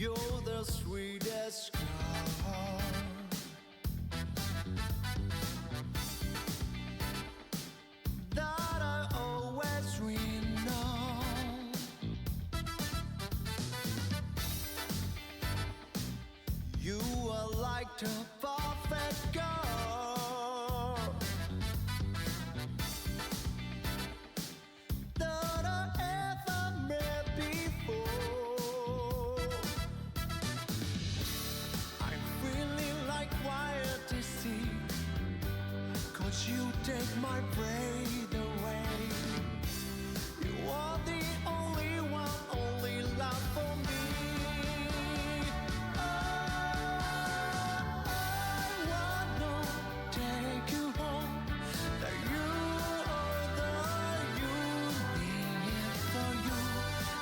You're the sweetest girl that I always dreamed of. You are like the perfect girl that I ever met before. I'm feeling like quiet to see, 'cause you take my breath away. You are the only one, only love for me. I wanna take you home, that you are the unique for you,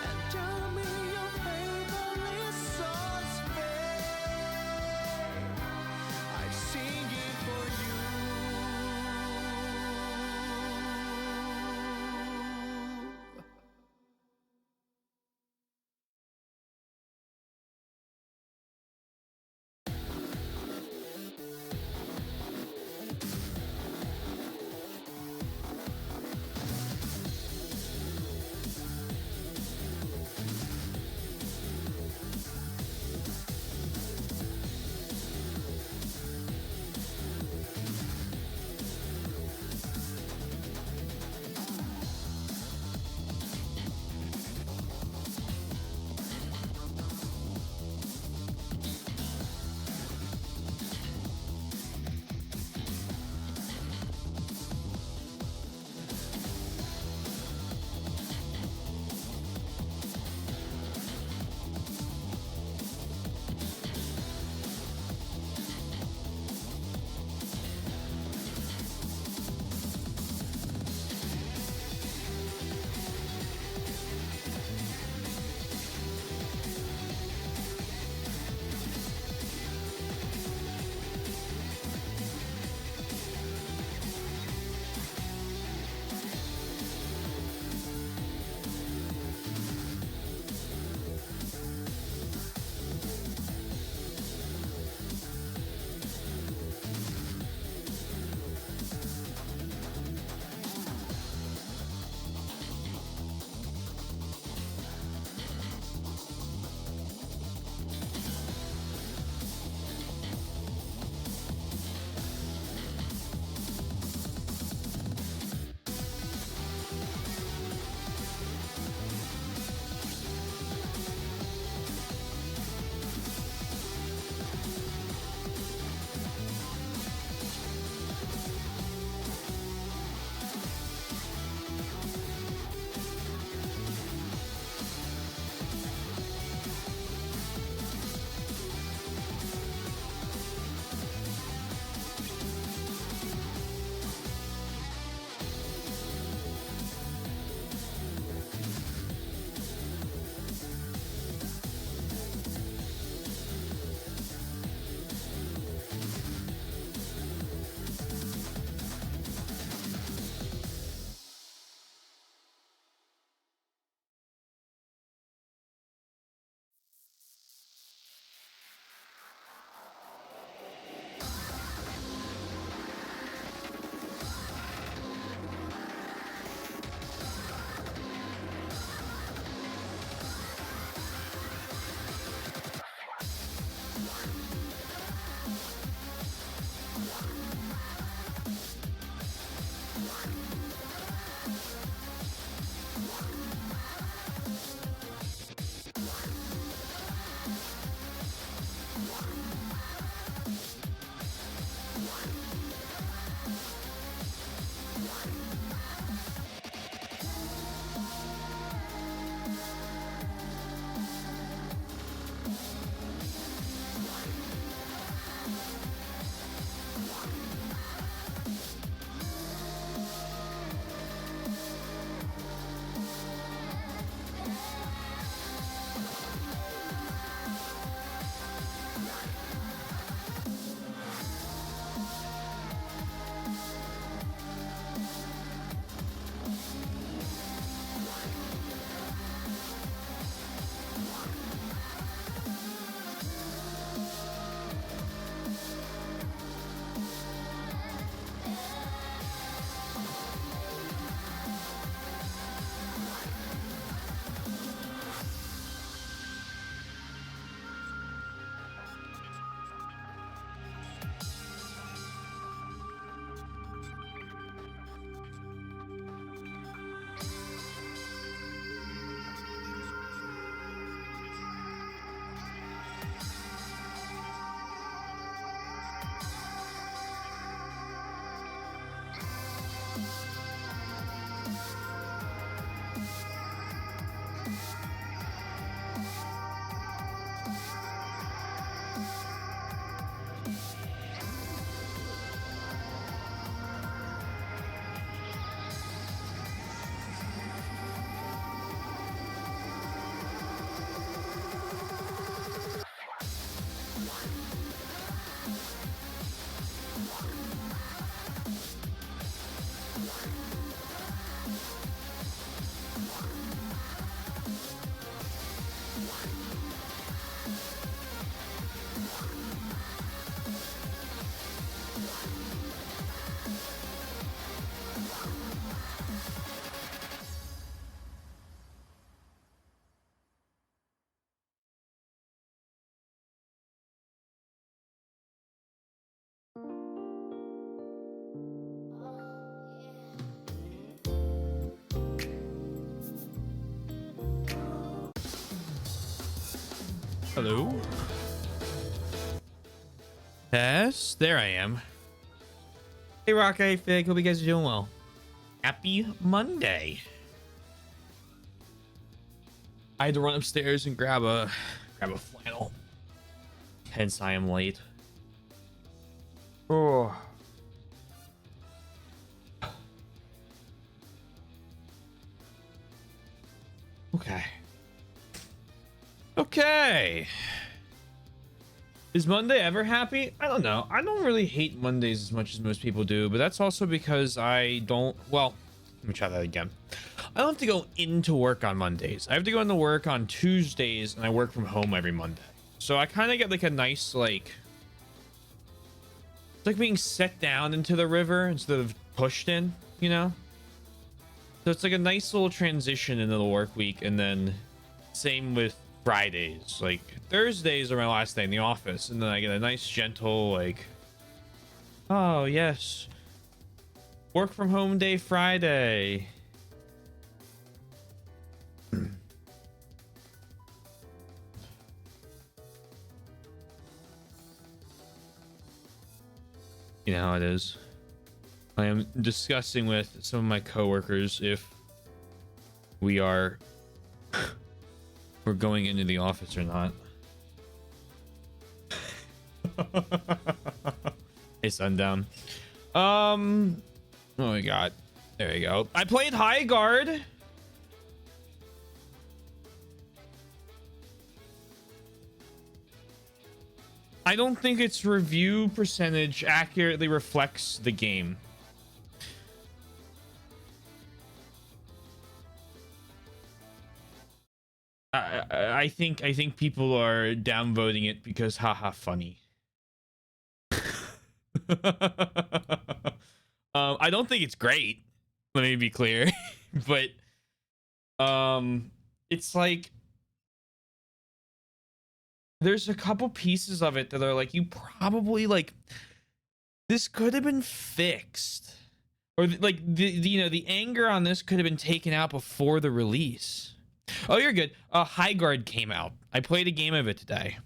and tell me your favorite songs, babe. I sing it for you. Hello. Yes, there I am. Hey, Rock, hey, Fig. Hope you guys are doing well. Happy Monday. I had to run upstairs and grab a flannel. Hence, I am late. Oh. Okay. Okay. Is Monday ever happy? I don't know. I don't really hate Mondays as much as most people do, but that's also because I don't, well, let me try that again. I don't have to go into work on Mondays. I have to go into work on Tuesdays, and I work from home every Monday. So I kind of get like a nice, like, it's like being set down into the river instead of pushed in, you know? So it's like a nice little transition into the work week, and then same with Fridays. Like Thursdays are my last day in the office, and then I get a nice gentle like, oh yes, work from home day Friday. You know how it is. I am discussing with some of my coworkers if we're going into the office or not. Hey, Sundown. Oh my god. There we go. I played High Guard. I don't think its review percentage accurately reflects the game. I think people are downvoting it because haha funny. I don't think it's great. Let me be clear, but it's like there's a couple pieces of it that are like you probably like this could have been fixed, or like the you know the anger on this could have been taken out before the release. Oh, you're good. High Guard came out. I played a game of it today,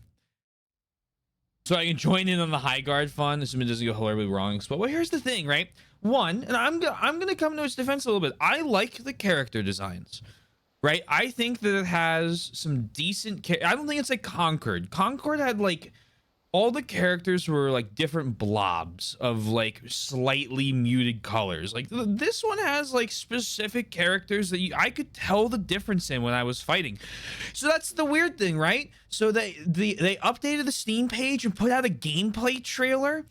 so I can join in on the High Guard fun. This doesn't go horribly wrong. But well, here's the thing, right? One, and I'm gonna come to its defense a little bit. I like the character designs, right? I think that it has some decent. I don't think it's like Concord. Concord had like all the characters were like different blobs of like slightly muted colors. Like this one has like specific characters that I could tell the difference in when I was fighting. So that's the weird thing, right? So they updated the Steam page and put out a gameplay trailer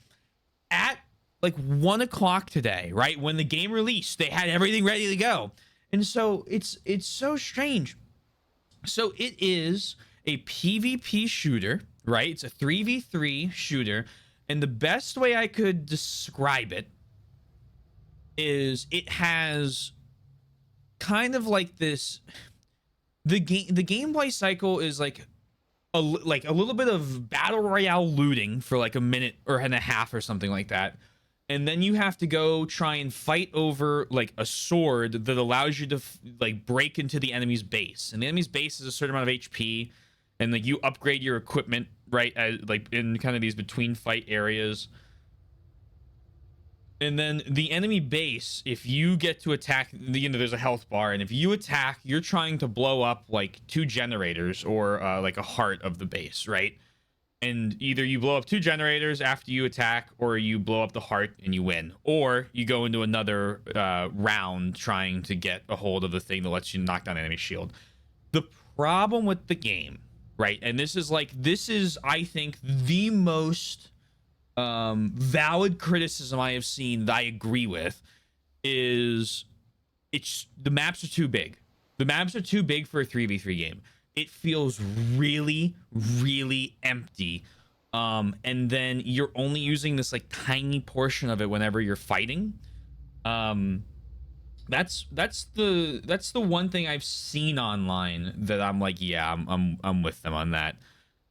at like 1 o'clock today, right? When the game released, they had everything ready to go. And so it's so strange. So it is a PvP shooter, right? It's a 3v3 shooter, and the best way I could describe it is it has kind of like this the gameplay cycle is like a little bit of battle royale looting for like a minute or and a half or something like that, and then you have to go try and fight over like a sword that allows you to like break into the enemy's base, and the enemy's base is a certain amount of HP, and like you upgrade your equipment right like in kind of these between fight areas. And then the enemy base, if you get to attack, there's a health bar, and if you attack, you're trying to blow up like 2 generators or like a heart of the base, right? And either you blow up 2 generators after you attack, or you blow up the heart and you win, or you go into another round trying to get a hold of the thing that lets you knock down enemy shield. The problem with the game, right, and this is I think the most valid criticism I have seen that I agree with, is the maps are too big. The maps are too big for a 3v3 game. It feels really, really empty. And then you're only using this like tiny portion of it whenever you're fighting. That's the one thing I've seen online that I'm like, yeah, I'm with them on that.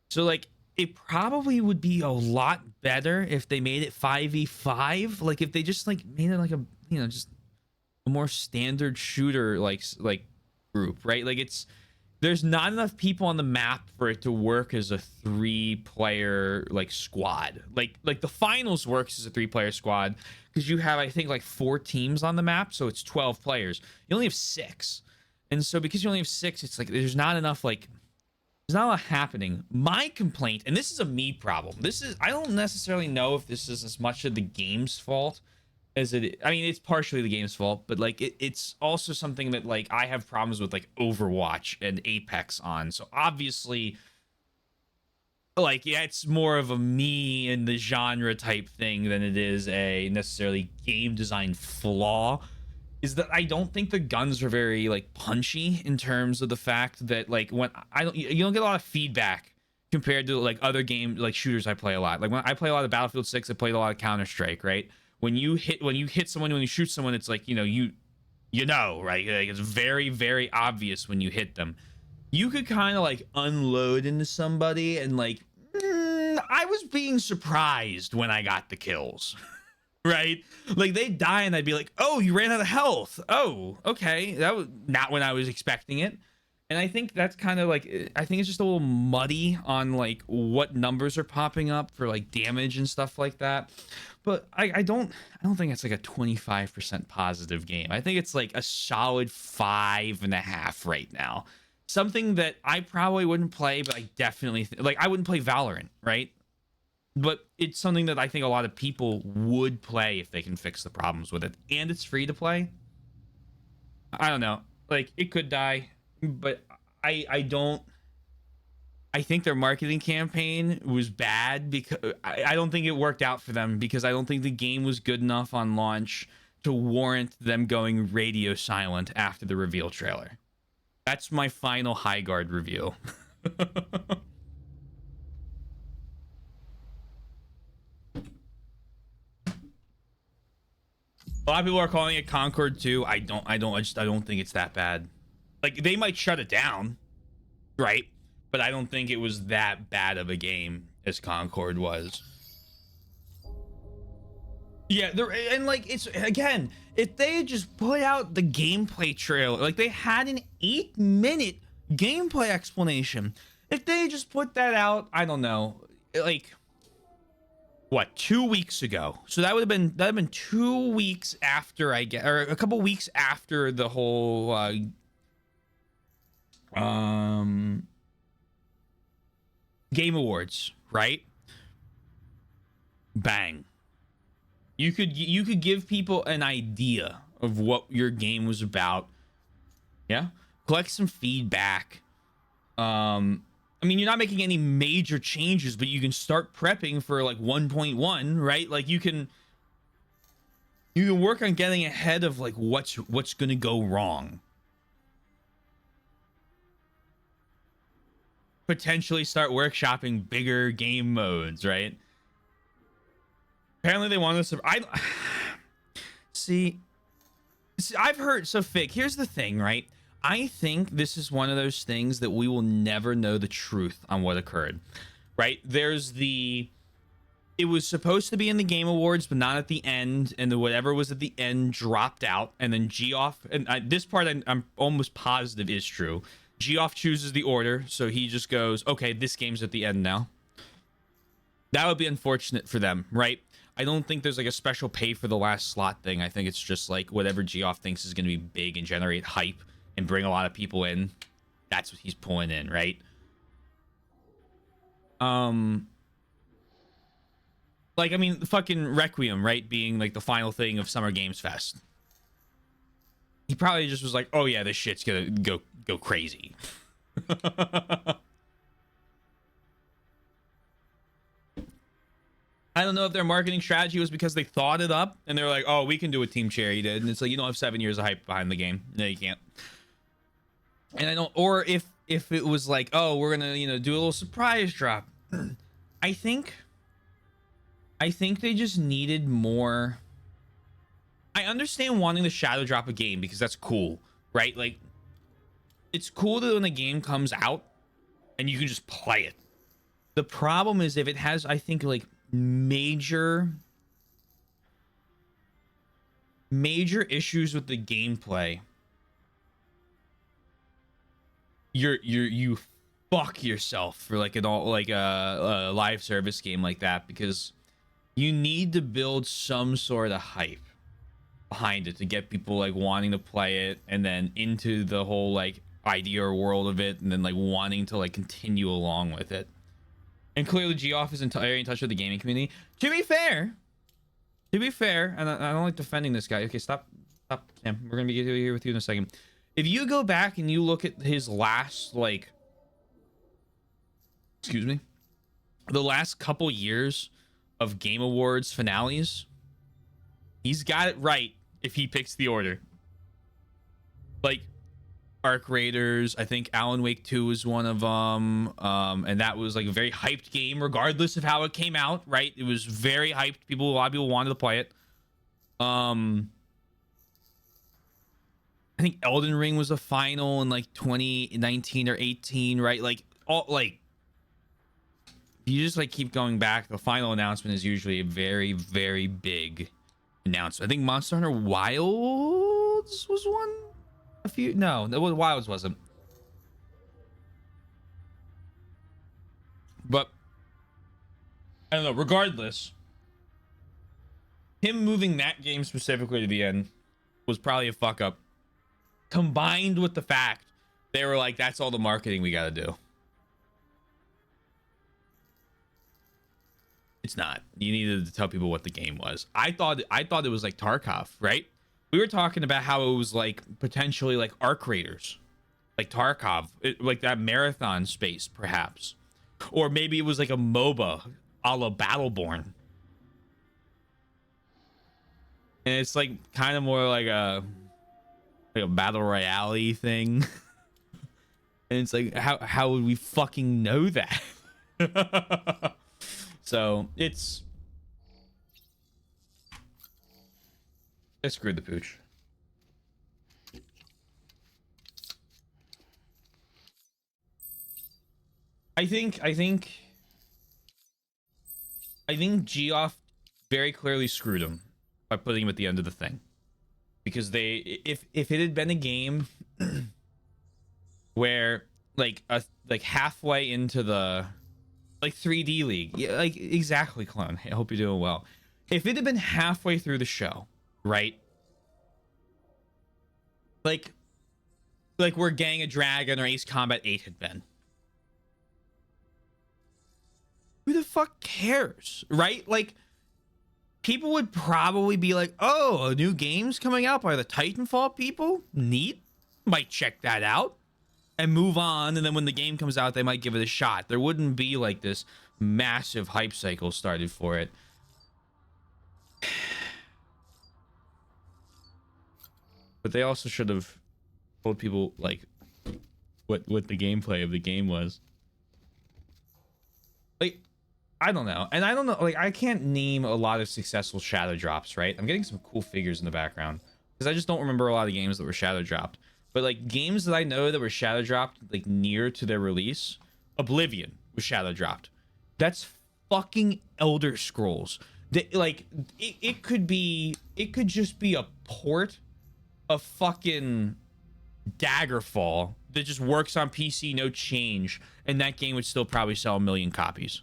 So like it probably would be a lot better if they made it 5v5. Like if they just like made it like a, just a more standard shooter like group, right? Like there's not enough people on the map for it to work as a 3-player like squad. Like the finals works as a 3-player squad because you have, I think, like 4 teams on the map, so it's 12 players. You only have 6. And so because you only have 6, it's like there's not enough, like there's not a lot happening. My complaint, and this is a me problem. This is, I don't necessarily know if this is as much of the game's fault as it, I mean, it's partially the game's fault, but like it's also something that like I have problems with, like Overwatch and Apex on. So obviously, like, yeah, it's more of a me and the genre type thing than it is a necessarily game design flaw. Is that I don't think the guns are very like punchy in terms of the fact that like when I don't, you don't get a lot of feedback compared to like other game like shooters I play a lot. Like when I play a lot of Battlefield 6, I played a lot of Counter-Strike, right? When you hit someone, when you shoot someone, it's like, you know, right? Like, it's very, very obvious when you hit them. You could kind of like unload into somebody and like, I was being surprised when I got the kills. Right? Like they die and I'd be like, oh, you ran out of health. Oh, okay. That was not when I was expecting it. And I think that's kind of like, I think it's just a little muddy on like what numbers are popping up for like damage and stuff like that. But I don't think it's like a 25% positive game. I think it's like a solid 5.5 right now. Something that I probably wouldn't play, but I definitely like I wouldn't play Valorant, right? But it's something that I think a lot of people would play if they can fix the problems with it. And it's free to play. I don't know. Like, it could die, but I don't... I think their marketing campaign was bad because I don't think it worked out for them because I don't think the game was good enough on launch to warrant them going radio silent after the reveal trailer. That's my final High Guard review. A lot of people are calling it Concord 2. I don't think it's that bad. Like, they might shut it down, right? But I don't think it was that bad of a game as Concord was. Yeah, and like, it's, again, if they had just put out the gameplay trailer, like they had an 8-minute gameplay explanation. If they had just put that out, I don't know, like, what, 2 weeks ago? So that would have been 2 weeks after or a couple weeks after the whole Game Awards, right? Bang. You could give people an idea of what your game was about. Yeah. Collect some feedback. I mean, you're not making any major changes, but you can start prepping for like 1.1, right? Like you can work on getting ahead of like what's going to go wrong. Potentially start workshopping bigger game modes, right? Apparently they want us to see, I've heard, so Fig, here's the thing, right? I think this is one of those things that we will never know the truth on what occurred, right? There's it was supposed to be in the Game Awards, but not at the end, and whatever was at the end dropped out, and then Geoff, and this part I'm almost positive is true. Geoff chooses the order, so he just goes, okay, this game's at the end now. That would be unfortunate for them, right? I don't think there's like a special pay for the last slot thing. I think it's just like whatever Geoff thinks is going to be big and generate hype and bring a lot of people in. That's what he's pulling in, right? Like, I mean, fucking Requiem, right? Being like the final thing of Summer Games Fest. He probably just was like, oh yeah, this shit's gonna go crazy. I don't know if their marketing strategy was because they thought it up and they're like, oh, we can do what Team Cherry did. And it's like, you don't have 7 years of hype behind the game. No, you can't. And I don't, or if it was like, oh, we're gonna, do a little surprise drop. I think they just needed more. I understand wanting to shadow drop a game because that's cool, right? Like, it's cool that when a game comes out and you can just play it. The problem is if it has, I think, like major issues with the gameplay, you fuck yourself for like an all like a live service game like that, because you need to build some sort of hype behind it to get people like wanting to play it, and then into the whole like idea or world of it, and then like wanting to like continue along with it. And clearly Geoff is very in touch with the gaming community. To be fair, and I don't like defending this guy. Okay, stop, Sam. We're gonna be here with you in a second. If you go back and you look at his last like, excuse me, the last couple years of Game Awards finales, he's got it right if he picks the order. Like Arc Raiders, I think Alan Wake 2 was one of them, and that was like a very hyped game regardless of how it came out, right? It was very hyped. A lot of people wanted to play it. I think Elden Ring was a final in like 2019 or 18, right? Like all like, you just like keep going back, the final announcement is usually a very, very big announcement. I think Monster Hunter Wilds was one. A few, no, Wilds wasn't. But I don't know. Regardless, him moving that game specifically to the end was probably a fuck up. Combined with the fact they were like, that's all the marketing we got to do. It's not. You needed to tell people what the game was. I thought it was like Tarkov, right? We were talking about how it was like potentially like Arc Raiders, like Tarkov, like that marathon space, perhaps, or maybe it was like a MOBA, a la Battleborn, and it's like kind of more like a battle royale thing. And it's like, how would we fucking know that? So it's, I screwed the pooch. I think Geoff very clearly screwed him by putting him at the end of the thing, because if it had been a game where like halfway into the like 3D League, yeah, like exactly, Clone. I hope you're doing well. If it had been halfway through the show, right? Like where Gang of Dragon or Ace Combat 8 had been. Who the fuck cares, right? Like, people would probably be like, oh, a new game's coming out by the Titanfall people? Neat. Might check that out and move on. And then when the game comes out, they might give it a shot. There wouldn't be like this massive hype cycle started for it. But they also should have told people like what the gameplay of the game was. Like, I don't know. And I don't know, like, I can't name a lot of successful shadow drops, right? I'm getting some cool figures in the background because I just don't remember a lot of games that were shadow dropped. But like games that I know that were shadow dropped like near to their release, Oblivion was shadow dropped. That's fucking Elder Scrolls. Like it could just be a port of fucking Daggerfall that just works on PC, no change, and that game would still probably sell 1 million copies,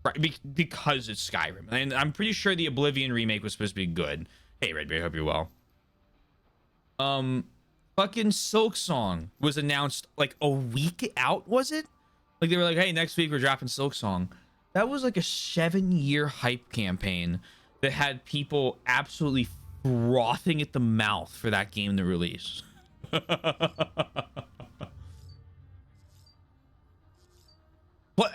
right? Because it's Skyrim, and I'm pretty sure the Oblivion remake was supposed to be good. Hey, Redbeard, hope you're well. Fucking Silksong was announced like a week out, was it? Like they were like, hey, next week we're dropping Silksong. That was like a 7-year hype campaign that had people absolutely frothing at the mouth for that game to release. But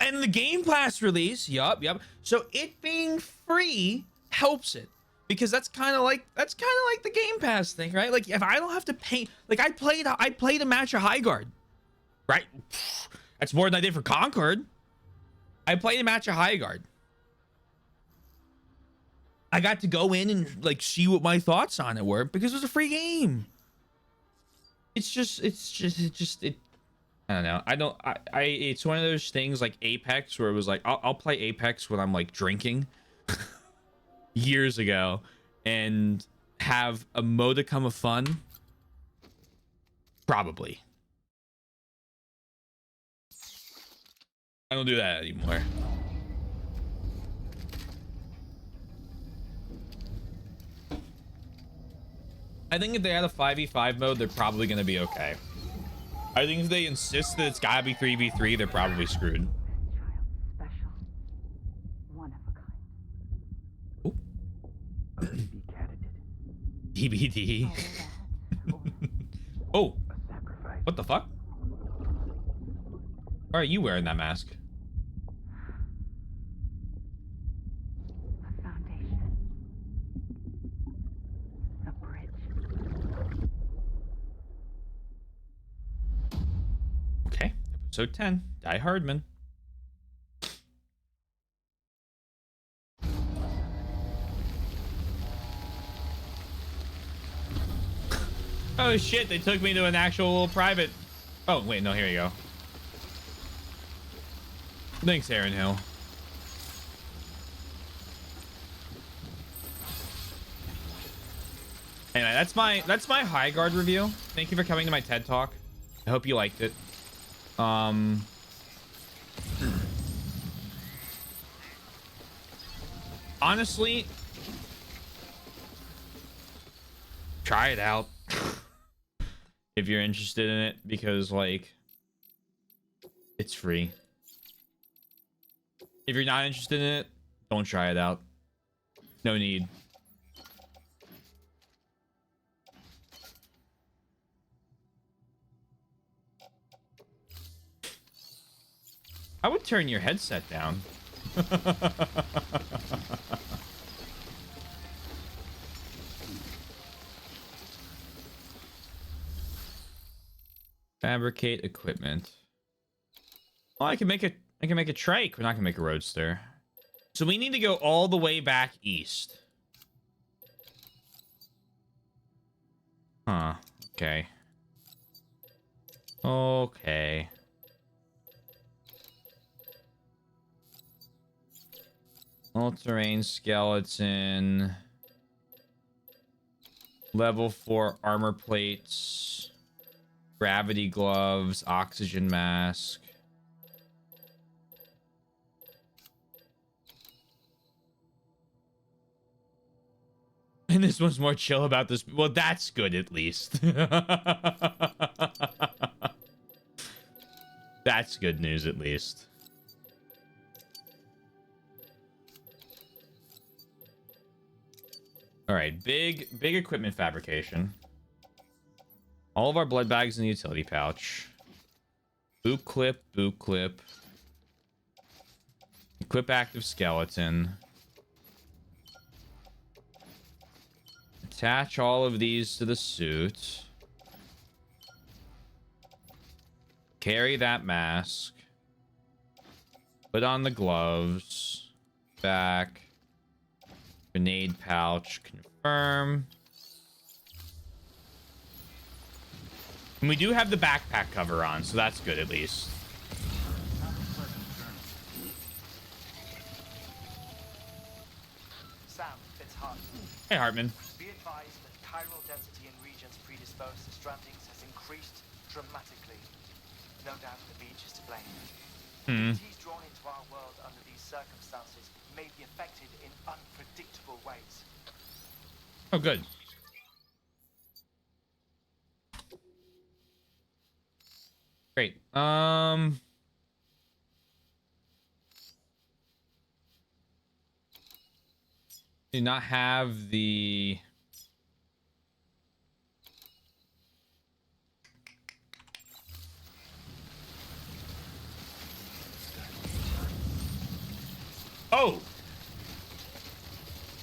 and the Game Pass release, yup. So it being free helps it, because that's kind of like the Game Pass thing, right? Like if I don't have to pay, like I played a match of Highguard, right? That's more than I did for Concord. I played a match of Highguard. I got to go in and like see what my thoughts on it were because it was a free game. It's just I don't know. It's one of those things like Apex where it was like, I'll play Apex when I'm like drinking years ago and have a modicum of fun. Probably. I don't do that anymore. I think if they had a 5v5 mode, they're probably going to be okay. I think if they insist that it's gotta be 3v3, they're probably screwed. Special. One of a kind. Ooh. DBD. Oh, what the fuck? Why are you wearing that mask? A foundation. A bridge. Okay, episode 10, Die Hardman. Oh shit, they took me to an actual little private. Oh, wait, no, here you go. Thanks, Aaron Hill. Anyway, that's my High Guard review. Thank you for coming to my TED Talk. I hope you liked it. Honestly, try it out if you're interested in it, because like it's free. If you're not interested in it, don't try it out. No need. I would turn your headset down. Fabricate equipment. Well, I can make a trike. We're not gonna make a roadster. So we need to go all the way back east. Huh. Okay. Okay. All-terrain skeleton. Level 4 armor plates. Gravity gloves. Oxygen mask. And this one's more chill about this. Well, that's good at least. That's good news at least. All right, big equipment fabrication. All of our blood bags in the utility pouch. Boot clip, boot clip. Equip active skeleton. Attach all of these to the suit. Carry that mask. Put on the gloves. Back. Grenade pouch. Confirm. And we do have the backpack cover on, so that's good at least. Sam, it's Hart. Hey, Hartman. Be advised that chiral density in regions predisposed to strandings has increased dramatically. No doubt the beach is to blame. Entities drawn into our world under these circumstances may be affected in unpredictable ways. Oh, good. Great. Do not have the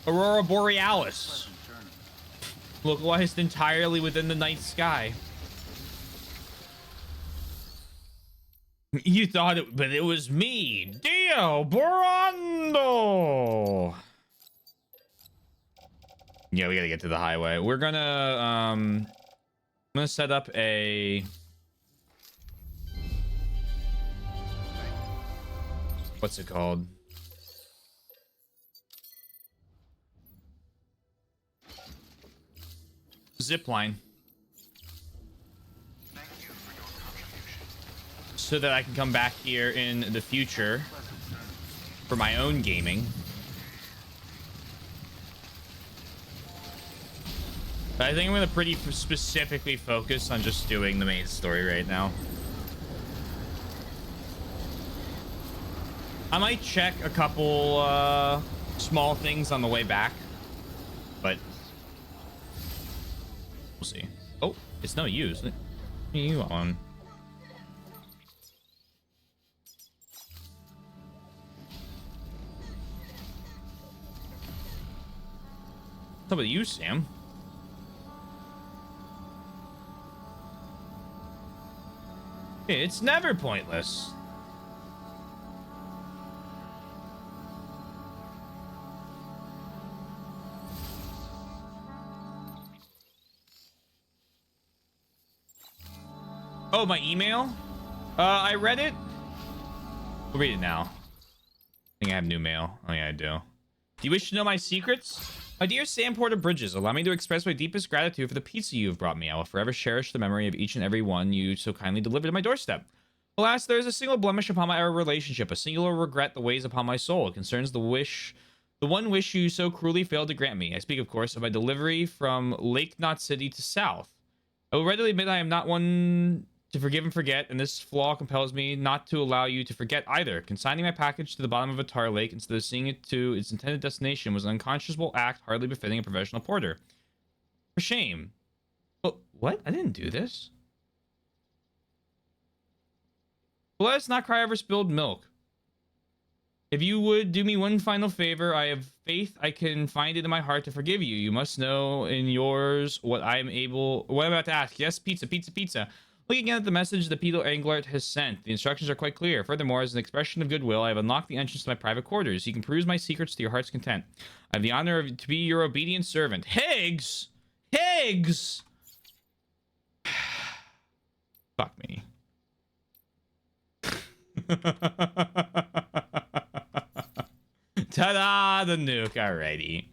Aurora Borealis. Localized entirely within the night sky. You thought it, but it was me, Dio Borando. Yeah, we gotta get to the highway. We're gonna I'm gonna set up a what's it called? Zip line. so that I can come back here in the future for my own gaming. But I think I'm going to pretty specifically focus on just doing the main story right now. I might check a couple small things on the way back, but we'll see. Oh, it's no use. What are you on? What's up with you, Sam? It's never pointless. Oh, my email? I read it. We'll read it now. I think I have new mail. Oh, yeah, I do. Do you wish to know my secrets? My dear Sam Porter Bridges, allow me to express my deepest gratitude for the pizza you have brought me. I will forever cherish the memory of each and every one you so kindly delivered to my doorstep. Alas, there is a single blemish upon our relationship, a singular regret that weighs upon my soul. It concerns the one wish you so cruelly failed to grant me. I speak, of course, of my delivery from Lake Knot City to South. I will readily admit I am not one to forgive and forget, and this flaw compels me not to allow you to forget either. Consigning my package to the bottom of a tar lake instead of seeing it to its intended destination was an unconscionable act hardly befitting a professional porter. For shame. Well, what? I didn't do this. But let us not cry over spilled milk. If you would do me one final favor, I have faith I can find it in my heart to forgive you. You must know in yours what I'm about to ask. Yes, pizza, pizza, pizza. Look again at the message that Peter Englert has sent. The instructions are quite clear. Furthermore, as an expression of goodwill, I have unlocked the entrance to my private quarters. You can peruse my secrets to your heart's content. I have the honor to be your obedient servant. Higgs! Higgs! Fuck me. Ta-da! The nuke. Alrighty.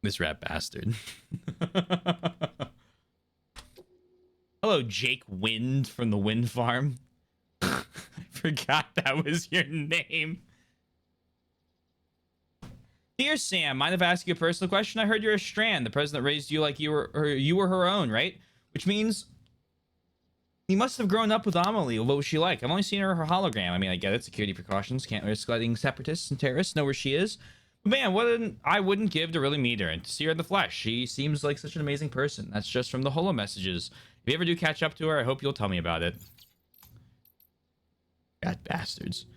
This rat bastard. Hello, Jake Wind from the wind farm. I forgot that was your name. Dear Sam, mind if I ask you a personal question? I heard you're a Strand. The president raised you like you were her own, right? Which means you must have grown up with Amelie. What was she like? I've only seen her hologram. I mean, I get it. Security precautions. Can't risk letting separatists and terrorists know where she is. Man, I wouldn't give to really meet her and to see her in the flesh. She seems like such an amazing person. That's just from the holo messages. If you ever do catch up to her, I hope you'll tell me about it. God bastards.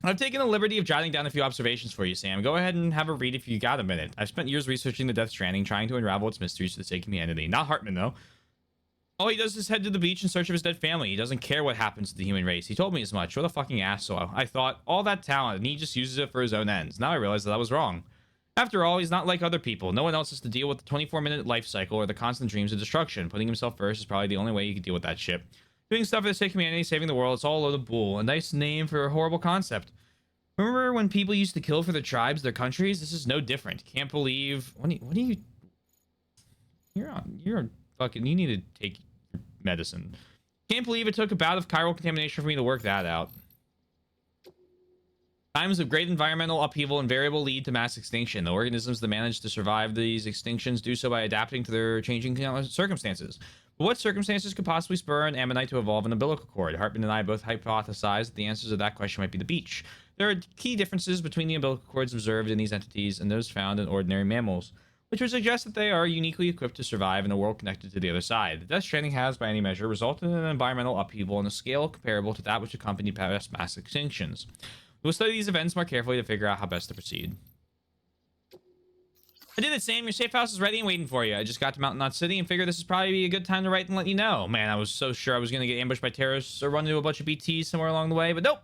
I've taken the liberty of jotting down a few observations for you, Sam. Go ahead and have a read if you got a minute. I've spent years researching the Death Stranding, trying to unravel its mysteries for the sake of humanity. Not Hartman, though. All he does is head to the beach in search of his dead family. He doesn't care what happens to the human race. He told me as much. What a fucking asshole. I thought, all that talent, and he just uses it for his own ends. Now I realize that I was wrong. After all, he's not like other people. No one else has to deal with the 24-minute life cycle or the constant dreams of destruction. Putting himself first is probably the only way he can deal with that shit. Doing stuff for the sake of humanity, saving the world, it's all a load of bull. A nice name for a horrible concept. Remember when people used to kill for their tribes, their countries? This is no different. Can't believe... What are you... You're fucking... You need to take... medicine. Can't believe it took a bout of chiral contamination for me to work that out. Times of great environmental upheaval invariably lead to mass extinction. The organisms that manage to survive these extinctions do so by adapting to their changing circumstances. But what circumstances could possibly spur an ammonite to evolve an umbilical cord? Hartman and I both hypothesized that the answers to that question might be the beach. There are key differences between the umbilical cords observed in these entities and those found in ordinary mammals, which would suggest that they are uniquely equipped to survive in a world connected to the other side. The Death Stranding has, by any measure, resulted in an environmental upheaval on a scale comparable to that which accompanied past mass extinctions. We will study these events more carefully to figure out how best to proceed. I did it, Sam. Your safe house is ready and waiting for you. I just got to Mountain Knot City and figured this is probably a good time to write and let you know. Man, I was so sure I was going to get ambushed by terrorists or run into a bunch of BTs somewhere along the way, but nope.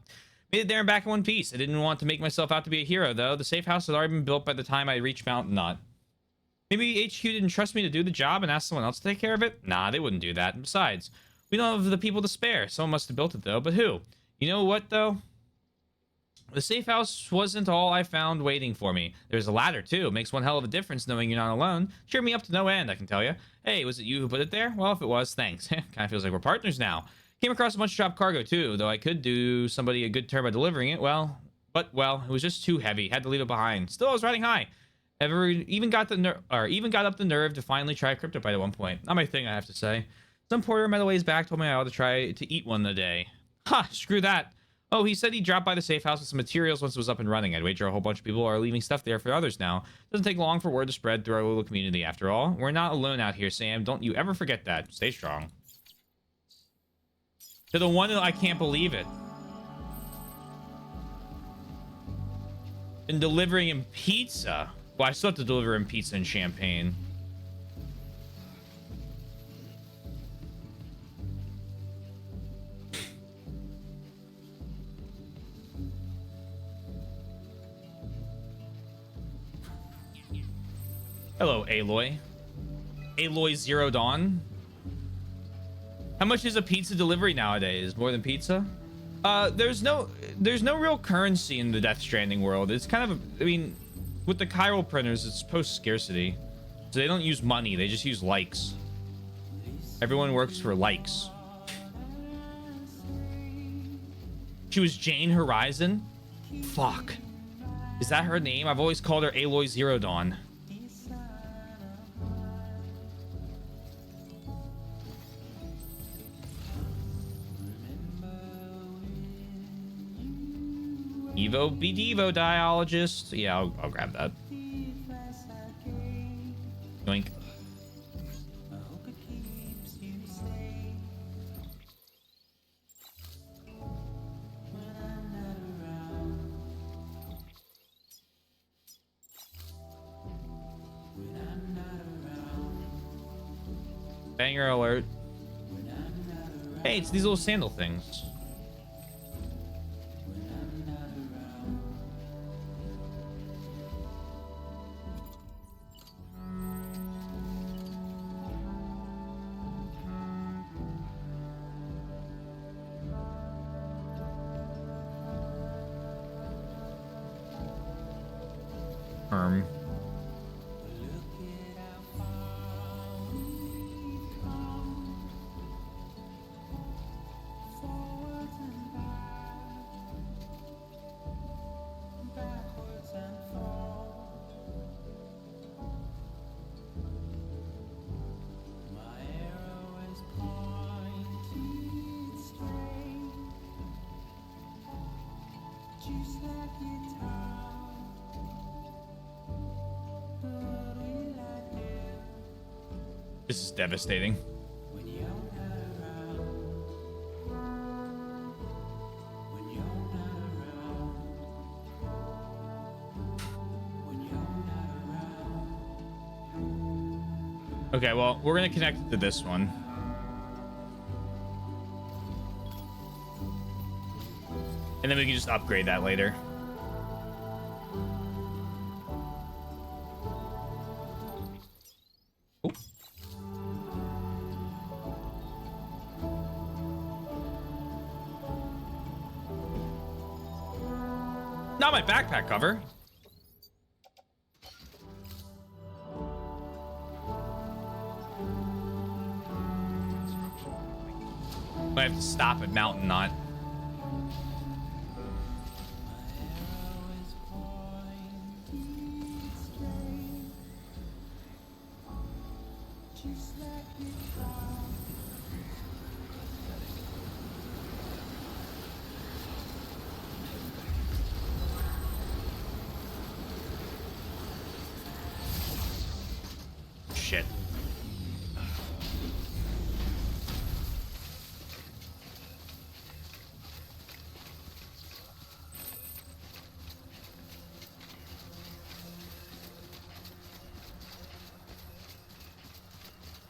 Made it there and back in one piece. I didn't want to make myself out to be a hero, though. The safe house had already been built by the time I reached Mountain Knot. Maybe HQ didn't trust me to do the job and asked someone else to take care of it? Nah, they wouldn't do that. And besides, we don't have the people to spare. Someone must have built it, though. But who? You know what, though? The safe house wasn't all I found waiting for me. There's a ladder, too. Makes one hell of a difference knowing you're not alone. Cheered me up to no end, I can tell you. Hey, was it you who put it there? Well, if it was, thanks. Kind of feels like we're partners now. Came across a bunch of dropped cargo, too, though I could do somebody a good turn by delivering it. Well, it was just too heavy. Had to leave it behind. Still, I was riding high. Even got up the nerve to finally try a cryptopite at one point. Not my thing, I have to say. Some porter met a ways back told me I ought to try to eat one a day. Ha! Screw that. Oh, he said he dropped by the safe house with some materials once it was up and running. I'd wager a whole bunch of people are leaving stuff there for others now. Doesn't take long for word to spread through our little community after all. We're not alone out here, Sam. Don't you ever forget that. Stay strong. To the one that I can't believe it. Been delivering him pizza. Well, I still have to deliver him pizza and champagne. Hello, Aloy. Aloy Zero Dawn. How much is a pizza delivery nowadays? More than pizza? There's no real currency in the Death Stranding world. It's kind of, I mean, with the chiral printers, it's post-scarcity. So they don't use money, they just use likes. Everyone works for likes. She was Jane Horizon? Fuck. Is that her name? I've always called her Aloy Zero Dawn. Evo be Devo diologist. Yeah, I'll grab that. Yoink. Banger alert. Hey, it's these little sandal things. This is devastating. Okay, well, we're gonna connect it to this one. And then we can just upgrade that later. Not my backpack cover. I have to stop at Mountain Knot. Shit.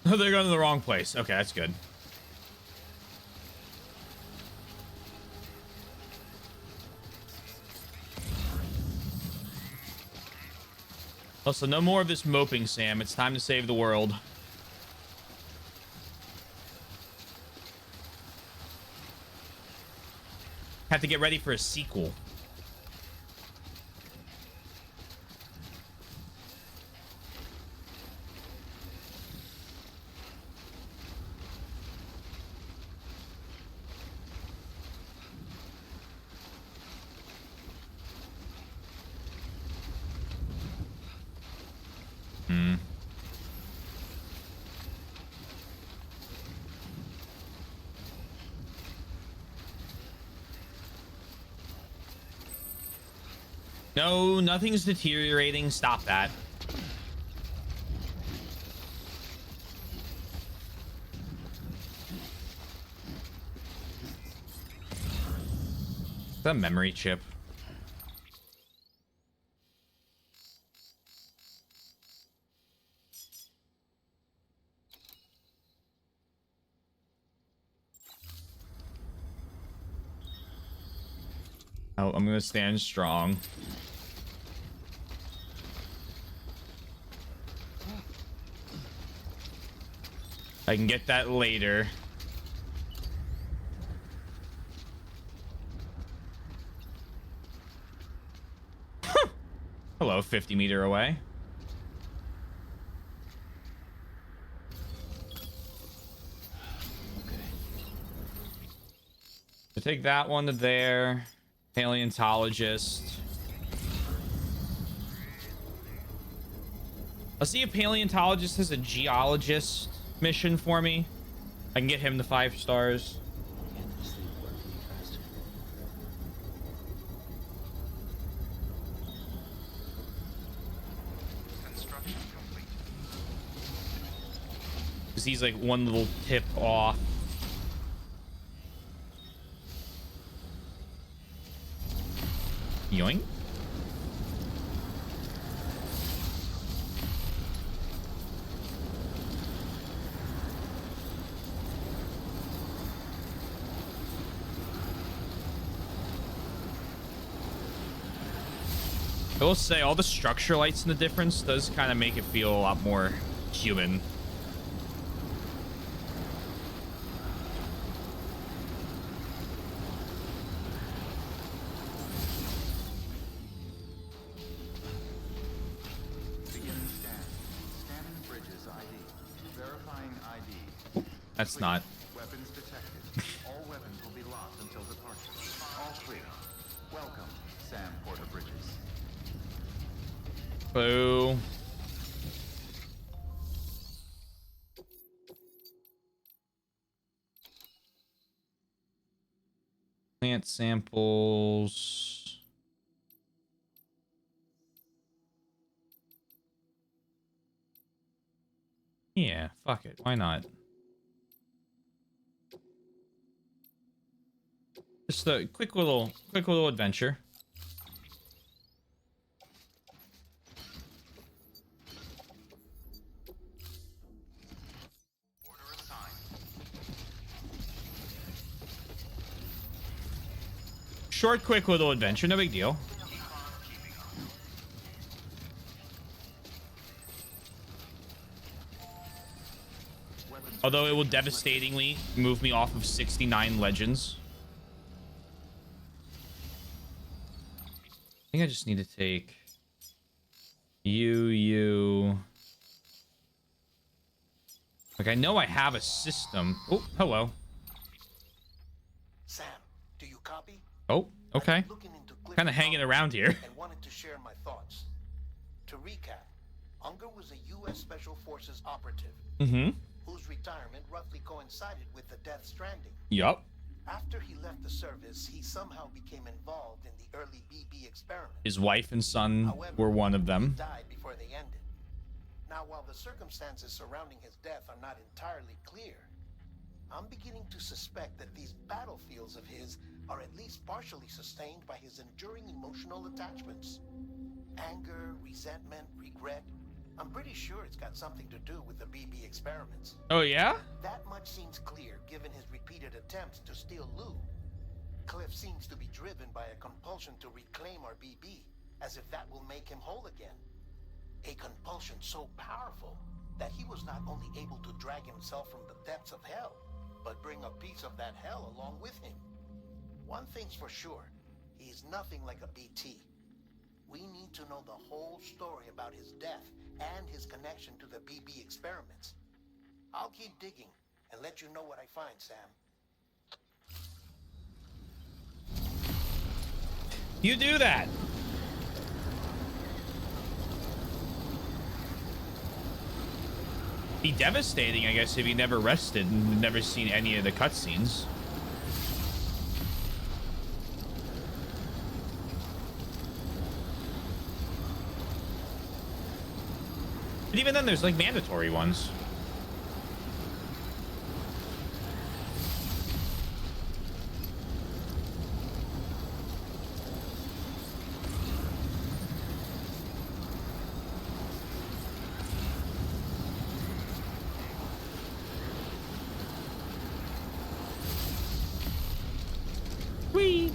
Oh, they're going to the wrong place. Okay, that's good. Also, no more of this moping, Sam. It's time to save the world. Have to get ready for a sequel. No, nothing's deteriorating. Stop that. The memory chip. Oh, I'm gonna stand strong. I can get that later. Hello, 50-meter away. So take that one to there. Paleontologist. Let's see if paleontologist has a geologist mission for me. I can get him the 5 stars. Construction complete. Because he's like one little tip off. Yoink. I will say all the structure lights in the difference does kind of make it feel a lot more human. That's not. Weapons detected. All weapons will be locked until departure. All clear. Welcome, Sam Porter Bridges. Boo. Plant samples. Yeah, fuck it. Why not? Just a quick little adventure. Order assigned. Short, quick little adventure. No big deal. Although it will devastatingly move me off of 69 legends. I think I just need to take you. Like, I know I have a system. Oh, hello. Sam, do you copy? Oh, okay. Kind of hanging around here. And wanted to share my thoughts. To recap, Unger was a U.S. Special Forces operative. Whose retirement roughly coincided with the Death Stranding. Yup. After he left the service, he somehow became involved in the early BB experiments. His wife and son However, were one of them. he died before they ended. Now, while the circumstances surrounding his death are not entirely clear, I'm beginning to suspect that these battlefields of his are at least partially sustained by his enduring emotional attachments. Anger, resentment, regret. I'm pretty sure it's got something to do with the BB experiments. Oh, yeah? That much seems clear given his repeated attempts to steal Lou. Cliff seems to be driven by a compulsion to reclaim our BB, as if that will make him whole again. A compulsion so powerful that he was not only able to drag himself from the depths of hell, but bring a piece of that hell along with him. One thing's for sure, he's nothing like a BT. We need to know the whole story about his death and his connection to the BB experiments. I'll keep digging and let you know what I find, Sam. You do that. Be devastating, I guess, if he never rested and never seen any of the cutscenes. But even then, there's like mandatory ones. Whee!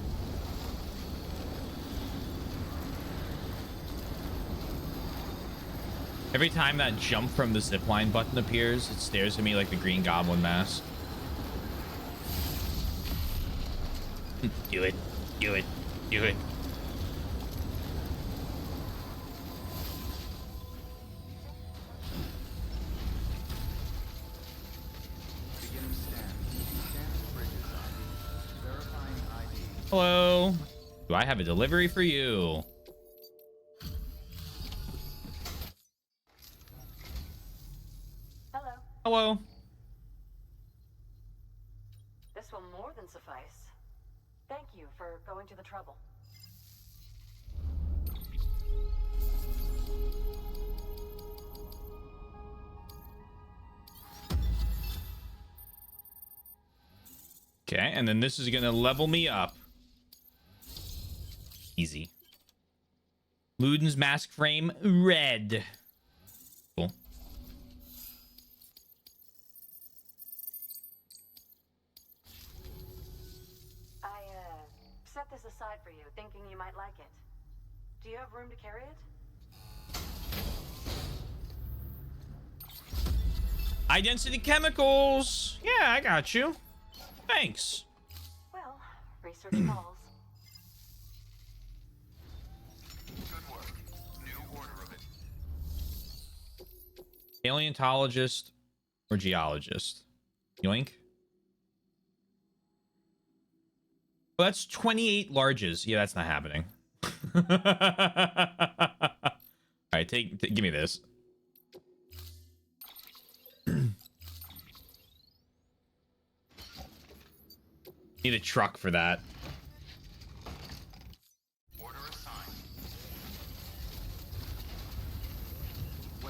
Every time that jump from the zipline button appears, it stares at me like the Green Goblin mask. Do it. Do it. Do it. Beginning scan. Scanning bridges ID. Verifying ID. Hello. Do I have a delivery for you? Hello. Hello. This will more than suffice. Thank you for going to the trouble. Okay, and then this is gonna level me up. Easy. Luden's mask frame red. Cool. I set this aside for you, thinking you might like it. Do you have room to carry it? High density chemicals. Yeah, I got you. Thanks. Well, research calls. Good work. New order of it. Paleontologist or geologist. Yoink. Well, that's 28 larges. Yeah, that's not happening. All right, give me this. Need a truck for that. Order assigned.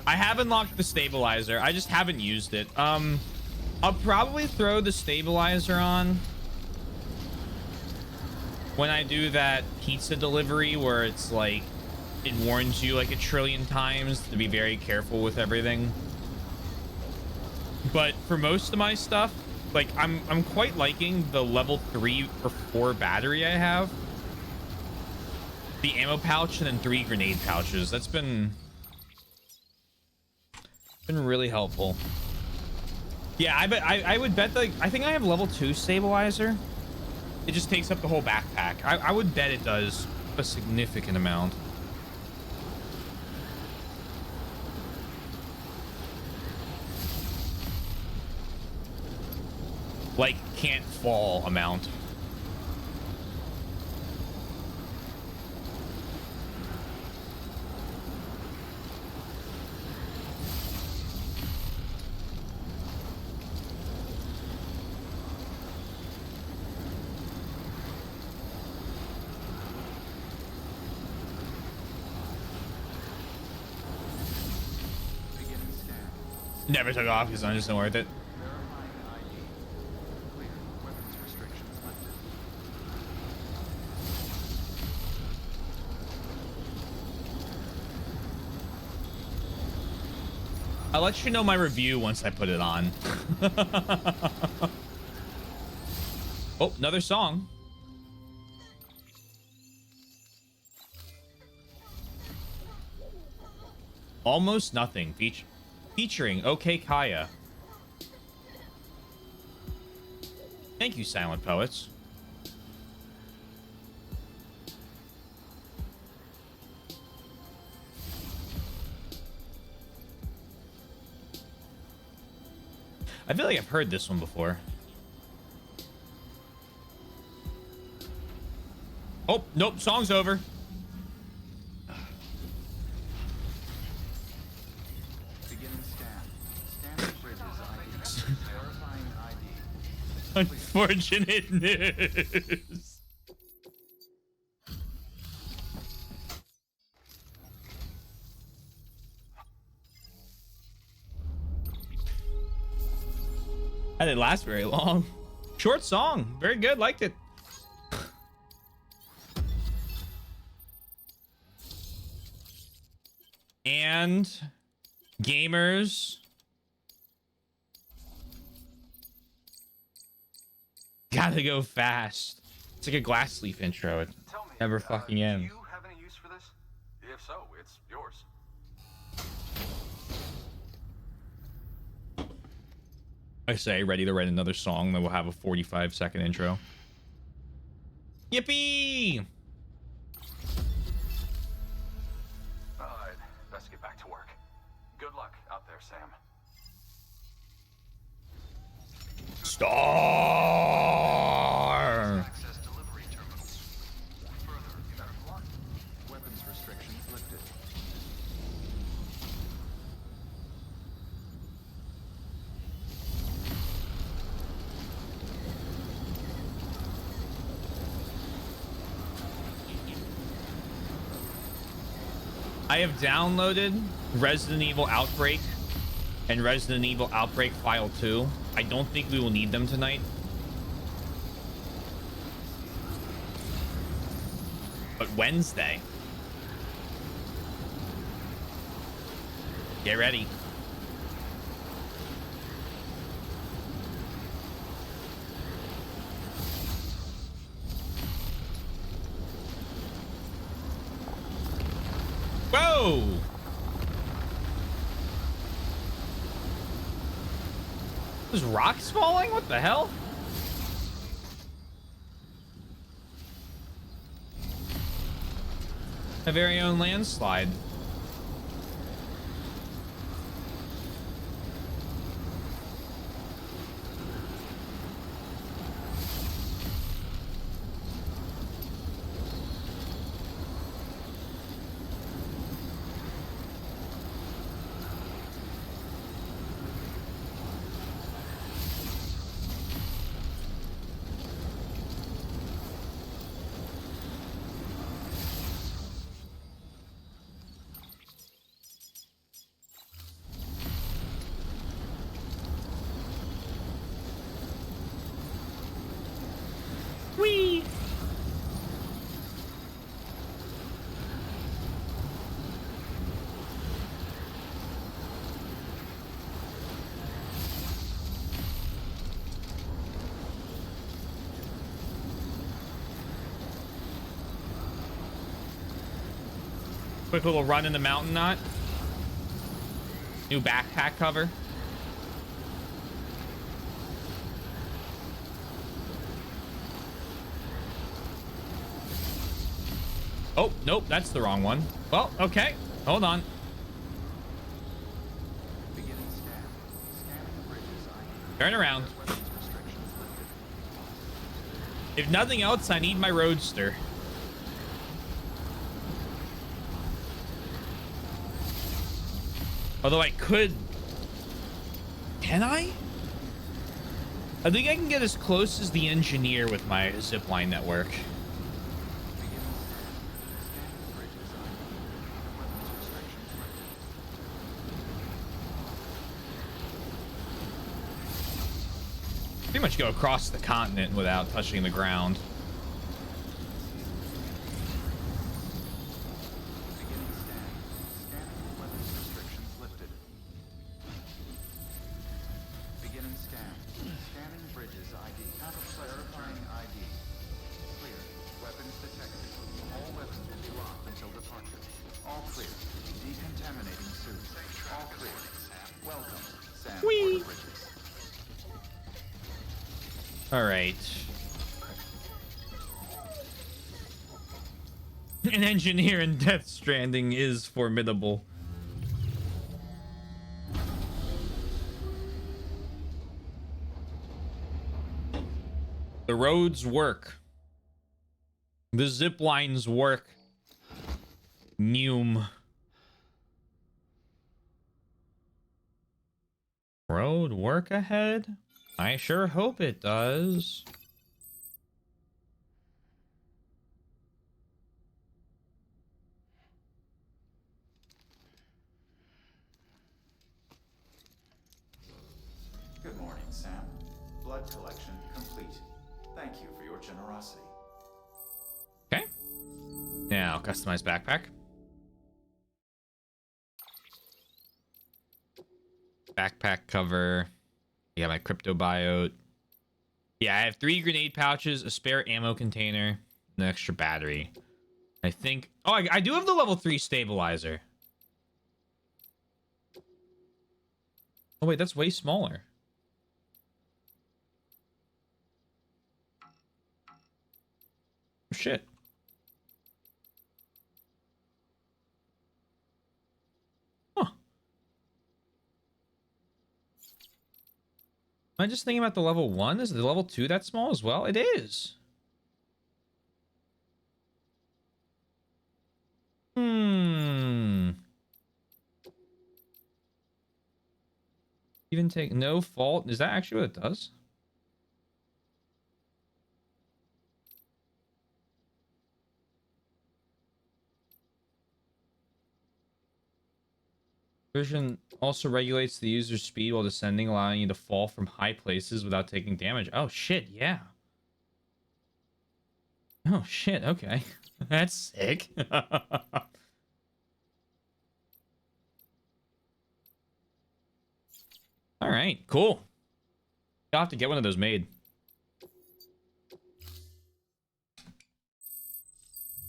I have unlocked the stabilizer. I just haven't used it. I'll probably throw the stabilizer on when I do that pizza delivery where it's like it warns you like a trillion times to be very careful with everything. But for most of my stuff, like I'm quite liking the level 3 or 4 battery I have. The ammo pouch and then 3 grenade pouches. That's been really helpful. Yeah, I would bet that I think I have level 2 stabilizer. It just takes up the whole backpack. I would bet it does a significant amount. Like, can't fall amount. Beginning scan. Never took off because I'm just not worth it. Verifying ID. Clear. Weapons restrictions lifted. I'll let you know my review once I put it on. Oh, another song. Almost Nothing, featuring OK Kaya. Thank you, Silent Poets. I feel like I've heard this one before. Oh, nope, song's over. Beginning scan. Scanning bridges ID. Verifying ID. Unfortunate news. I didn't last very long. Short song. Very good. Liked it. And gamers. Gotta go fast. It's like a glass leaf intro. It Tell me, never fucking ends. Do you have any use for this? If so, it's yours. I say, ready to write another song, then we'll have a 45-second intro. Yippee! I'd best get back to work. Good luck out there, Sam. Star! Access delivery terminals. Further, Weapons restrictions lifted. I have downloaded Resident Evil Outbreak and Resident Evil Outbreak File 2. I don't think we will need them tonight. But Wednesday. Get ready. Whoa! There's rocks falling? What the hell? A very own landslide. Whee! Quick little run in the mountain knot. New backpack cover. Oh, nope, that's the wrong one. Well, okay. Hold on. Beginning scan. Scanning bridges ID. Turn around. Weapons restrictions lifted. If nothing else, I need my roadster. Although I could... Can I? I think I can get as close as the engineer with my zipline network. Beginning scan. Scanning bridges ID. Weapons restrictions lifted. Pretty much go across the continent without touching the ground. Beginning scan. Scanning weapons restrictions lifted. Beginning scan. Scanning bridges ID. Verifying ID. Clear. Weapons detected. All weapons will be locked until departure. All clear. Decontaminating suits. All clear. Welcome, Sam. Whee! Bridges. All right. An engineer in Death Stranding is formidable. The roads work. The zip lines work. Neum. Road work ahead? I sure hope it does. Good morning, Sam. Blood collection complete. Thank you for your generosity. Okay. Now, customize backpack. Backpack cover. You got my crypto biote. Yeah, I have 3 grenade pouches, a spare ammo container, and an extra battery. I think... Oh, I do have the level 3 stabilizer. Oh, wait, that's way smaller. Oh, shit. Huh. Am I just thinking about the level 1? Is the level 2 that small as well? It is. Hmm. Even take no fault. Is that actually what it does? Version also regulates the user's speed while descending, allowing you to fall from high places without taking damage. Oh shit, yeah. Oh shit, okay. That's sick. All right, cool. You'll have to get one of those made.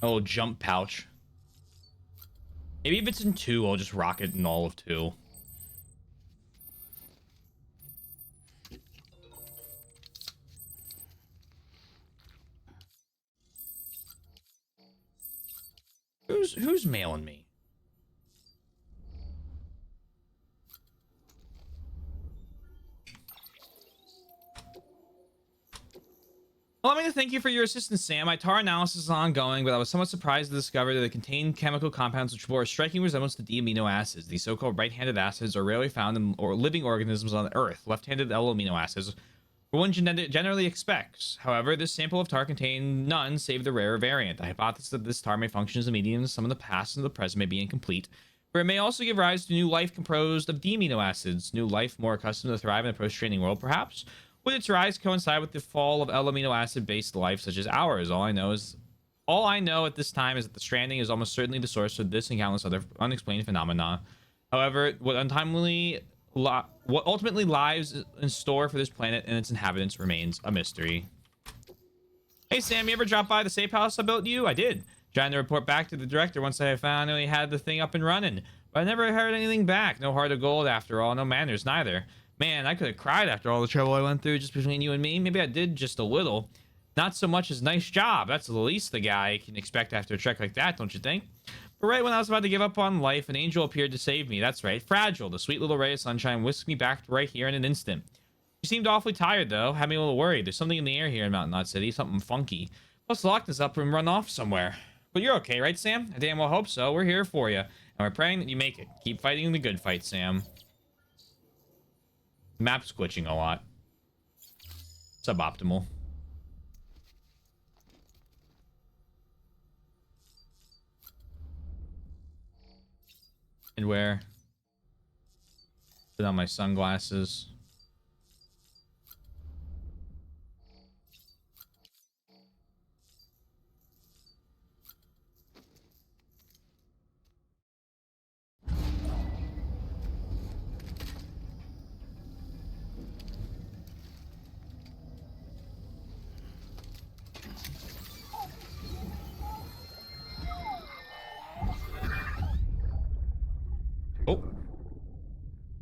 Oh, jump pouch. Maybe if it's in 2, I'll just rock it in all of 2. Who's mailing me? Well, let me thank you for your assistance, Sam. My tar analysis is ongoing, but I was somewhat surprised to discover that they contain chemical compounds which bore a striking resemblance to D amino acids. These so-called right-handed acids are rarely found in living organisms on Earth. Left-handed L amino acids are one generally expects. However, this sample of tar contained none save the rare variant. The hypothesis that this tar may function as a medium in some of the past and the present may be incomplete, but it may also give rise to new life composed of D amino acids. New life more accustomed to thrive in a post-training world, perhaps? Would its rise coincide with the fall of L amino acid based life such as ours? All I know at this time is that the Stranding is almost certainly the source of this and countless other unexplained phenomena. However, what ultimately lies in store for this planet and its inhabitants remains a mystery. Hey Sam, you ever drop by the safe house I built you? I did. Trying to report back to the director once I finally had the thing up and running, but I never heard anything back. No heart of gold after all, no manners neither. Man, I could have cried after all the trouble I went through just between you and me. Maybe I did just a little. Not so much as nice job. That's the least the guy can expect after a trek like that, don't you think? But right when I was about to give up on life, an angel appeared to save me. That's right, Fragile. The sweet little ray of sunshine whisked me back to right here in an instant. She seemed awfully tired, though. Had me a little worried. There's something in the air here in Mountain Knot City. Something funky. Plus, locked us up and run off somewhere. But you're okay, right, Sam? I damn well hope so. We're here for you. And we're praying that you make it. Keep fighting the good fight, Sam. Map's glitching a lot. Suboptimal. And where? Put on my sunglasses. Oh.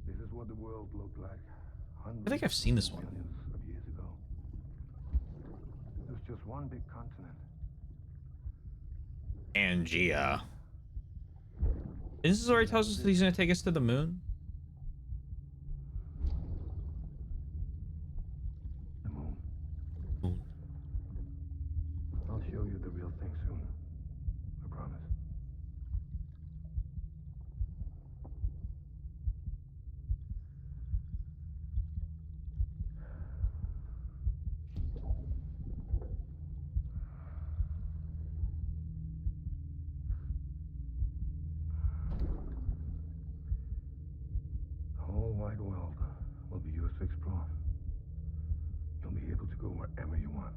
This is what the world looked like I think I've seen this one. millions of years ago. There's just one big continent. Angea. This is where he tells us that he's going to take us to the moon? The moon. Moon. I'll show you the real thing soon. I promise. The whole wide world will be yours to explore. go wherever you want.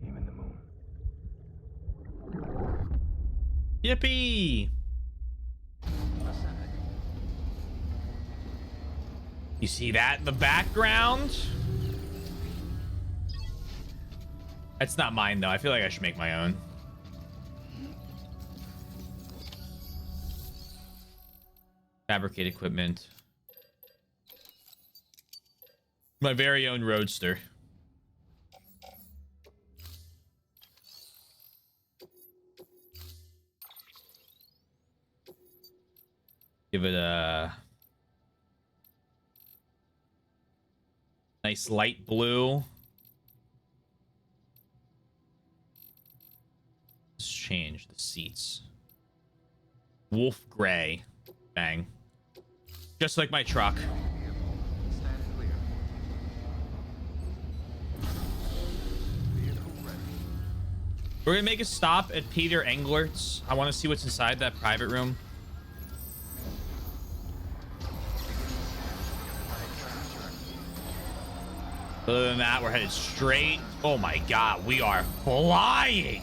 Even the moon. Yippee! You see that in the background? That's not mine though. I feel like I should make my own. Fabricate equipment. My very own roadster. Give it a nice light blue. Let's change the seats. Wolf gray. Bang. Just like my truck. Stand clear. Vehicle ready. We're gonna make a stop at Peter Englert's. I want to see what's inside that private room. Other than that, we're headed straight. Oh my god, we are flying!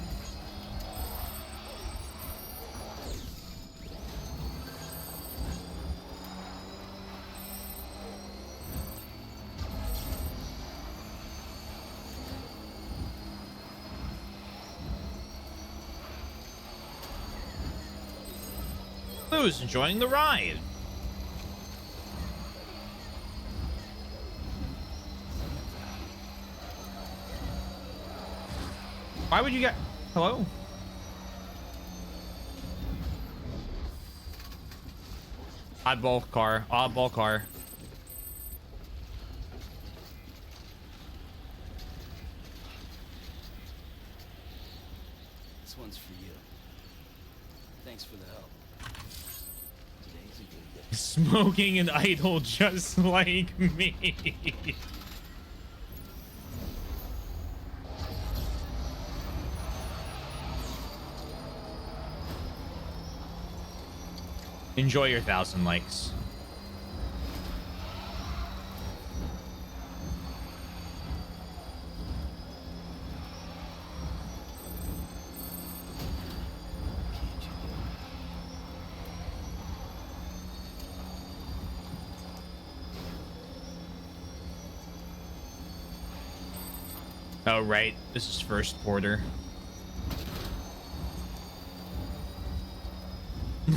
Who's enjoying the ride? Why would you get... Hello? Oddball car. Oddball car. This one's for you. Thanks for the help. Today's a good day. Smoking an idol just like me. Enjoy your 1,000 likes. Oh, right. This is first porter.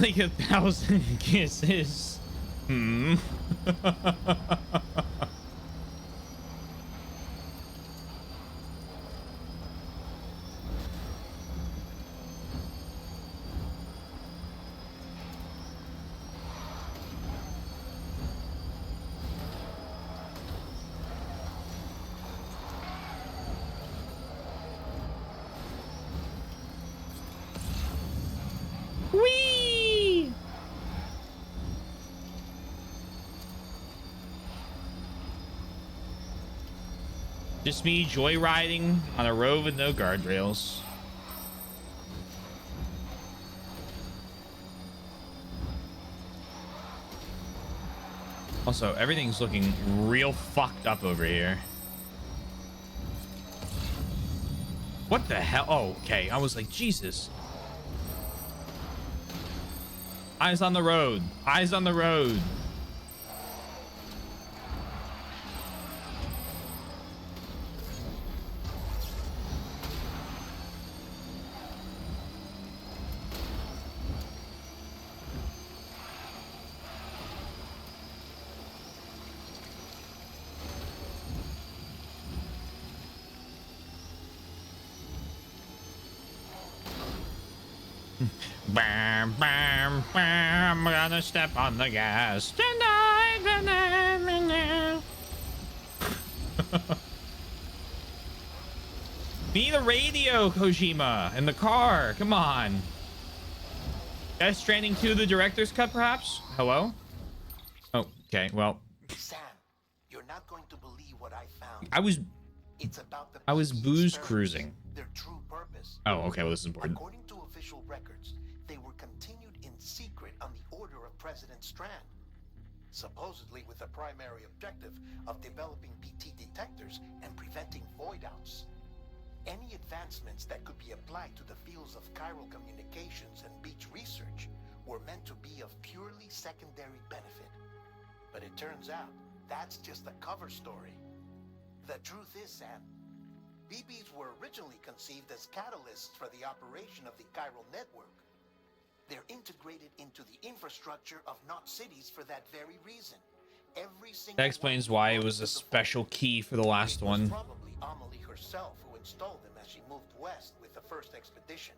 Like 1,000 kisses. Hmm. Whee! Just me joyriding on a road with no guardrails. Also, everything's looking real fucked up over here. What the hell? Oh, okay. I was like, Jesus. Eyes on the road. Eyes on the road. Bam, bam, bam. I'm gonna step on the gas tonight. Be the radio, Kojima, in the car. Come on. Death Stranding 2, the director's cut, perhaps? Hello? Oh, okay. Well, Sam, you're not going to believe what I found. It's about the I was BB booze experiments, cruising. Their true purpose. Oh, okay. Well, this is important. According to official records, they were continued in secret on the order of President Strand. supposedly with the primary objective of developing BT detectors and preventing voidouts. Any advancements that could be applied to the fields of chiral communications and beach research were meant to be of purely secondary benefit. But it turns out that's just a cover story. The truth is, Sam, BBs were originally conceived as catalysts for the operation of the chiral network. They're integrated into the infrastructure of not cities for that very reason. Every single That explains why it was a special key for the last one. It was probably Amelie herself who installed them as she moved west with the first expedition,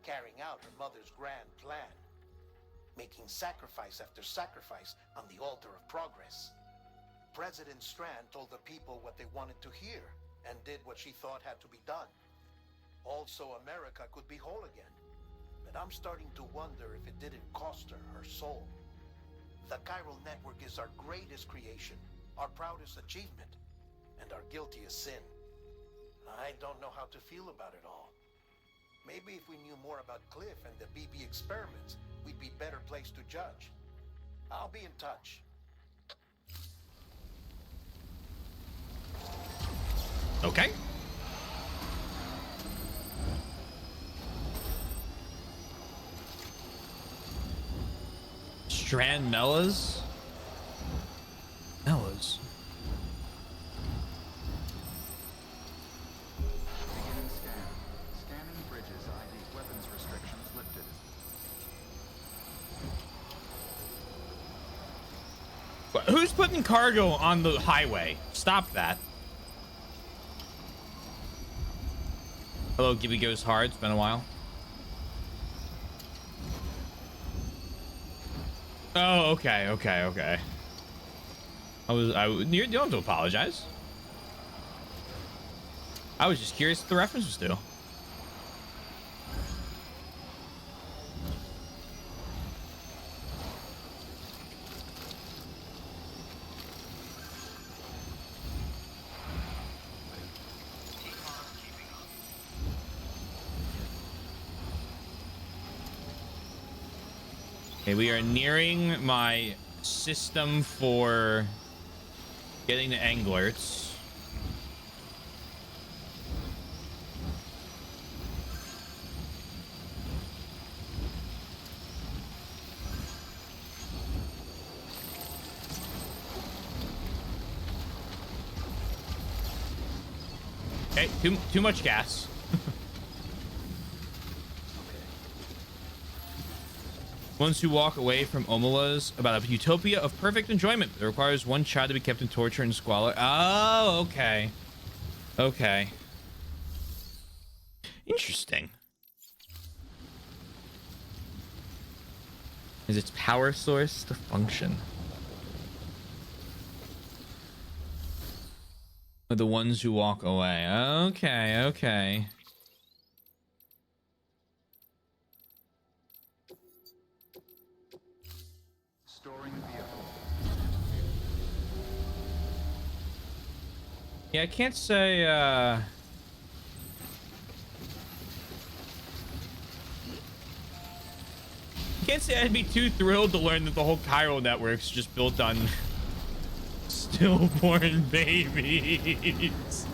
carrying out her mother's grand plan, making sacrifice after sacrifice on the altar of progress. President Strand told the people what they wanted to hear and did what she thought had to be done. Also, America could be whole again. But I'm starting to wonder if it didn't cost her her soul. The chiral network is our greatest creation, our proudest achievement, and our guiltiest sin. I don't know how to feel about it all. Maybe if we knew more about Cliff and the BB experiments, we'd be better placed to judge. I'll be in touch. Okay. Strand Mellas? Mellas. Beginning scan. Scanning bridges ID. Weapons restrictions lifted. Who's putting cargo on the highway? Stop that. Hello, Gibby Goes Hard. It's been a while. Oh, okay. You don't have to apologize. I was just curious what the reference was to. Okay, we are nearing my system for getting the anglers. Okay, too much gas. Ones who walk away from Omelas about a utopia of perfect enjoyment. It requires one child to be kept in torture and squalor. Oh, okay. Okay. Interesting. Is its power source to function? Or the ones who walk away. Okay. Storing vehicle. Yeah, I can't say, can't say I'd be too thrilled to learn that the whole chiral network's just built on stillborn babies.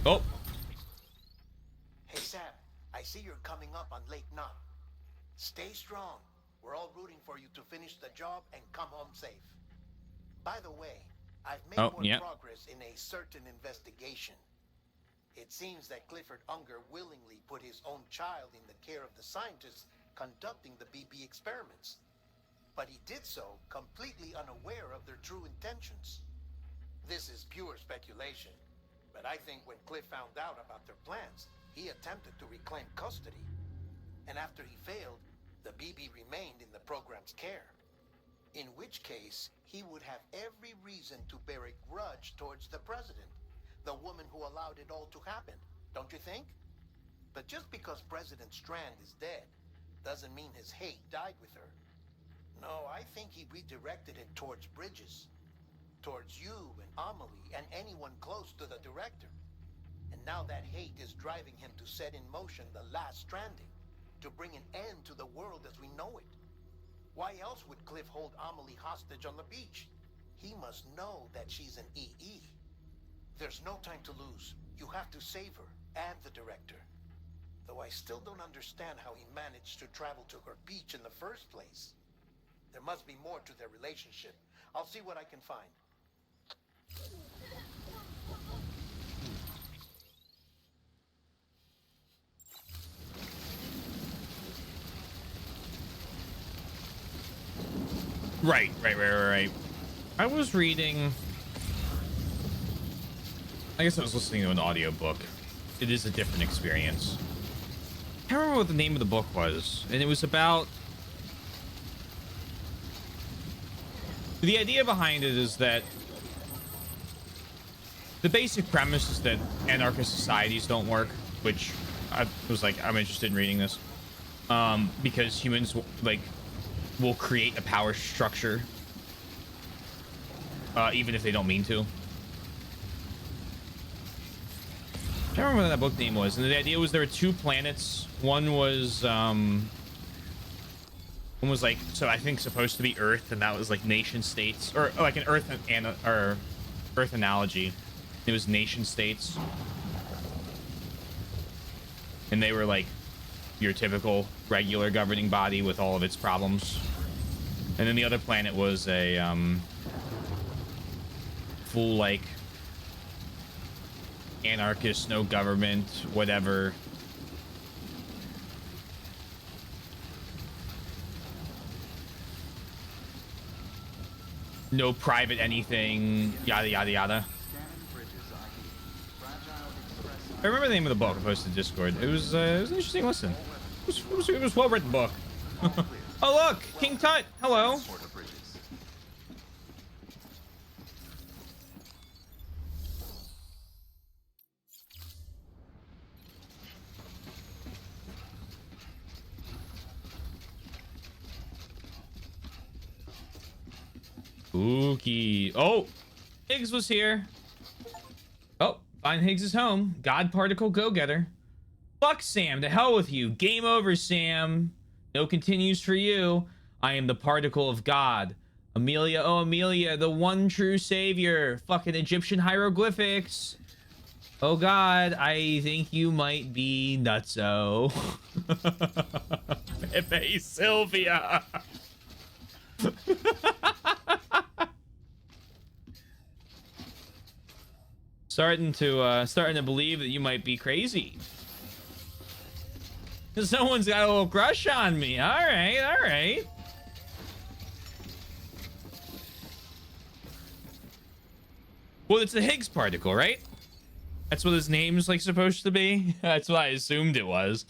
Oh. Hey Sam, I see you're coming up on Lake Knot. Stay strong. We're all rooting for you to finish the job and come home safe. By the way, I've made more progress in a certain investigation. It seems that Clifford Unger willingly put his own child in the care of the scientists conducting the BB experiments. But he did so completely unaware of their true intentions. This is pure speculation, but I think when Cliff found out about their plans, he attempted to reclaim custody. And after he failed, the BB remained in the program's care. In which case, he would have every reason to bear a grudge towards the president, the woman who allowed it all to happen, don't you think? But just because President Strand is dead, doesn't mean his hate died with her. No, I think he redirected it towards Bridges. Towards you and Amelie and anyone close to the director. And now that hate is driving him to set in motion the last Stranding, to bring an end to the world as we know it. Why else would Cliff hold Amelie hostage on the beach? He must know that she's an EE. There's no time to lose. You have to save her and the director. Though I still don't understand how he managed to travel to her beach in the first place. There must be more to their relationship. I'll see what I can find. Right. I was reading. I guess I was listening to an audiobook. It is a different experience. I can't remember what the name of the book was, and it was about. The idea behind it is that the basic premise is that anarchist societies don't work, which I was like, I'm interested in reading this, because humans will create a power structure, even if they don't mean to. I can't remember what that book name was, and the idea was there were two planets. One was like, so I think supposed to be Earth, and that was like nation states, or like an Earth or Earth analogy. It was nation states, and they were like your typical regular governing body with all of its problems. And then the other planet was a full like anarchist, no government, whatever. No private anything, yada yada yada. I remember the name of the book I posted to Discord. It was an interesting listen. It was a well written book. Oh look, King Tut, hello. Spooky. Oh, Higgs was here. Oh, find Higgs is home. God particle go-getter. Fuck Sam, to hell with you. Game over, Sam. No continues for you. I am the particle of God. Amelia, oh Amelia, the one true savior. Fucking Egyptian hieroglyphics. Oh God, I think you might be nutso. Pepe Sylvia. Starting to believe that you might be crazy. Someone's got a little crush on me. All right. Well, it's the Higgs particle, right? That's what his name's like supposed to be. That's what I assumed it was.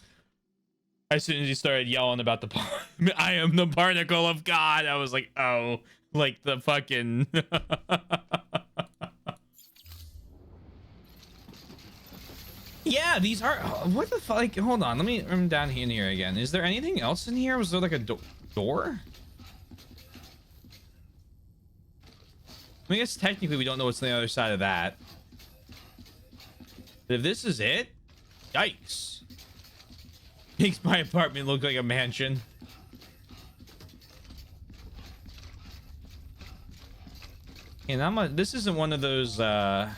As soon as he started yelling about I am the particle of God, I was like, oh, like the fucking. Yeah, these are. What the fuck? Like, hold on. I'm down here again. Is there anything else in here? Was there like a door? I guess technically we don't know what's on the other side of that. But if this is it, yikes. Makes my apartment look like a mansion. And this isn't one of those, not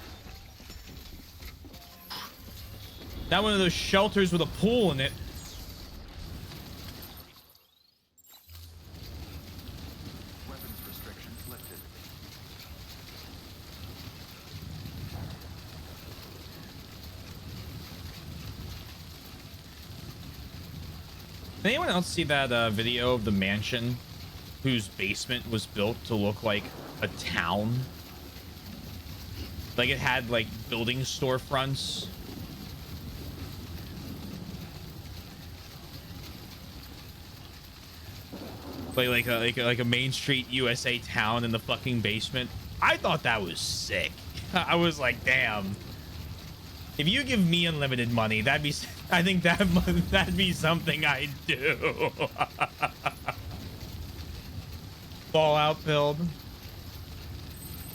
one of those shelters with a pool in it. Weapons restrictions lifted. Did anyone else see that video of the mansion whose basement was built to look like a town? Like it had like building storefronts. Like a Main Street USA town in the fucking basement. I thought that was sick. I was like, damn. If you give me unlimited money, I think that'd be something I'd do. Fallout build.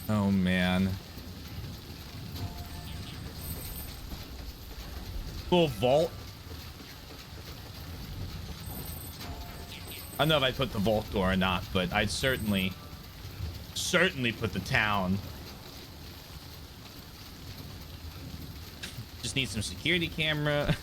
Oh man. Little vault. I don't know if I'd put the vault door or not, but I'd certainly put the town. Just need some security camera.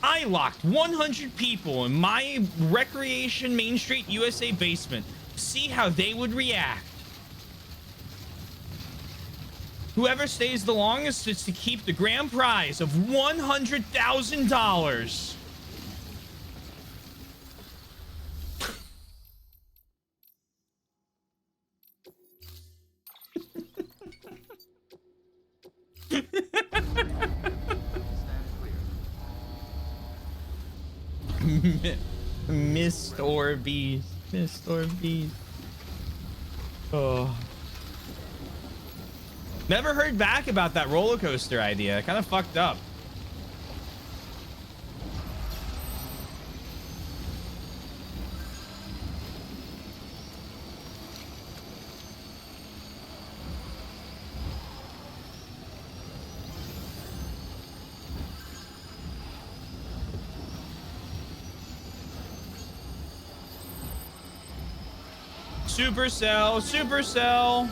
I locked 100 people in my Recreation Main Street USA basement. See how they would react. Whoever stays the longest is to keep the grand prize of $100,000. Mist or bees. Mist or bees. Oh. Never heard back about that roller coaster idea. Kind of fucked up. Supercell, Supercell.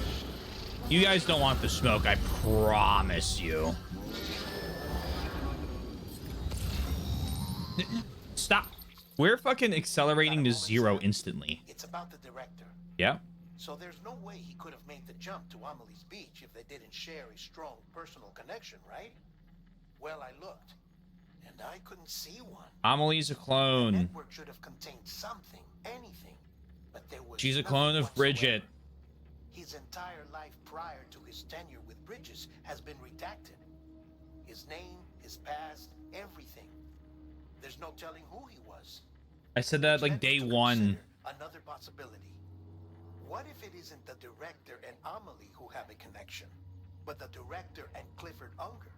You guys don't want the smoke, I promise you. Stop. We're fucking accelerating to 0 instantly. It's about the director. Yeah. So there's no way he could have made the jump to Amelie's Beach if they didn't share a strong personal connection, right? Well, I looked, and I couldn't see one. Amelie's a clone. The network should have contained something, anything. But there was She's a nothing clone of whatsoever. Bridget. His entire life prior to his tenure with Bridges has been redacted. His name, his past, everything. There's no telling who he was. I said that like day one. Another possibility. What if it isn't the director and Amelie who have a connection, but the director and Clifford Unger?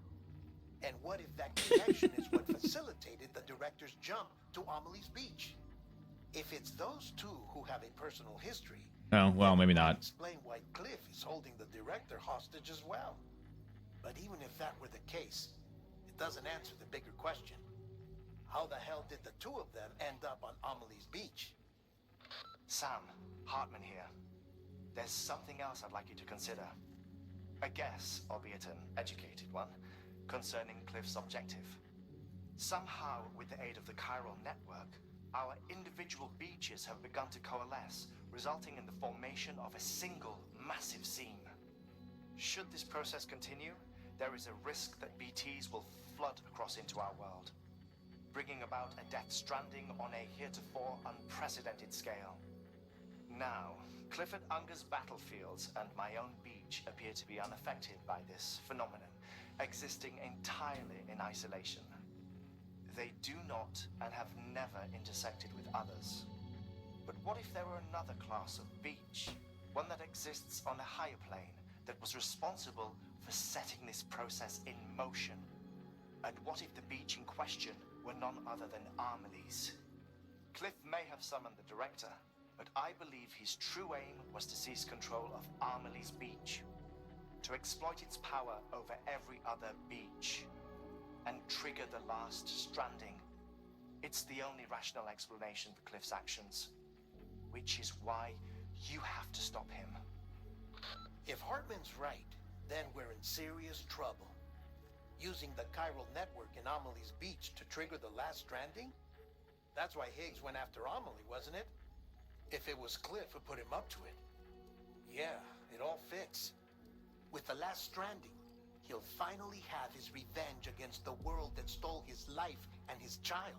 And what if that connection is what facilitated the director's jump to Amelie's Beach? If it's those two who have a personal history, Oh, well, maybe not. explain why Cliff is holding the director hostage as well. But even if that were the case, it doesn't answer the bigger question. How the hell did the two of them end up on Amelie's Beach? Sam, Hartman here. There's something else I'd like you to consider. A guess, albeit an educated one, concerning Cliff's objective. Somehow, with the aid of the chiral network, our individual beaches have begun to coalesce, resulting in the formation of a single massive seam. Should this process continue, there is a risk that BTs will flood across into our world, bringing about a death stranding on a heretofore unprecedented scale. Now, Clifford Unger's battlefields and my own beach appear to be unaffected by this phenomenon, existing entirely in isolation. They do not and have never intersected with others. But what if there were another class of beach, one that exists on a higher plane, that was responsible for setting this process in motion? And what if the beach in question were none other than Amelie's? Cliff may have summoned the director, but I believe his true aim was to seize control of Amelie's Beach, to exploit its power over every other beach, and trigger the last stranding. It's the only rational explanation for Cliff's actions, which is why you have to stop him. If Hartman's right, then we're in serious trouble. Using the chiral network in Amelie's Beach to trigger the last stranding? That's why Higgs went after Amelie, wasn't it? If it was Cliff who put him up to it. Yeah, it all fits. With the last stranding, he'll finally have his revenge against the world that stole his life and his child.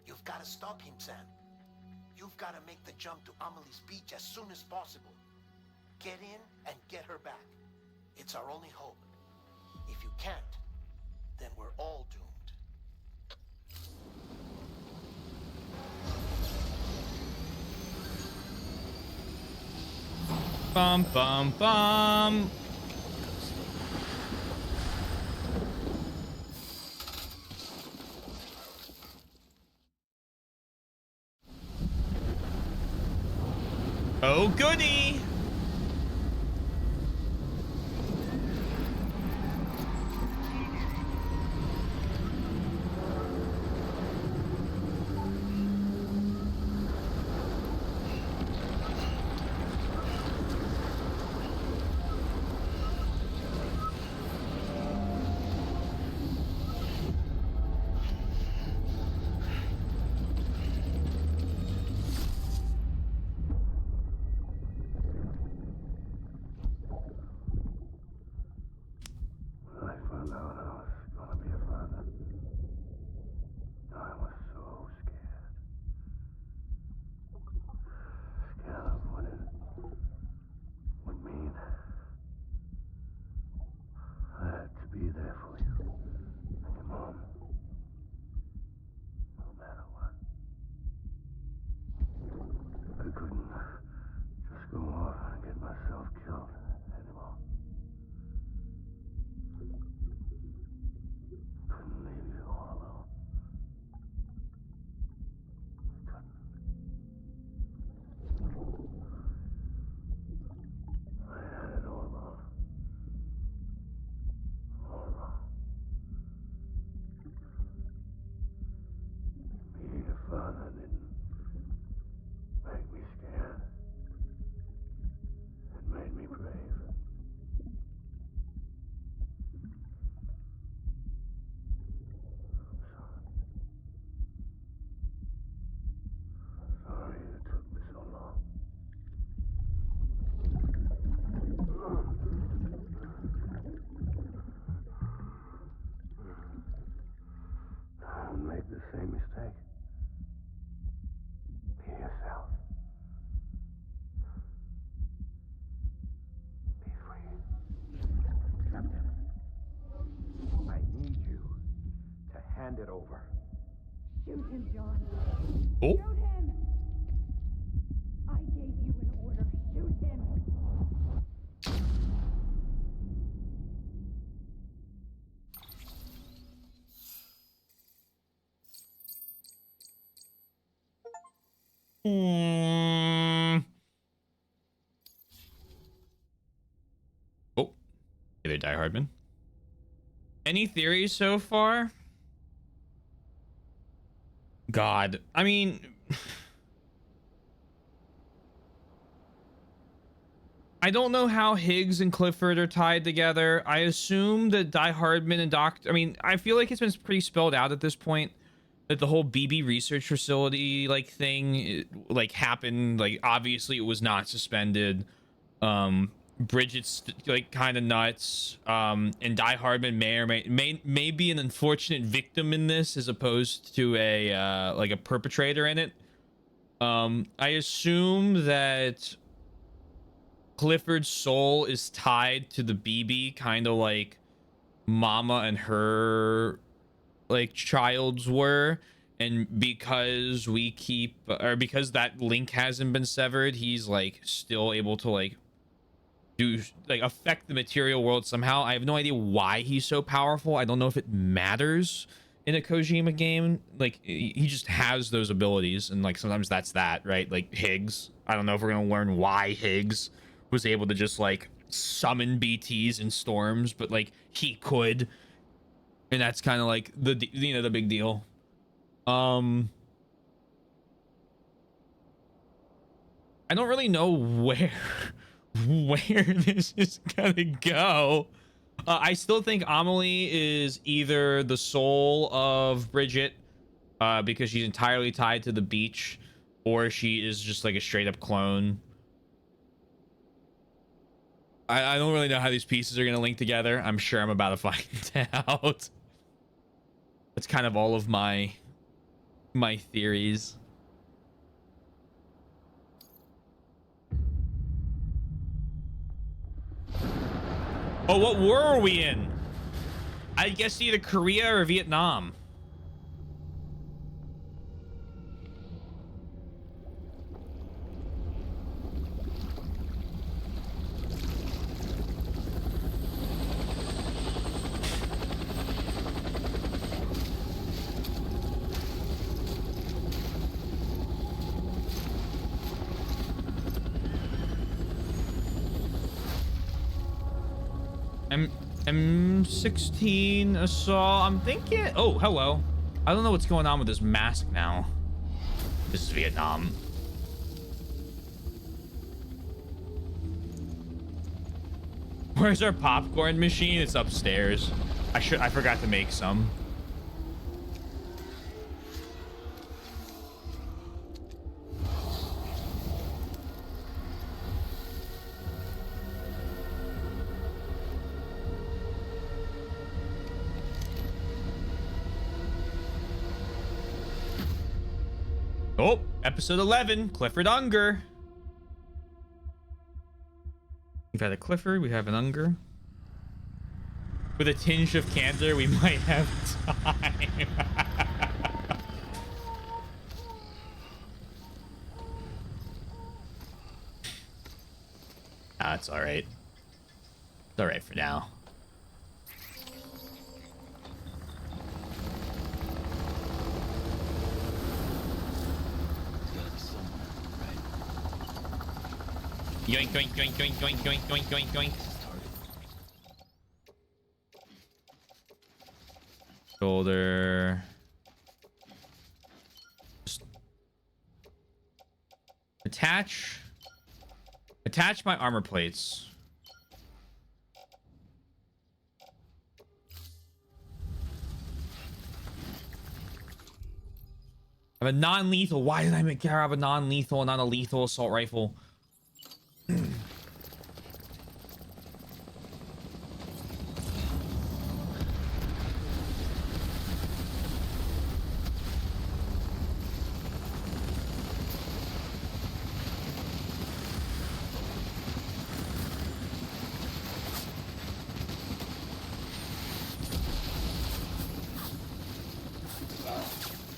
You've got to stop him, Sam. You've got to make the jump to Amelie's Beach as soon as possible. Get in and get her back. It's our only hope. If you can't, then we're all doomed. Bum, bum, bum. Oh, goody. found out I was gonna be a father, I was so scared. Scared of what it would mean. I had to be there for you and your mom, no matter what. I couldn't just go off and get myself killed anymore. Couldn't leave you all alone. I had it all wrong. All wrong. Being a father didn't make me scared. It made me brave. Sorry it took me so long. Don't make the same mistake. Be yourself. Be free. Captain, I need you to hand it over. Shoot him, John. Oh. Shoot him! I gave you an order. Shoot him! Oh. Hey there, Die Hardman. Any theories so far? God. I mean... I don't know how Higgs and Clifford are tied together. I assume that Die Hardman and Doctor... I mean, I feel like it's been pretty spelled out at this point that the whole BB research facility, like, thing, like, happened. Like, obviously it was not suspended. Bridget's, like, kind of nuts. And Die Hardman may be an unfortunate victim in this as opposed to a, like, a perpetrator in it. I assume that Clifford's soul is tied to the BB, kind of like Mama and her like child's were, and because because that link hasn't been severed, he's like still able to like affect the material world somehow. I have no idea why he's so powerful. I don't know if it matters in a Kojima game. Like he just has those abilities, and like sometimes that's that, right? Like Higgs. I don't know if we're gonna learn why Higgs was able to just like summon BTs and storms, but like he could, and that's kind of like the big deal. I don't really know where this is gonna go. I still think Amelie is either the soul of Bridget, because she's entirely tied to the beach, or she is just like a straight up clone. I don't really know how these pieces are going to link together. I'm sure I'm about to find out. That's kind of all of my theories. Oh, what war are we in? I guess either Korea or Vietnam. M16 assault. I'm thinking. Oh, hello. I don't know what's going on with this mask now. This is Vietnam. Where's our popcorn machine? It's upstairs. I forgot to make some. Oh, episode 11, Clifford Unger. We've had a Clifford, we have an Unger. With a tinge of candor, we might have time. Ah, it's alright. It's alright for now. Yoink, yoink, yoink, yoink, yoink, yoink, yoink, yoink, yoink. Shoulder. Just attach my armor plates. I have a non-lethal. Why did I have a non-lethal and not a lethal assault rifle?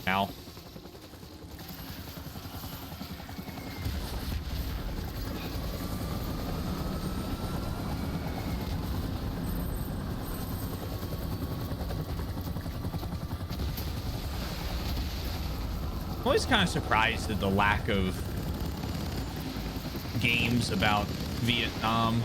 Ow. I'm always kind of surprised at the lack of games about Vietnam.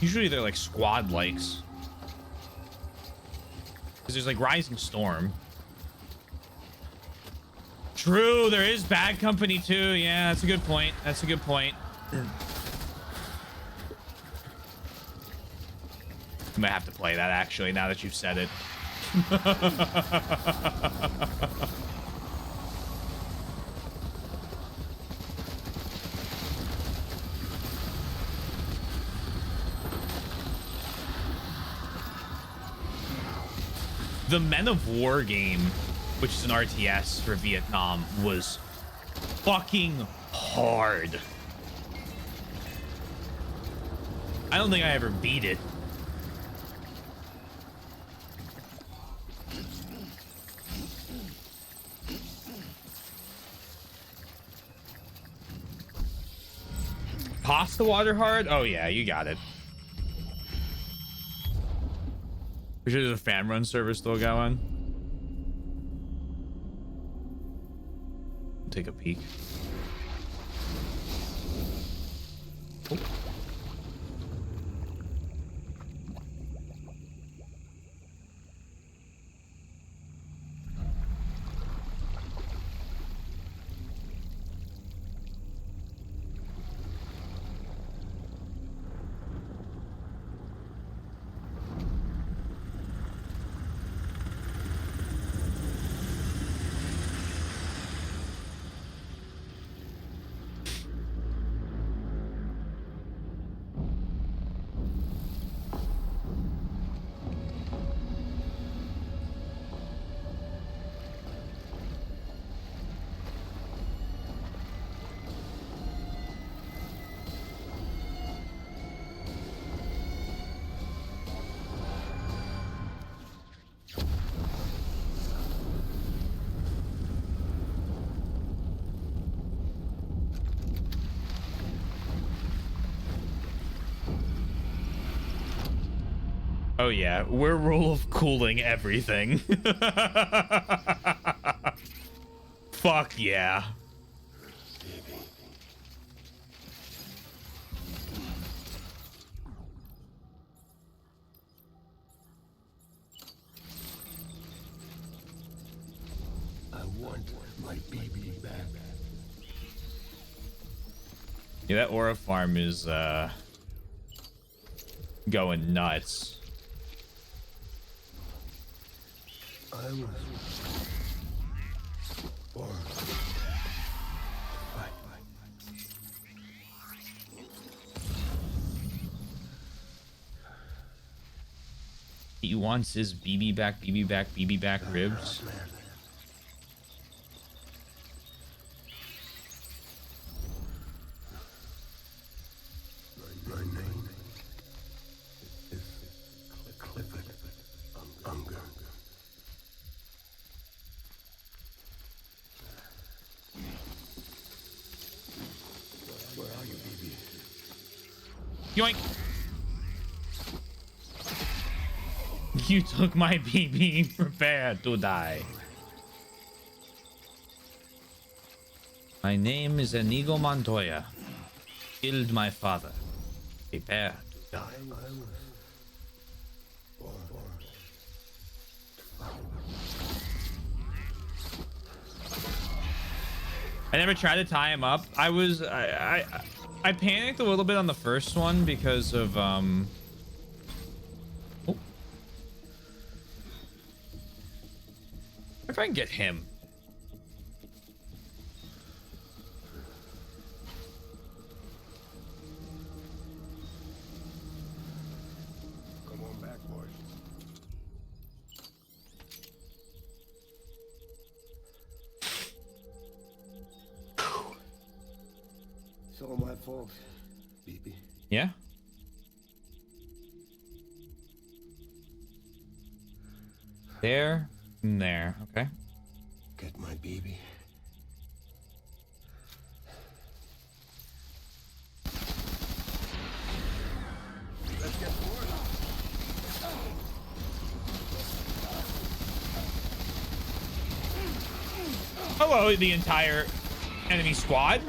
Usually they're like squad likes. Because there's like Rising Storm. True, there is Bad Company too. Yeah, that's a good point. That's a good point. I might have to play that actually now that you've said it. The Men of War game, which is an RTS for Vietnam, was fucking hard. I don't think I ever beat it. Pasta water hard? Oh yeah, you got it. Pretty sure there's a fan run server still going. Take a peek. Oh. Oh yeah, we're rule of cooling everything. Fuck yeah. I want my baby back. Yeah, that aura farm is going nuts. I was born. he wants his BB back, BB back, BB back ribs. My name is Clifford Unger. Where are you, BB? Yoink! You took my BB. Prepare to die. My name is Inigo Montoya. Killed my father. Prepare to die. I never tried to tie him up. I panicked a little bit on the first one because of oh. If I can get him. Come on back, boys. It's all my fault, BB. Yeah. There and there. Okay. Get my BB. Let's get forward. Hello, the entire enemy squad.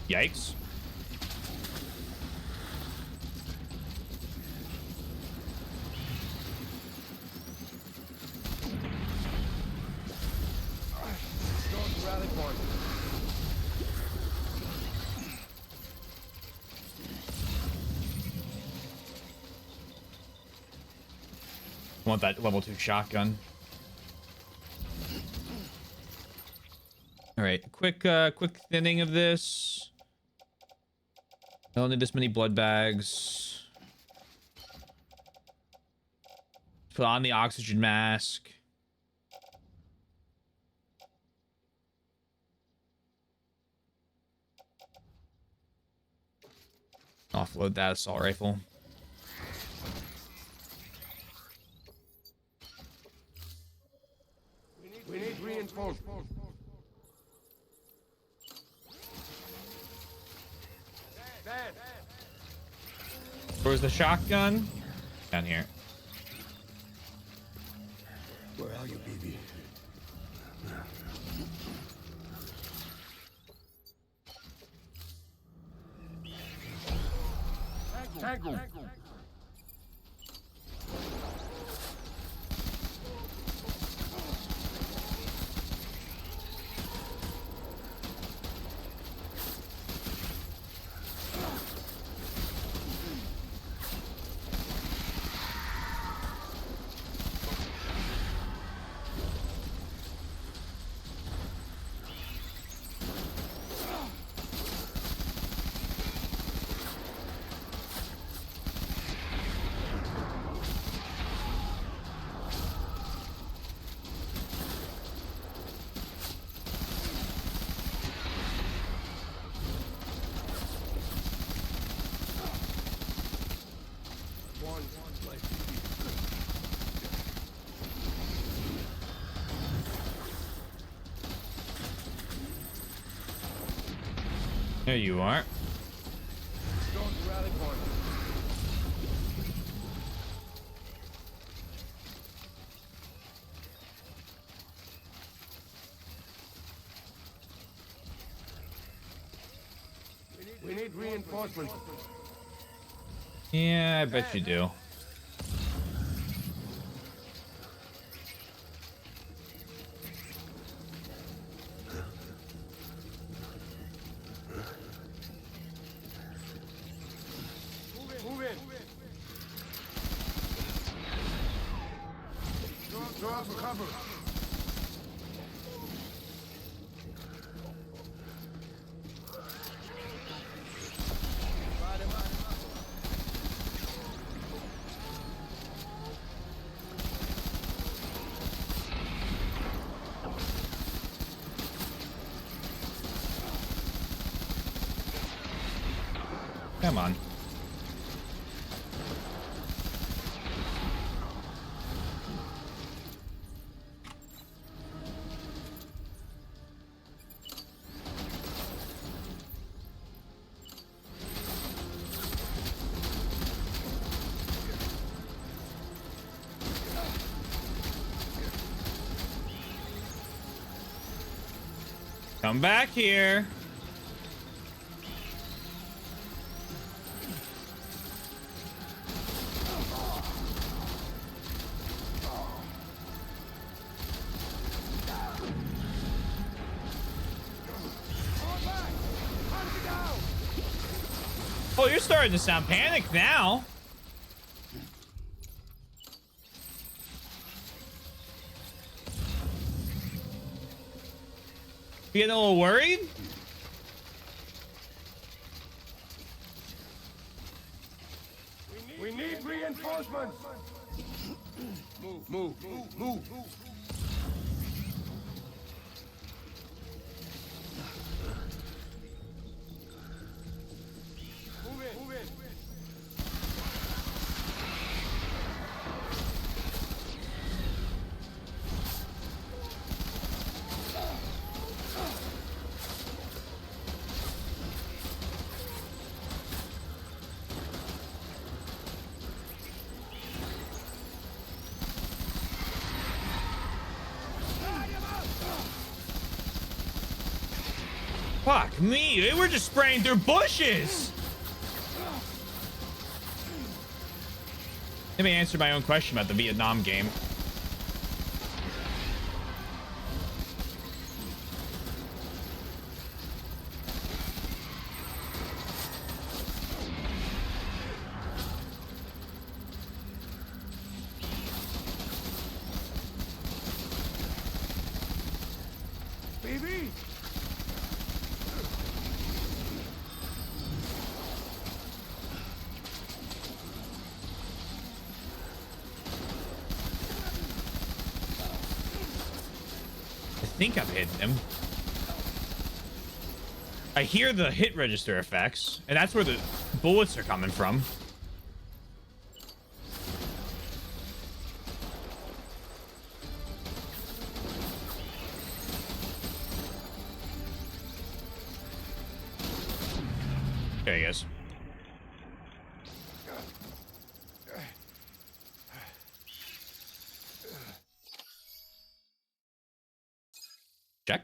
Yikes. Want that level 2 shotgun. All right, quick thinning of this. I don't need this many blood bags. Put on the oxygen mask. Offload that assault rifle. We need reinforcements. Where's the shotgun? Down here. Where are you, BB? Tangle. There you are. We need reinforcements. Yeah, I bet you do. Move in. cover. Come on. Come back here. Oh, you're starting to sound panicked now. You getting a little worried? We need reinforcements. Move, move, move, move. Move in, move in. Fuck me, they were just spraying through bushes. Let me answer my own question about the Vietnam game. Baby! I think I've hit him. I hear the hit register effects, and that's where the bullets are coming from. There he is. Check.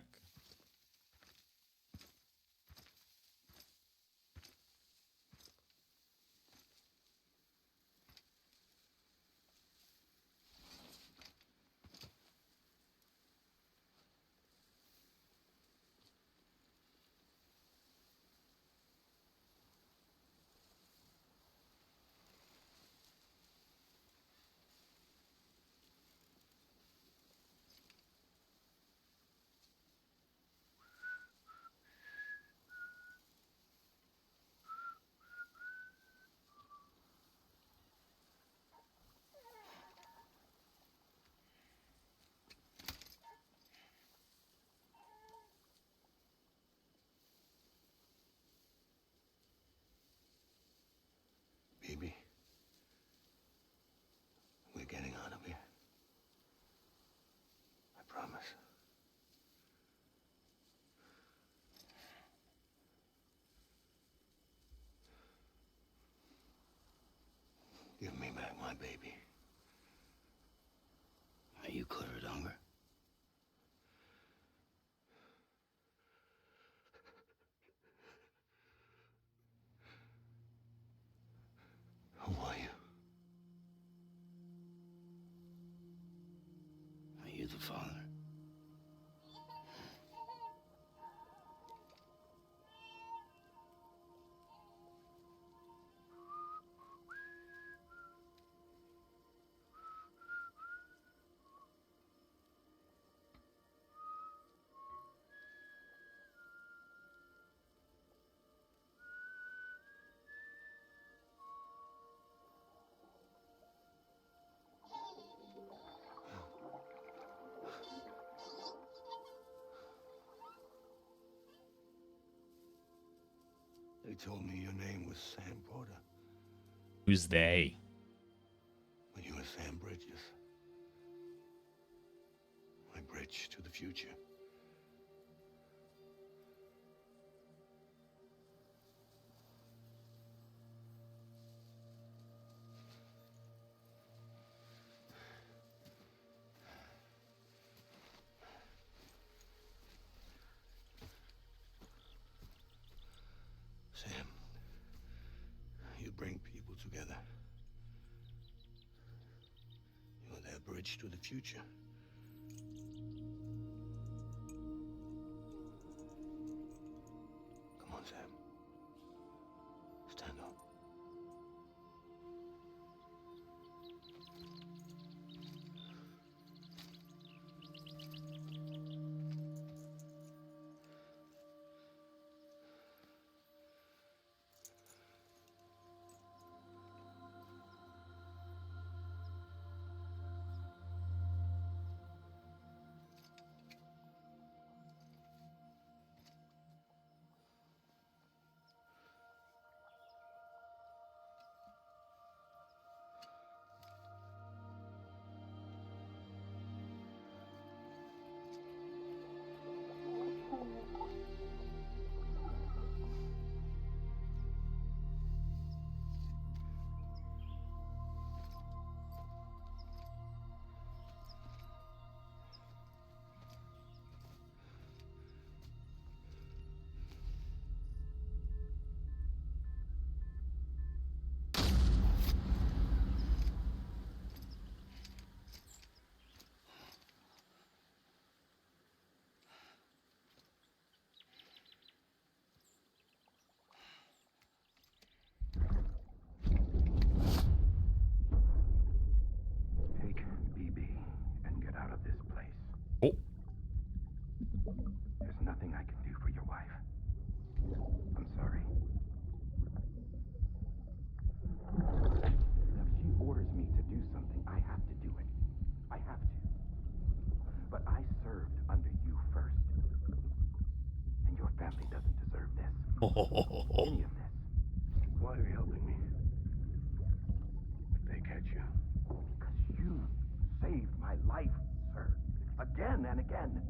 Baby. We're getting out of here. I promise. Give me back my baby. Are you cleared, Unger? Who are you? Are you the father? They told me your name was Sam Porter, Who's they? but you were Sam Bridges. My bridge to the future. Sam, you bring people together. You're their bridge to the future. Come on, Sam. Stand up. Take BB and get out of this place. Oh. There's nothing I can do for your wife. I'm sorry. If she orders me to do something, I have to do it. I have to. But I served under you first. And your family doesn't deserve this. Any of this. Why are you helping me? If they catch you. Because you saved my life, sir. Again and again.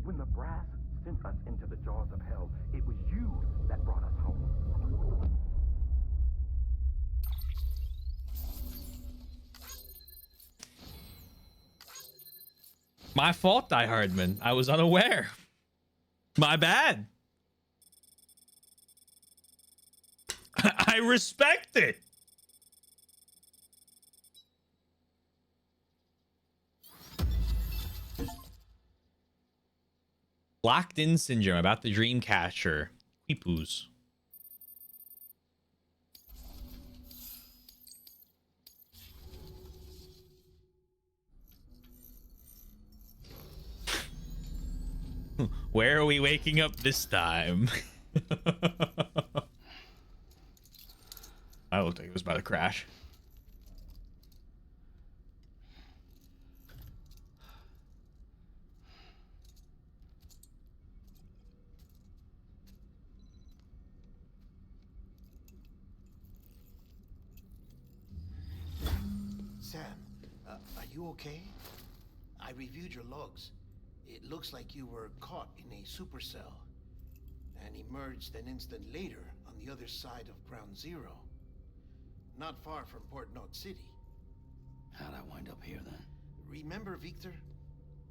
When the brass sent us into the jaws of hell, it was you that brought us home. My fault, Die Hardman. I was unaware. My bad. I respect it. Locked in syndrome about the Dreamcatcher. Weepoos. Where are we waking up this time? I looked like it was about to crash. Sam, are you okay? I reviewed your logs. It looks like you were caught in a supercell and emerged an instant later on the other side of Ground Zero. Not far from Port Knot City. How'd I wind up here then? Remember Victor?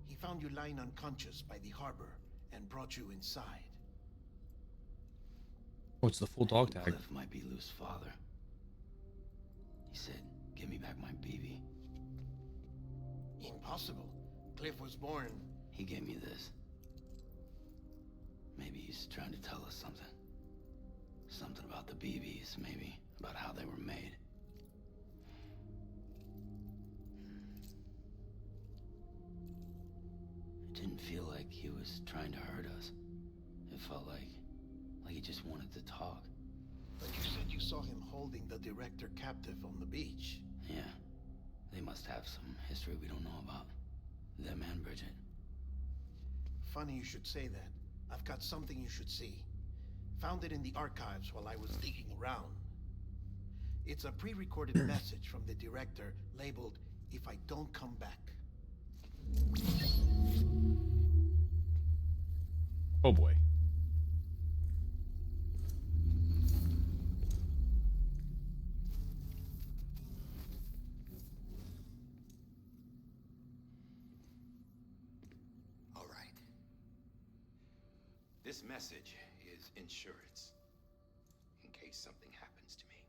He found you lying unconscious by the harbor and brought you inside. Oh, it's the full dog tag. Cliff might be Lou's father. He said, give me back my BB. Impossible. Cliff was born... He gave me this. Maybe he's trying to tell us something. Something about the BBs, maybe. About how they were made. It didn't feel like he was trying to hurt us. It felt like he just wanted to talk. But you said you saw him holding the director captive on the beach. Yeah. They must have some history we don't know about. Them and Bridget. Funny you should say that. I've got something you should see. Found it in the archives while I was digging around. It's a pre-recorded message from the director labeled, "If I don't come back." Oh boy. All right. This message is insurance, in case something happens to me.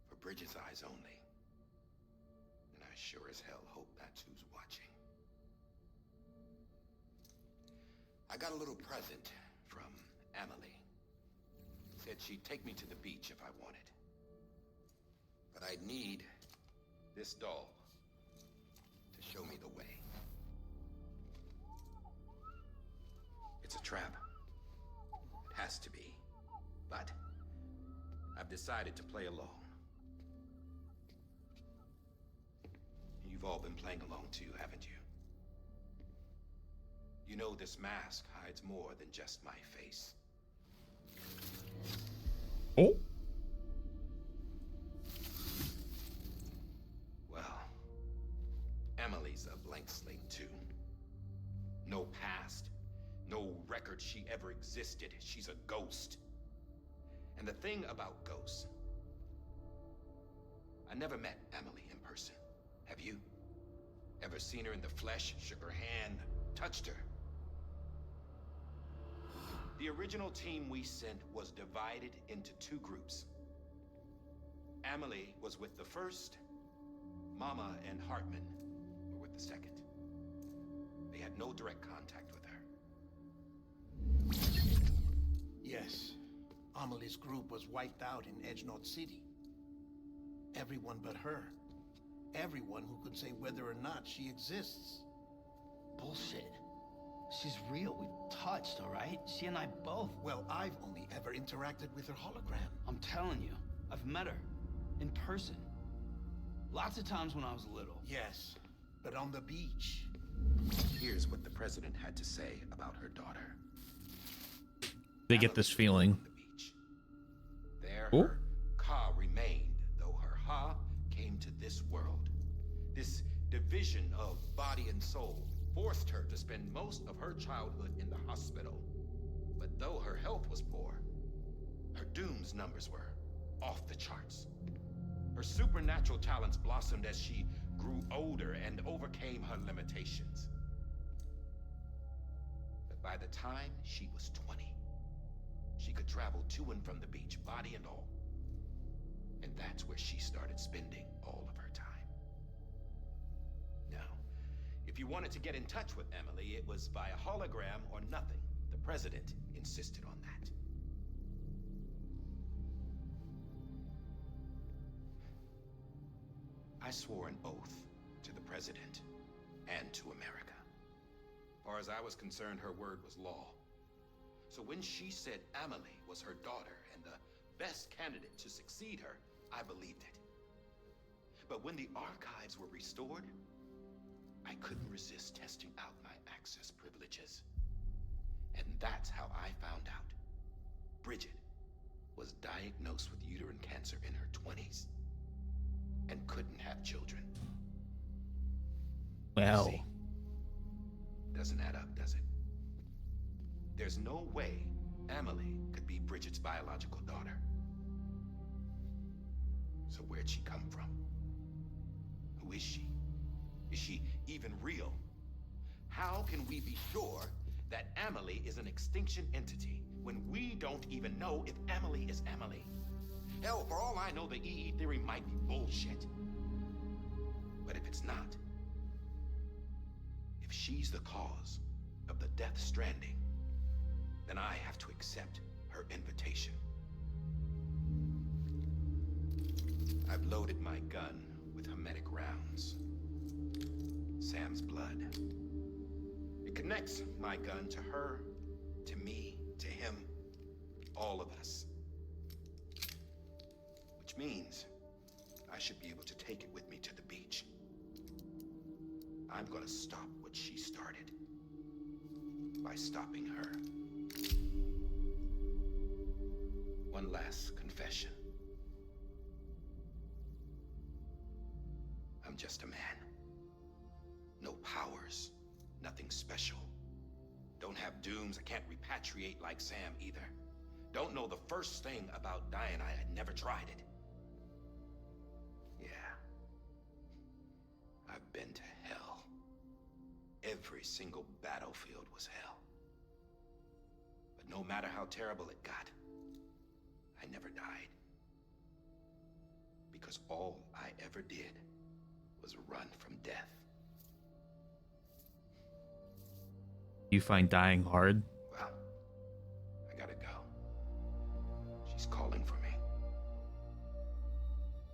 For Bridget's eyes only. And I sure as hell hope that's who's watching. I got a little present from Emily. Said she'd take me to the beach if I wanted. But I'd need this doll to show me the way. It's a trap. It has to be. But I've decided to play along. You've all been playing along too, haven't you? You know this mask hides more than just my face. Oh. Well, Emily's a blank slate too. No past, no record she ever existed. She's a ghost. And the thing about ghosts, I never met Emily in person. Have you? Ever seen her in the flesh, shook her hand, touched her? The original team we sent was divided into two groups. Emily was with the first. Mama and Hartman were with the second. They had no direct contact with her. Yes, Amelie's group was wiped out in Edgenorth City. Everyone but her. Everyone who could say whether or not she exists. Bullshit. She's real. We've touched, all right? She and I both. Well, I've only ever interacted with her hologram. I'm telling you, I've met her. In person. Lots of times when I was little. Yes, but on the beach. Here's what the president had to say about her daughter. They get this feeling. On the beach. There, Ooh. her Ka remained, though her Ha came to this world. This division of body and soul forced her to spend most of her childhood in the hospital. But though her health was poor, her Doom's numbers were off the charts. Her supernatural talents blossomed as she grew older and overcame her limitations. But by the time she was 20, she could travel to and from the beach, body and all. And that's where she started spending all of her time. Now, if you wanted to get in touch with Emily, it was via hologram or nothing. The president insisted on that. I swore an oath to the president and to America. As far as I was concerned, her word was law. So when she said Emily was her daughter and the best candidate to succeed her, I believed it. But when the archives were restored, I couldn't resist testing out my access privileges. And that's how I found out. Bridget was diagnosed with uterine cancer in her 20s and couldn't have children. Well. See? Doesn't add up, does it? There's no way Emily could be Bridget's biological daughter. So where'd she come from? Who is she? Is she even real? How can we be sure that Emily is an extinction entity when we don't even know if Emily is Emily? Hell, for all I know, the EE theory might be bullshit. But if it's not, if she's the cause of the death stranding, then I have to accept her invitation. I've loaded my gun with hermetic rounds. Sam's blood. It connects my gun to her, to me, to him, all of us. Which means I should be able to take it with me to the beach. I'm gonna stop what she started by stopping her. One last confession. I'm just a man. No powers, nothing special. Don't have dooms, I can't repatriate like Sam either. Don't know the first thing about dying, I had never tried it. Yeah. I've been to hell. Every single battlefield was hell. But no matter how terrible it got, I never died. Because all I ever did was run from death. You find dying hard? Well, I gotta go. She's calling for me.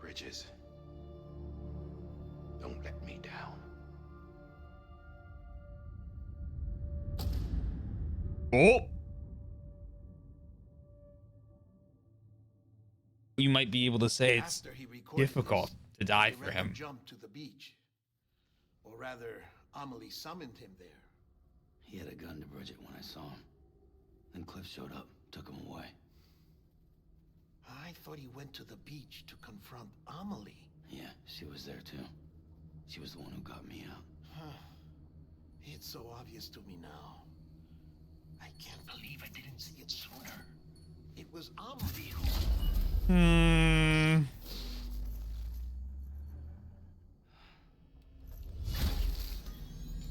Bridges, don't let me down. Oh! You might be able to say it's After he recorded difficult this, to die the for director him. jumped to the beach. Or rather, Amelie summoned him there. He had a gun to Bridget when I saw him. Then Cliff showed up, took him away. I thought he went to the beach to confront Amelie. Yeah, she was there too. She was the one who got me out. It's so obvious to me now. I can't believe I didn't see it sooner. It was Amelie who...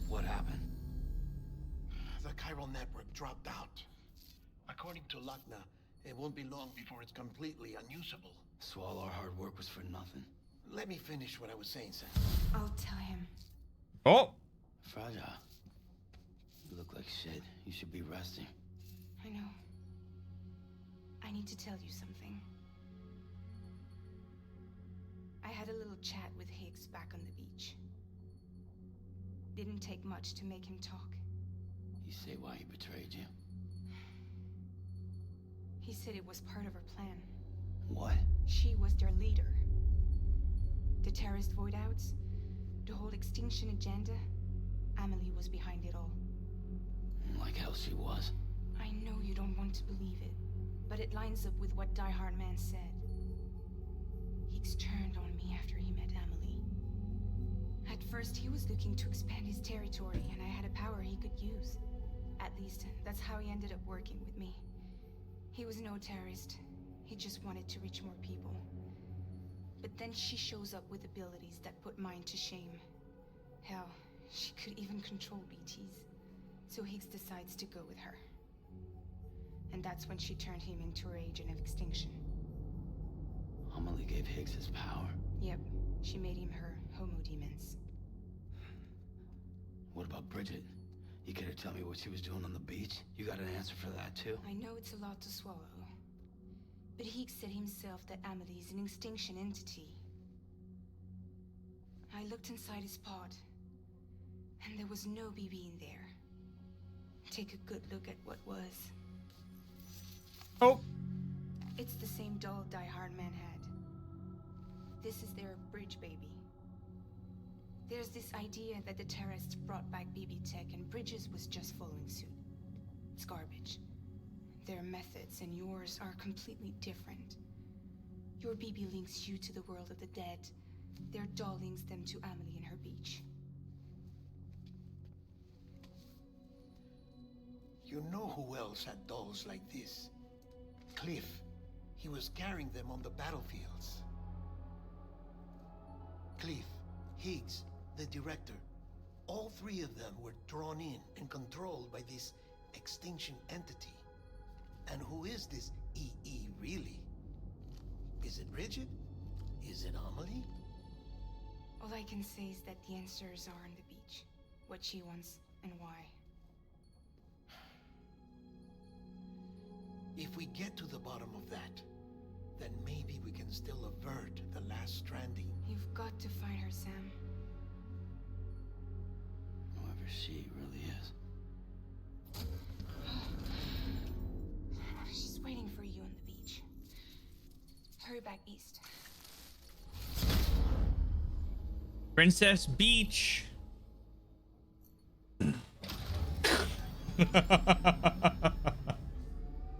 What happened? The chiral network dropped out. According to Lakna, it won't be long before it's completely unusable. So all our hard work was for nothing. Let me finish what I was saying, Sam. I'll tell him. Oh! Fragile. You look like shit. You should be resting. I know. I need to tell you something. I had a little chat with Higgs back on the beach. Didn't take much to make him talk. You say why he betrayed you? He said it was part of her plan. What? She was their leader. The terrorist voidouts, the whole extinction agenda, Amelie was behind it all. Like hell she was. I know you don't want to believe it, but it lines up with what Die Hard Man said. Higgs turned on me after he met Amelie. At first, he was looking to expand his territory, and I had a power he could use. At least, that's how he ended up working with me. He was no terrorist. He just wanted to reach more people. But then she shows up with abilities that put mine to shame. Hell, she could even control BTs. So Higgs decides to go with her. And that's when she turned him into her agent of extinction. Amelie gave Higgs his power. Yep, she made him her homo demons. What about Bridget? You care to tell me what she was doing on the beach? You got an answer for that too? I know it's a lot to swallow. But Higgs said himself that Amelie is an extinction entity. I looked inside his pod, and there was no BB in there. Take a good look at what was. Oh! It's the same doll Die Hard Man had. This is their bridge baby. There's this idea that the terrorists brought back BB tech and Bridges was just following suit. It's garbage. Their methods and yours are completely different. Your BB links you to the world of the dead. Their doll links them to Amelie and her beach. You know who else had dolls like this? Cliff. He was carrying them on the battlefields. Cliff, Higgs, the director. All three of them were drawn in and controlled by this extinction entity. And who is this EE really? Is it Bridget? Is it Amelie? All I can say is that the answers are on the beach. What she wants and why. If we get to the bottom of that, then maybe we can still avert the last stranding. You've got to find her, Sam. Whoever she really is. She's waiting for you on the beach. Hurry back east. Princess Beach.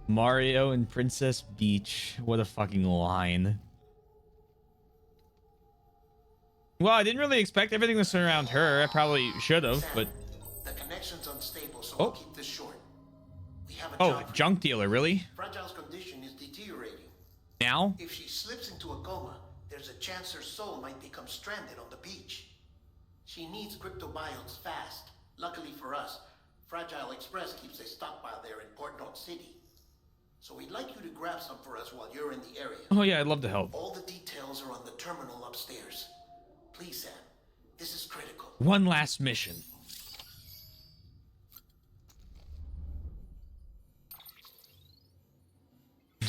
Mario and Princess Beach. What a fucking line. Well, I didn't really expect everything to surround her. I probably should have, but... The connection's unstable, so Oh. I'll keep this short. We have a Oh, job for junk you. dealer, really? Fragile's condition is deteriorating. Now? If she slips into a coma, there's a chance her soul might become stranded on the beach. She needs cryptobiotes fast. Luckily for us, Fragile Express keeps a stockpile there in Port North City. So we'd like you to grab some for us while you're in the area. Oh yeah, I'd love to help. All the details are on the terminal upstairs. Please, Sam. This is critical. One last mission.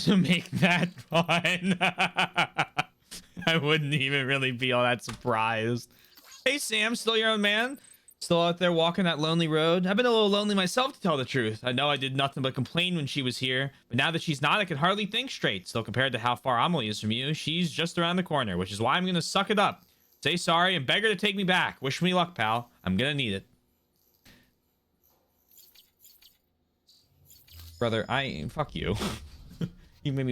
To make that fun. I wouldn't even really be all that surprised. Hey Sam, still your own man? Still out there walking that lonely road? I've been a little lonely myself, to tell the truth. I know I did nothing but complain when she was here, but now that she's not, I can hardly think straight. Still, compared to how far Amelie is from you, she's just around the corner, which is why I'm gonna suck it up. Say sorry and beg her to take me back. Wish me luck, pal. I'm gonna need it. Brother, fuck you. You made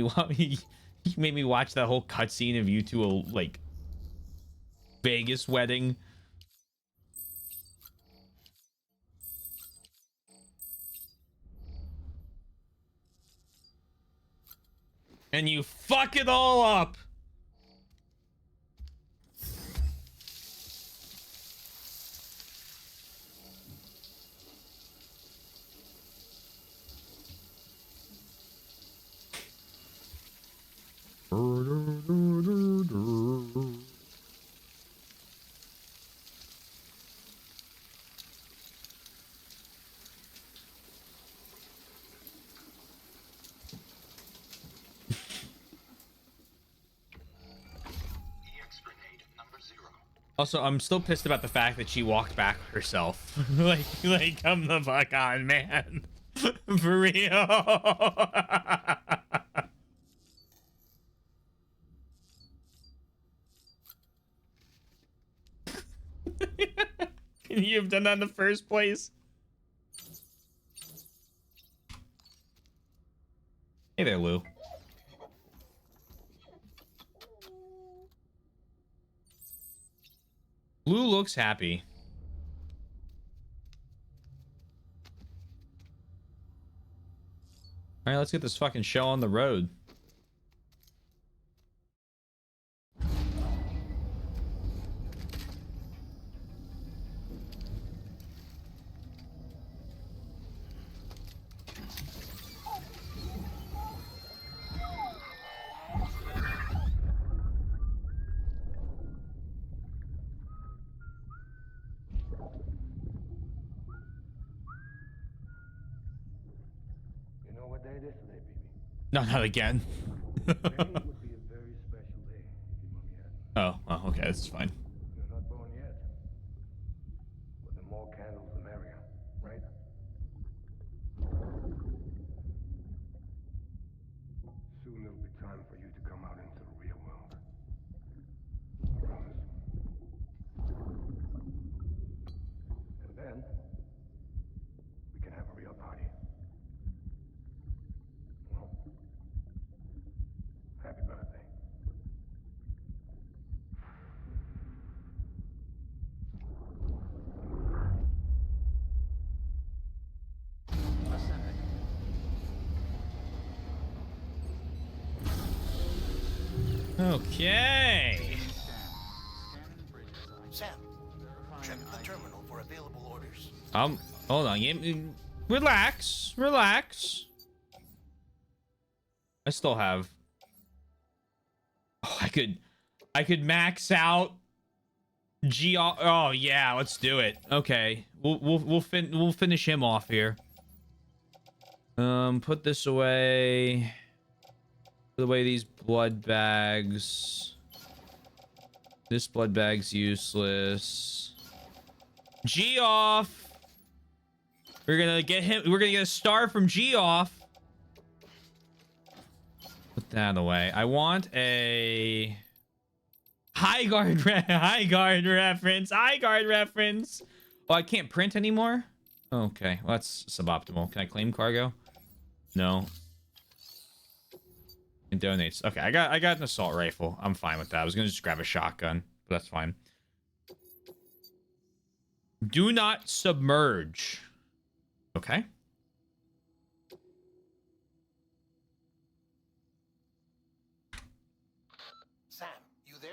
me watch that whole cutscene of you two, like, Vegas wedding. And you fuck it all up. Also, I'm still pissed about the fact that she walked back herself. like, come the fuck on, man. For real. Can you have done that in the first place? Hey there, Lou. Lou looks happy. All right, let's get this fucking show on the road. No, not again. Oh, okay, this is fine. You're not born yet. But the more candles, the merrier, right? Soon it'll be time for you to come out into the real world. Promise? And then, we can have a real party. Well, happy birthday. Okay. Sam, check the terminal for available orders. Hold on. Relax. I still have. Oh, I could max out. Oh yeah, let's do it. Okay, we'll finish him off here. Put this away. Put away these blood bags. This blood bag's useless. Geoff! We're gonna get a star from Geoff. Put that away. I want a high guard reference. Oh, I can't print anymore? Okay, well, that's suboptimal. Can I claim cargo? No. It donates. Okay, I got an assault rifle. I'm fine with that. I was gonna just grab a shotgun, but that's fine. Do not submerge. Okay. Sam, you there?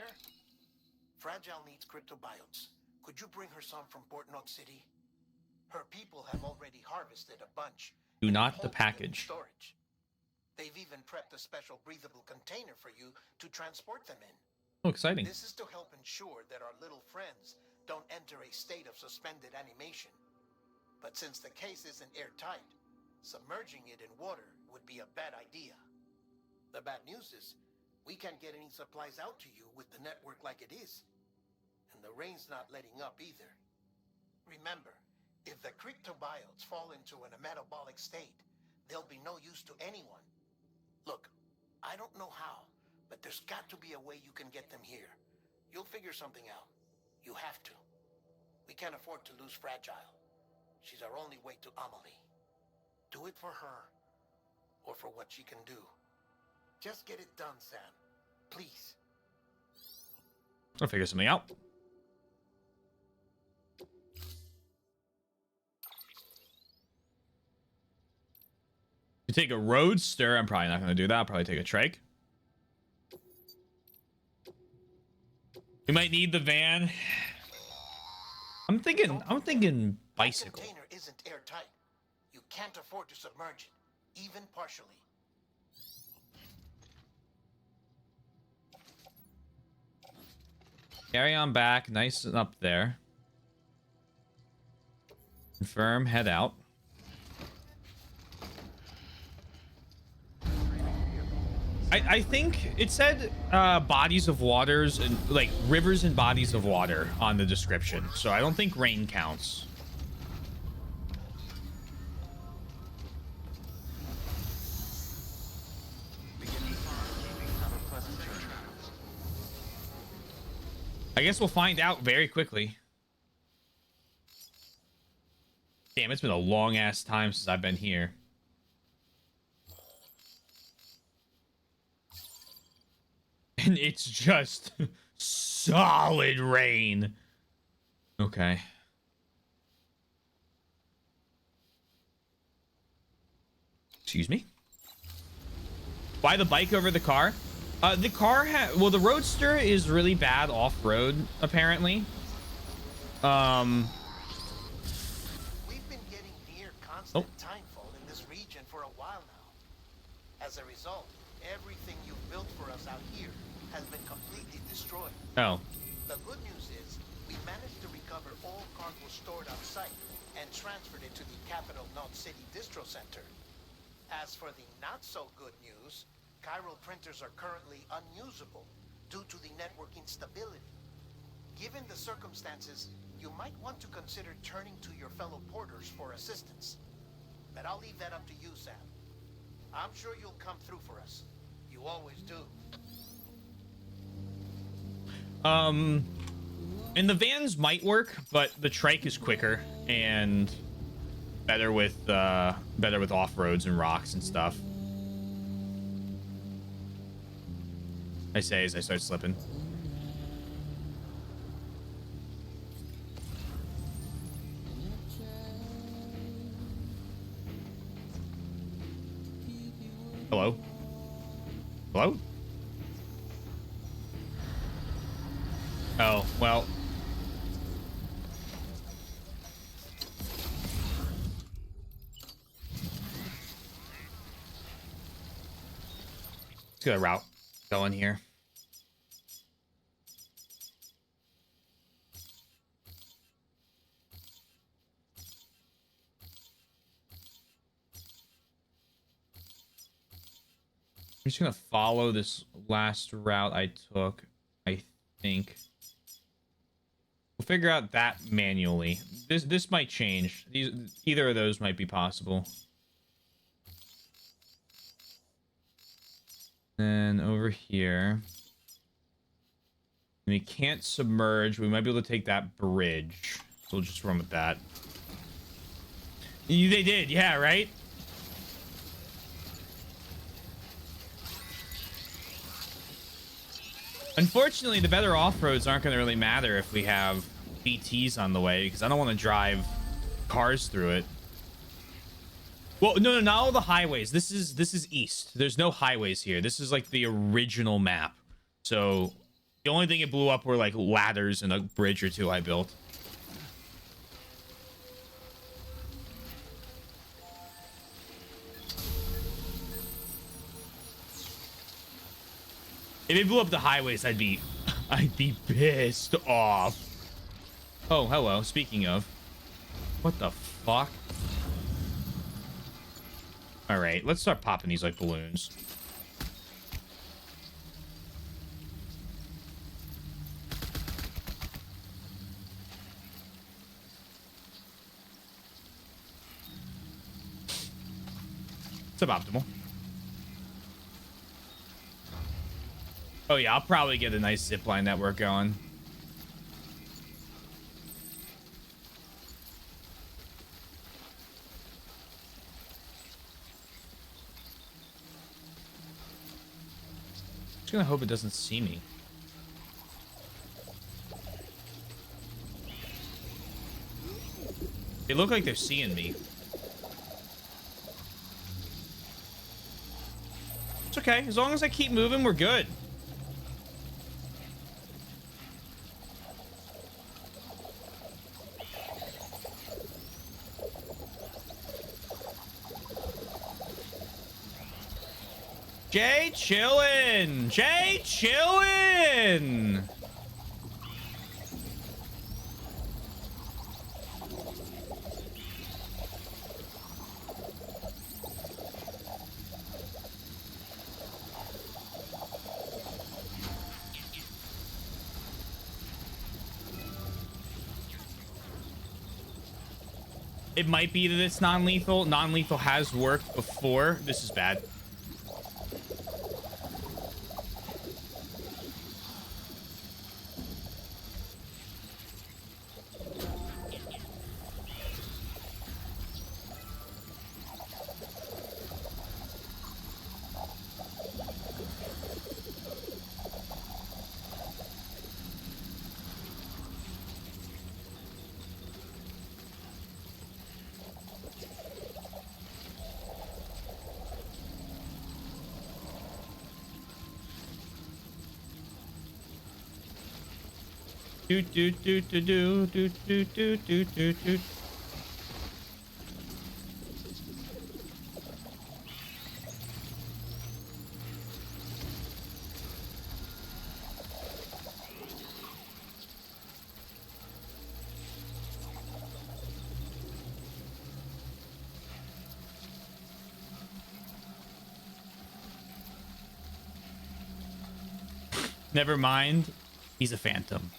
Fragile needs cryptobiotes. Could you bring her some from Port Knot City? Her people have already harvested a bunch. Do and are not the holding them in package. storage. They've even prepped a special breathable container for you to transport them in. Oh, exciting. This is to help ensure that our little friends don't enter a state of suspended animation. But since the case isn't airtight, submerging it in water would be a bad idea. The bad news is, we can't get any supplies out to you with the network like it is. And the rain's not letting up either. Remember, if the cryptobiotes fall into a metabolic state, they'll be no use to anyone. Look, I don't know how, but there's got to be a way you can get them here. You'll figure something out. You have to. We can't afford to lose Fragile. She's our only way to Amelie. Do it for her, or for what she can do. Just get it done, Sam. Please. I'll figure something out. You take a roadster. I'm probably not going to do that. I'll probably take a trike. We might need the van. I'm thinking bicycle. That container isn't airtight. You can't afford to submerge it, even partially. Carry on back, nice and up there. Confirm, head out. I think it said bodies of waters and like rivers and bodies of water on the description, so I don't think rain counts. I guess we'll find out very quickly. Damn, it's been a long ass time since I've been here. And it's just solid rain. Okay. Excuse me? Why the bike over the car? The car well, the Roadster is really bad off-road, apparently. We've been getting near constant timefall in this region for a while now. As a result, everything you've built for us out here has been completely destroyed. Oh. The good news is, we managed to recover all cargo stored on site and transferred it to the Capital Knot City Distro Center. As for the not-so-good news, chiral printers are currently unusable due to the network instability. Given the circumstances, you might want to consider turning to your fellow porters for assistance. But I'll leave that up to you, Sam. I'm sure you'll come through for us. You always do. And the vans might work, but the trike is quicker and better with off-roads and rocks and stuff. I say as I start slipping. Hello? Hello? Oh, well. Let's get a route going here. I'm just gonna follow this last route I took, I think. We'll figure out that manually. This might change. Either of those might be possible. Then over here. We can't submerge. We might be able to take that bridge. So we'll just run with that. They did, yeah, right? Unfortunately, the better off-roads aren't going to really matter if we have BTs on the way, because I don't want to drive cars through it. Well, no, not all the highways. This is east. There's no highways here. This is like the original map. So the only thing it blew up were like ladders and a bridge or two I built. If it blew up the highways, I'd be pissed off. Oh, hello. Speaking of, what the fuck? All right, let's start popping these like balloons. Suboptimal. Oh yeah, I'll probably get a nice zipline network going. Just gonna hope it doesn't see me. They look like they're seeing me. It's okay. As long as I keep moving, we're good. Jay chillin'. Jay chillin'. It might be that it's non-lethal. Non-lethal has worked before. This is bad. Do do do do do do do do do do do. Never mind. He's a phantom.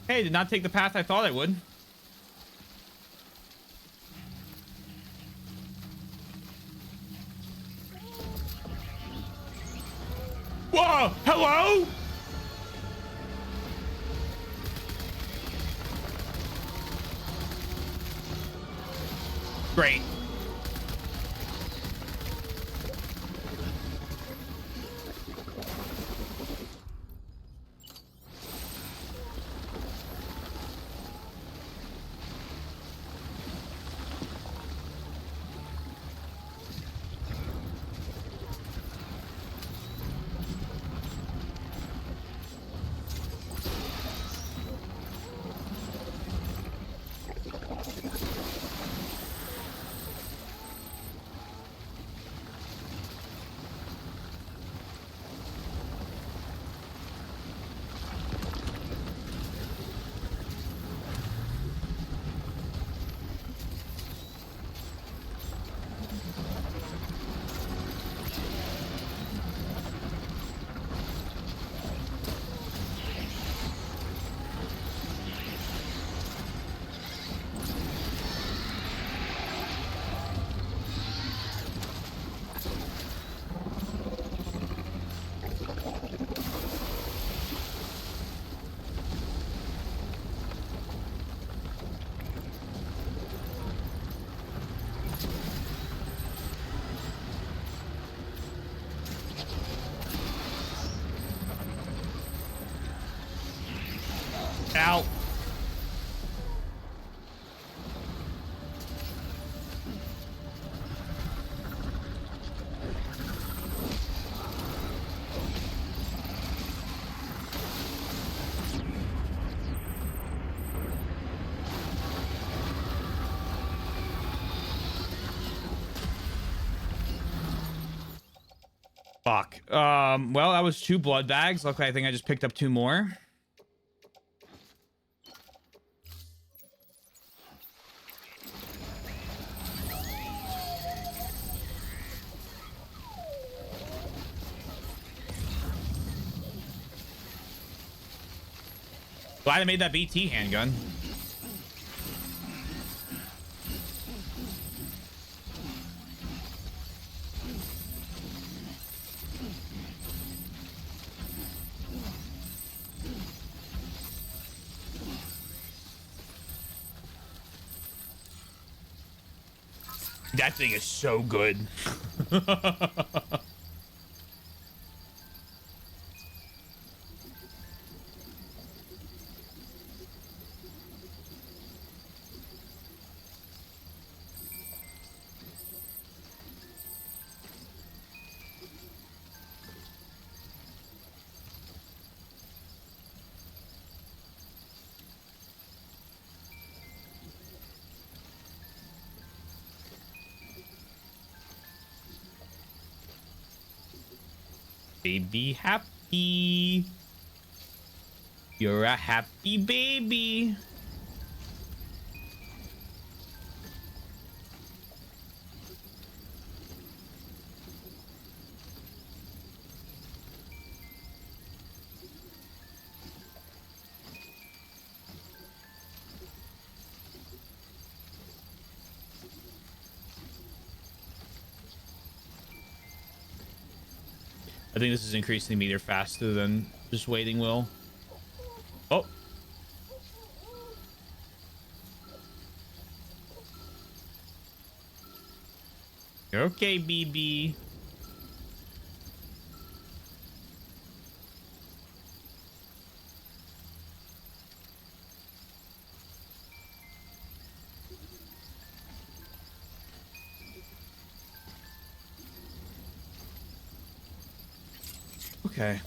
Hey, did not take the path I thought I would. Whoa! Hello? Great. out. Fuck. Well, that was 2 blood bags. Luckily, I think I just picked up 2 more. Glad I made that BT handgun. That thing is so good. Baby happy. You're a happy baby. I think this is increasing the meter faster than just waiting will. Oh. You're okay, BB. Okay.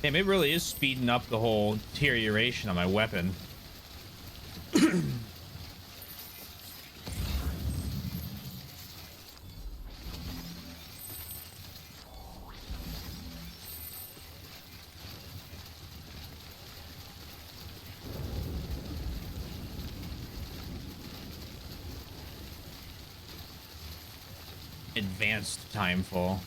Damn, it really is speeding up the whole deterioration of my weapon. Advanced timefall.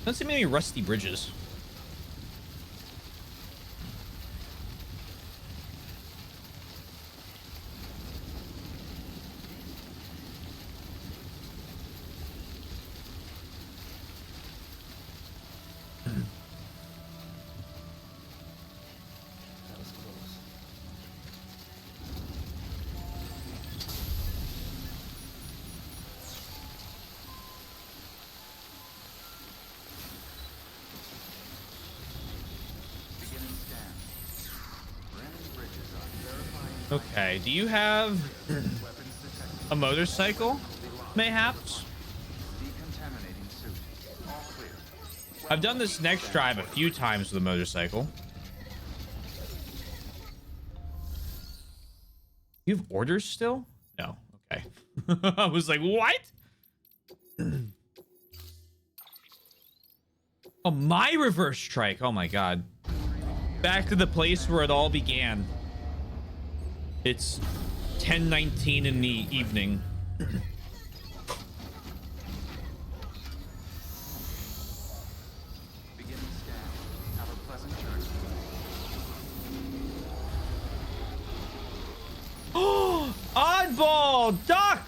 Don't see many rusty bridges. That was close. Beginning scan. Brandon bridges are verifying Okay, do you have weapons detected. a motorcycle? Mayhaps? Decontaminating suit. All clear. I've done this next drive a few times with a motorcycle. You have orders still? No. Okay. I was like, what? Oh, my reverse strike. Oh my god. Back to the place where it all began. It's 10:19 in the evening. Beginning scan. Have a pleasant journey. Oddball duck.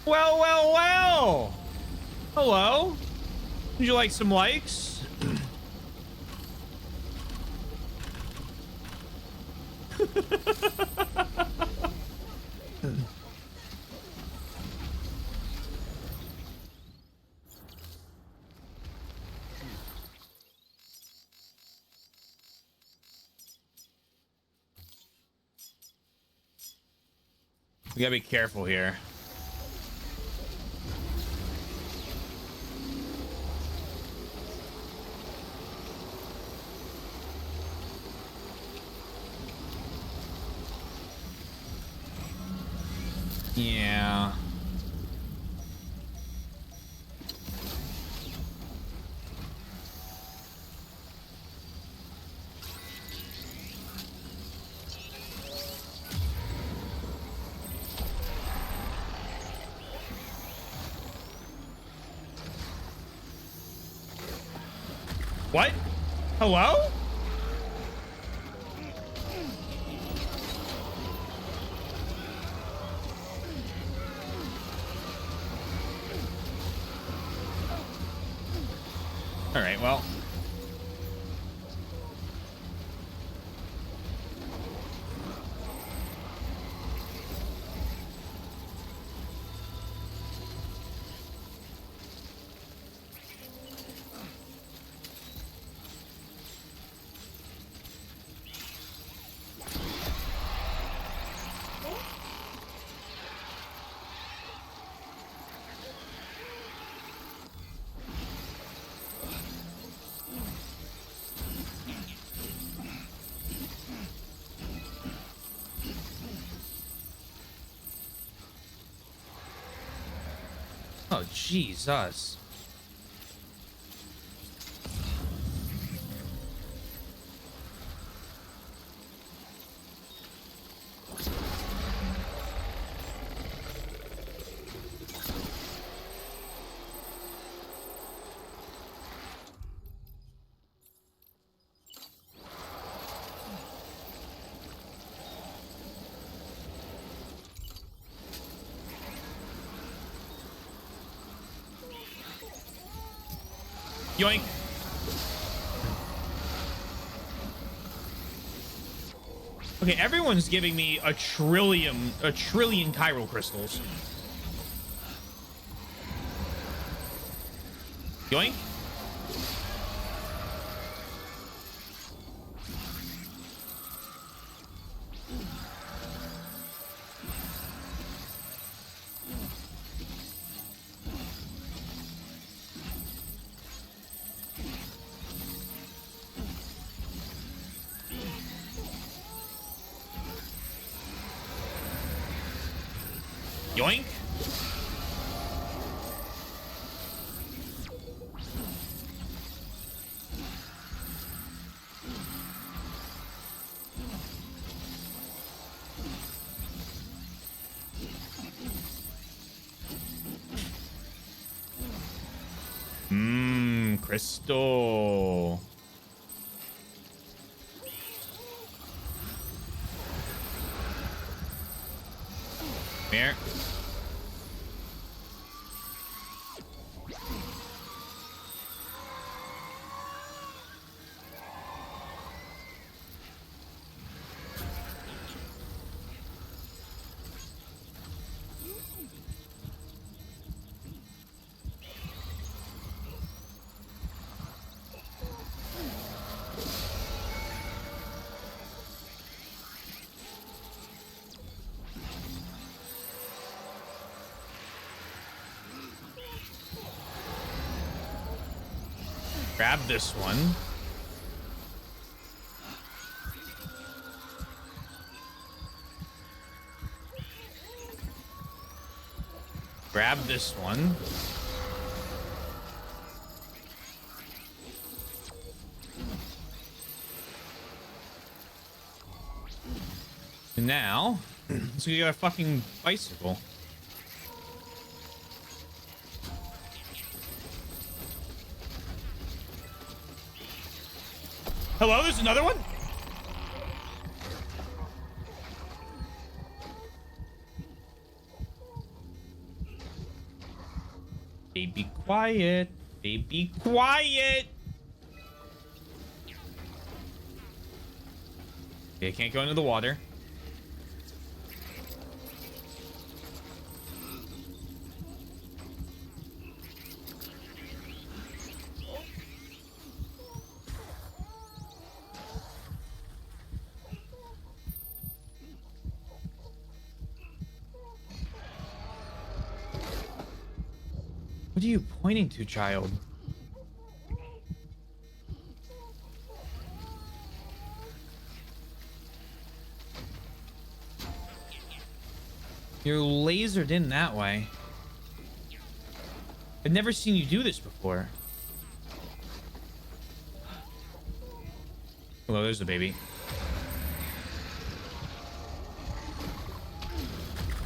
Well, well, well. Hello. Would you like some likes? We gotta be careful here. Yeah. What? Hello? All right, well. Oh, Jesus. Yoink. Okay, everyone's giving me a trillion chiral crystals. Yoink. Yoink. Crystal. Here. Grab this one. Grab this one. And now, let's go get a fucking bicycle. Hello, there's another one? Baby, quiet. Baby, quiet. Okay, I can't go into the water. What are you pointing to, child? You're lasered in that way. I've never seen you do this before. Hello, there's the baby.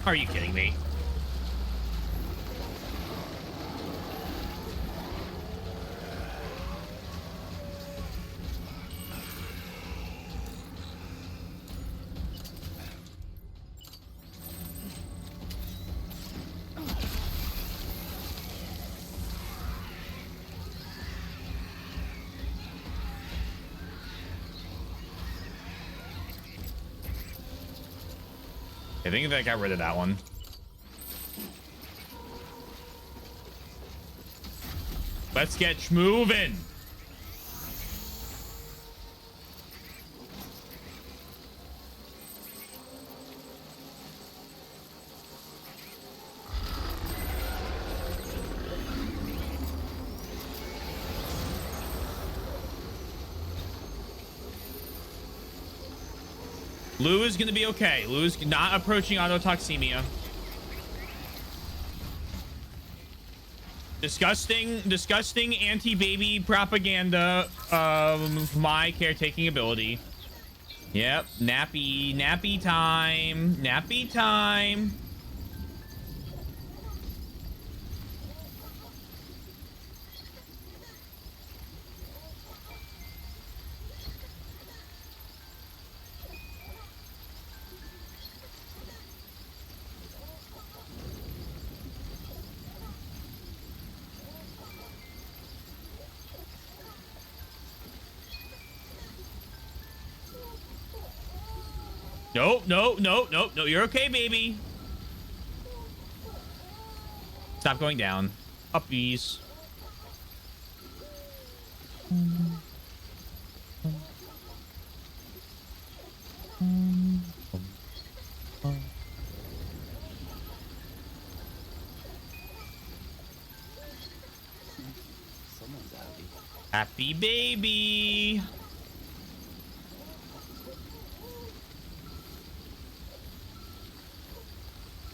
Are you kidding me? I think that got rid of that one. Let's get moving. Lou is going to be okay. Lou is not approaching autotoxemia. Disgusting anti-baby propaganda of my caretaking ability. Yep, nappy time. Nappy time. No, you're okay, baby. Stop going down. Puppies. Someone's happy. Happy baby.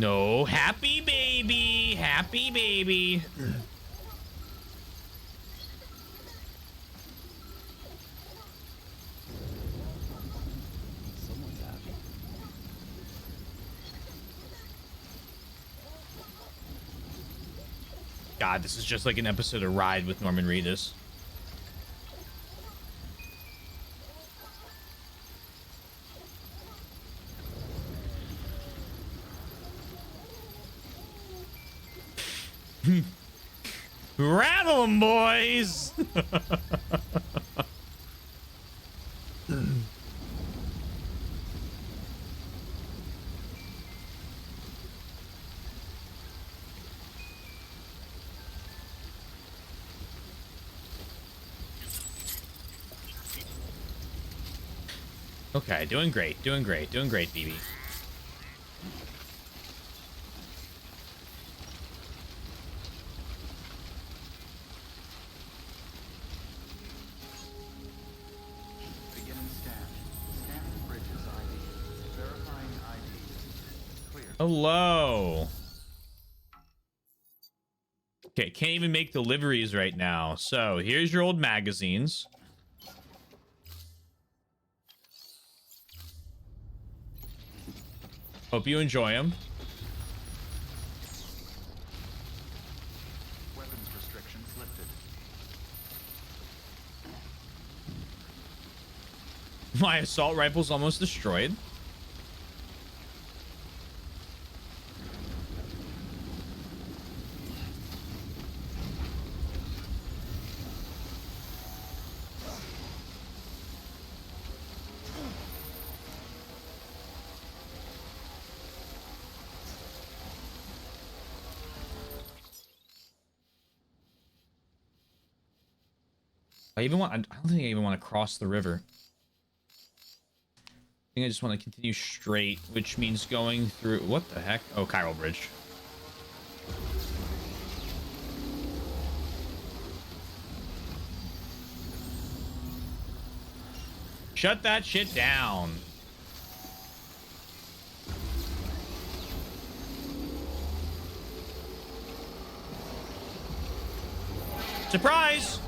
No, happy baby. Happy baby. Someone's happy. God, this is just like an episode of Ride with Norman Reedus. Rattle 'em, boys. Okay, doing great, BB. Beginning scan. Scanning bridges ID. Verifying ID. Clear. Hello. Okay, can't even make deliveries right now. So here's your old magazines. Hope you enjoy them. Weapons restrictions lifted. My assault rifle's almost destroyed. I don't think I even want to cross the river. I think I just want to continue straight, which means going through, what the heck? Oh, Chiral Bridge. Shut that shit down. Surprise!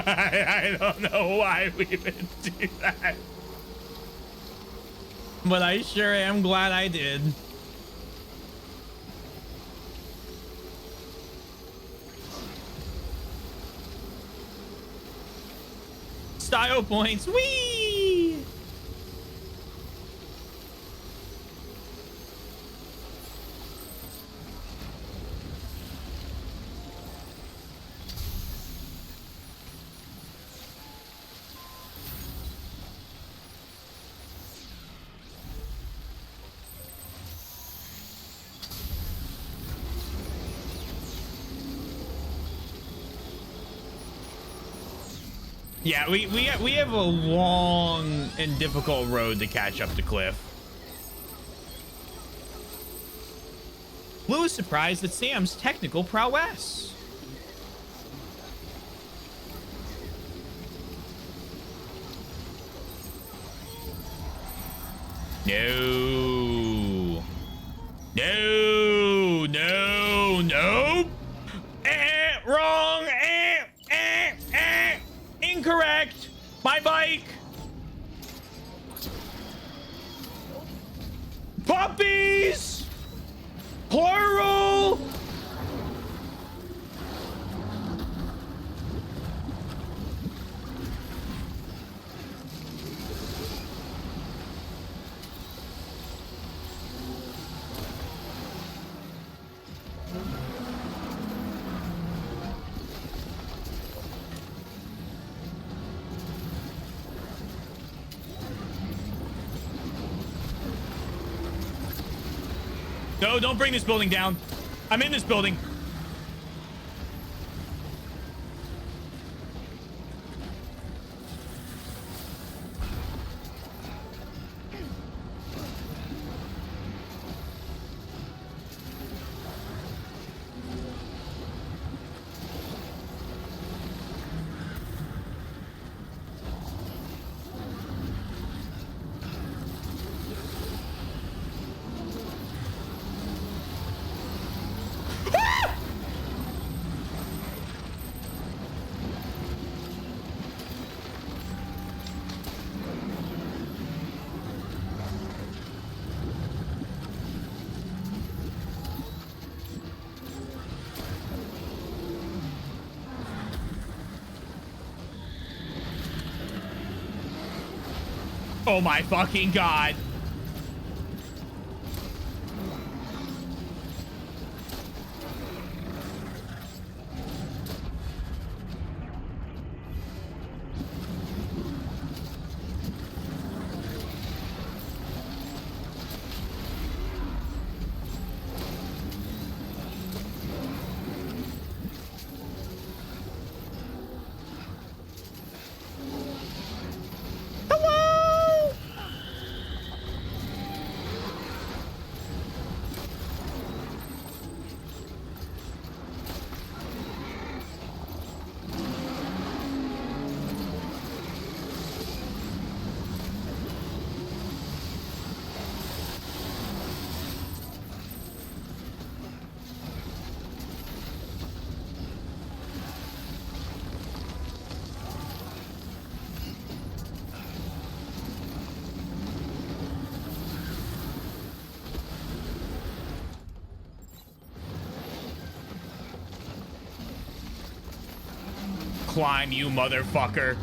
I don't know why we would do that. But I sure am glad I did. Style points. Whee! Yeah, we have a long and difficult road to catch up to Cliff. Blue is surprised at Sam's technical prowess. No. No, no, no. Wrong. Incorrect. My bike. Puppies. Plural. No, don't bring this building down. I'm in this building. Oh my fucking god. climb, you motherfucker.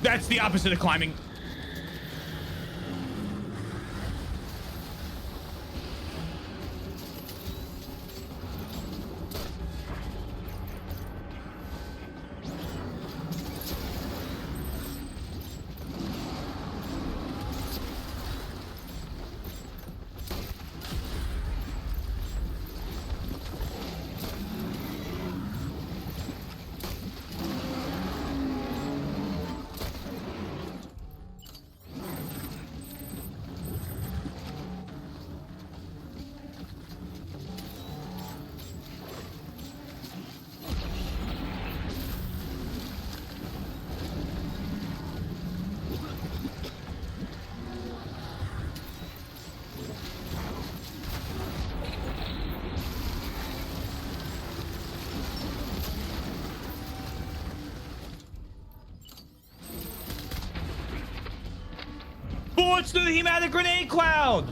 That's the opposite of climbing. Bullets through the hematic grenade cloud.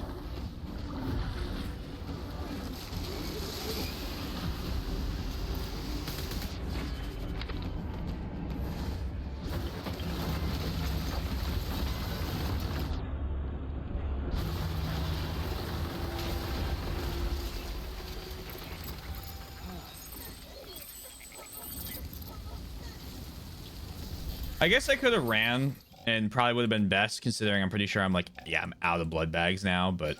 I guess I could have ran and probably would have been best, considering I'm pretty sure I'm like, yeah, I'm out of blood bags now, but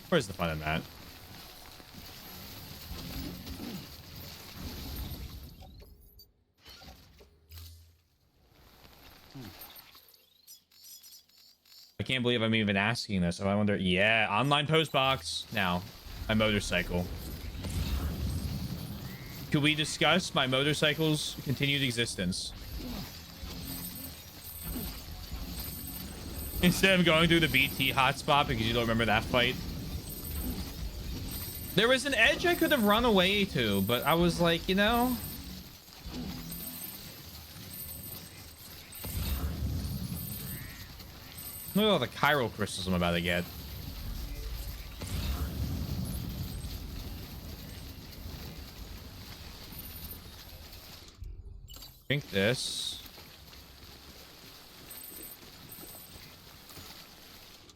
where's the fun in that? I can't believe I'm even asking this. I wonder, yeah, online post box. Now, my motorcycle. Could we discuss my motorcycle's continued existence? Instead of going through the BT hotspot because you don't remember that fight. There was an edge I could have run away to, but I was like, you know. Look at all the chiral crystals I'm about to get. Drink this.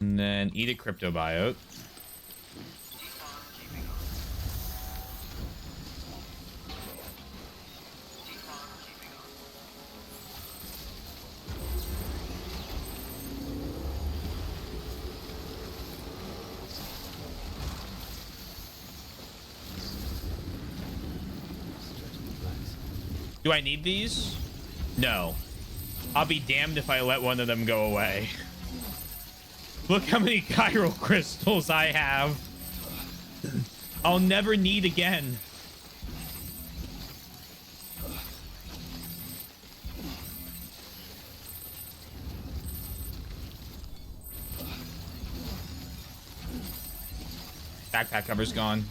And then eat a cryptobiote. Do I need these? No. I'll be damned if I let one of them go away. Look how many chiral crystals I have. I'll never need again. Backpack cover's gone.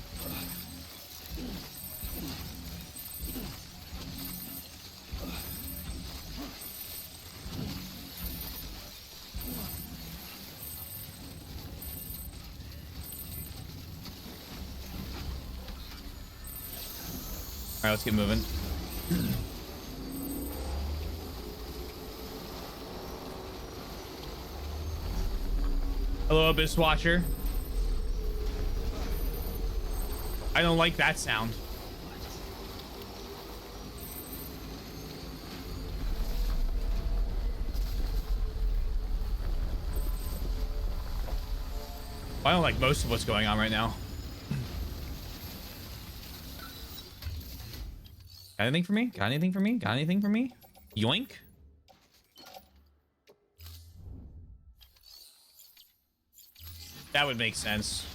All right, let's get moving. Hello, Abyss Watcher. I don't like that sound. I don't like most of what's going on right now. Got anything for me? Got anything for me? Got anything for me? Yoink. That would make sense.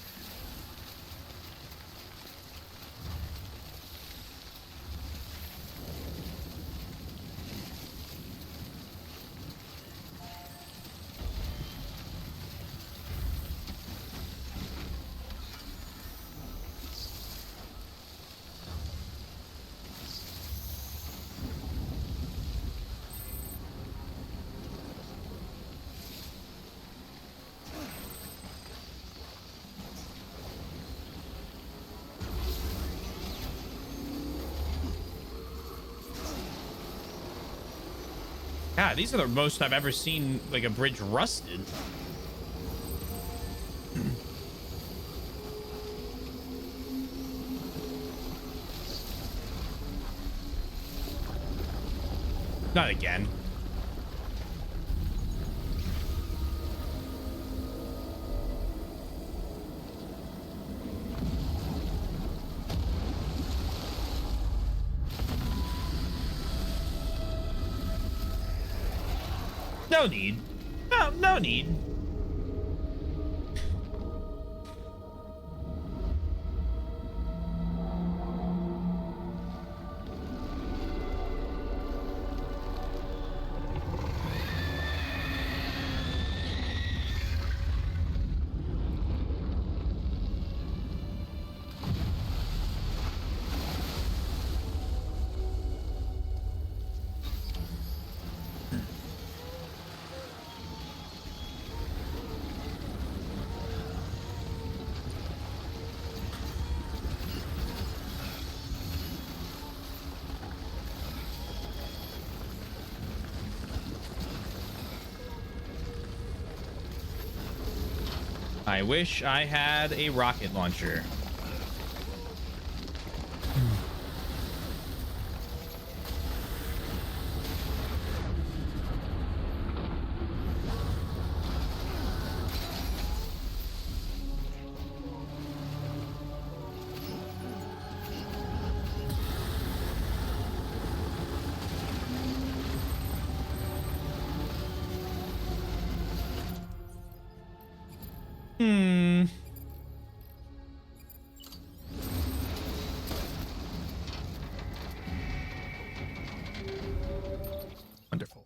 God, these are the most I've ever seen, like, a bridge rusted. Not again. No need. No need. I wish I had a rocket launcher. Wonderful.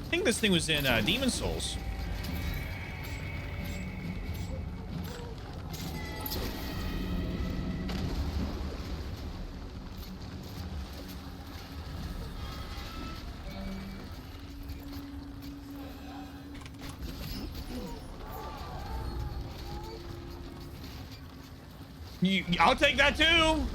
I think this thing was in Demon Souls. I'll take that too.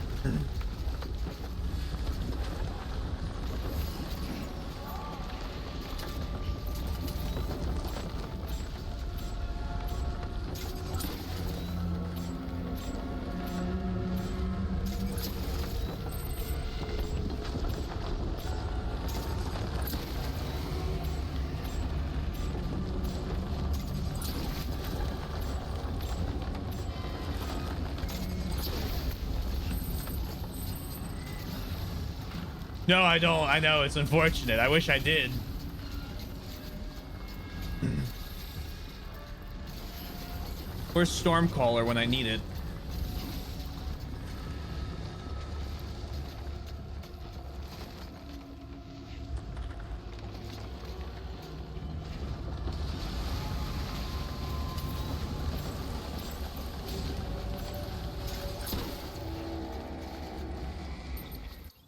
No, I don't. I know. It's unfortunate. I wish I did. Where's Stormcaller when I need it?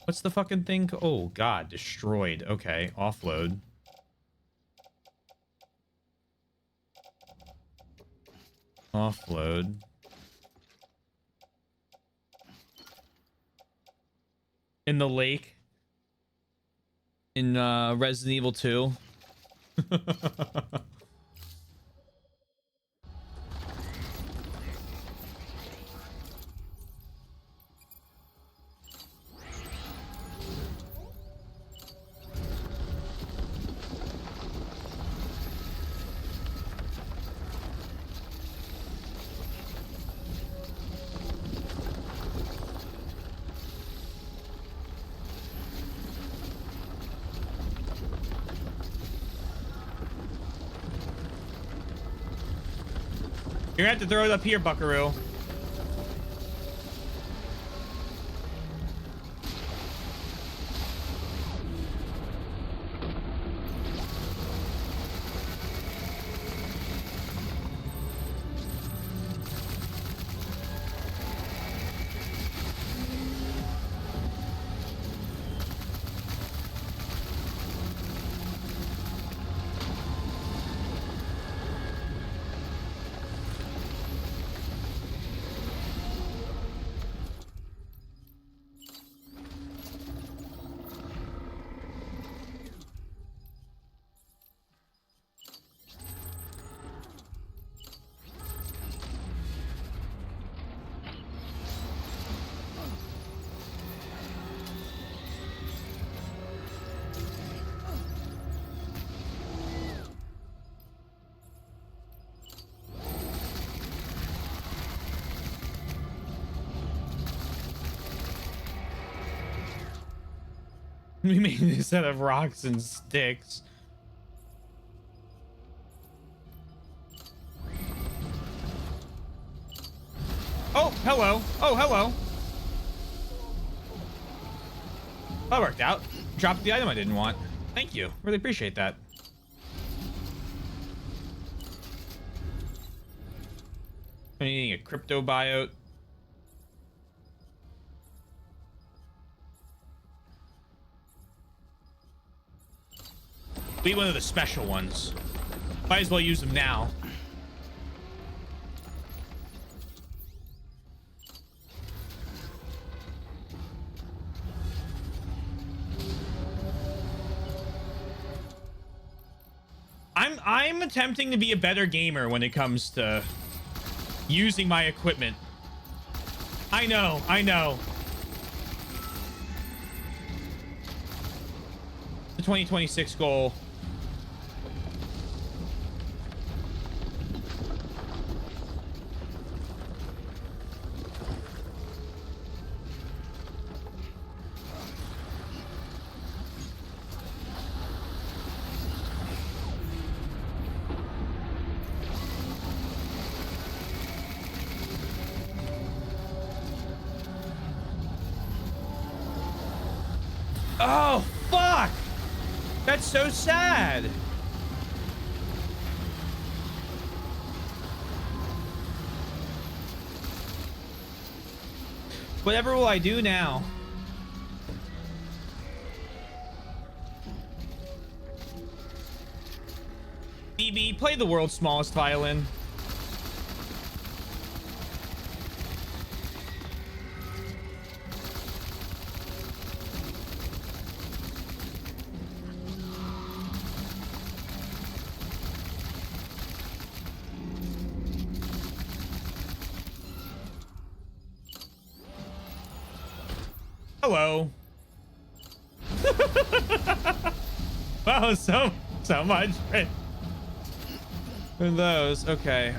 What's the fucking thing? Oh, God. Destroyed. Okay. Offload. Offload. In the lake. In Resident Evil 2. You're gonna have to throw it up here, Buckaroo. We made this out of rocks and sticks. Oh, hello. Oh, hello. That worked out. Dropped the item I didn't want. Thank you. Really appreciate that. I'm needing a crypto biote. Be one of the special ones. Might as well use them now. I'm attempting to be a better gamer when it comes to using my equipment. I know. The 2026 goal. Oh, fuck! That's so sad. Whatever will I do now? BB, play the world's smallest violin. Hello. Wow, so much for those. Okay.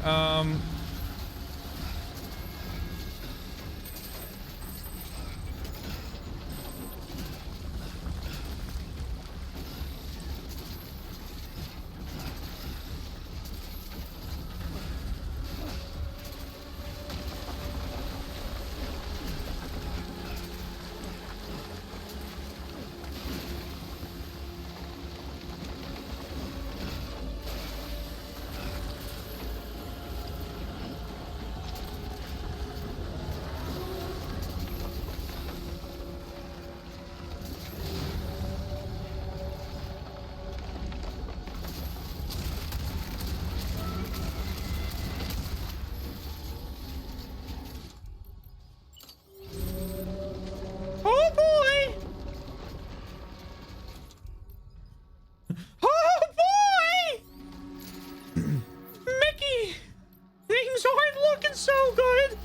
Oh boy! Oh boy! Mickey! Things aren't looking so good!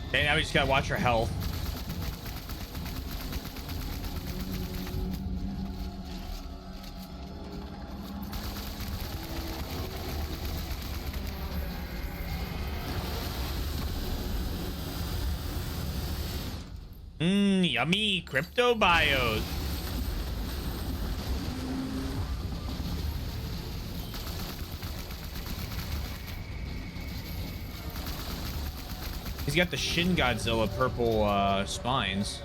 Okay, now we just gotta watch our health. Yummy crypto bios. He's got the Shin Godzilla purple spines.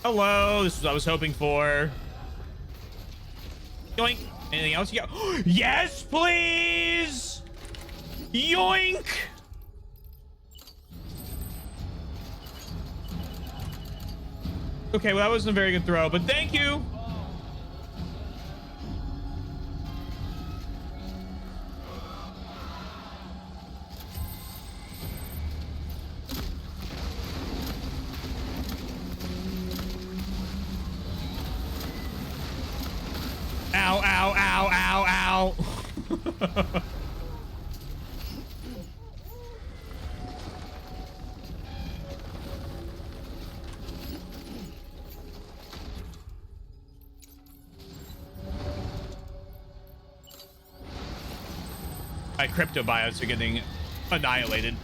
Hello, this is what I was hoping for. Yoink. Anything else you got? Yes, please. Yoink. Okay, well, that wasn't a very good throw, but thank you. Ow, ow, ow, ow, ow. My crypto biots are getting annihilated.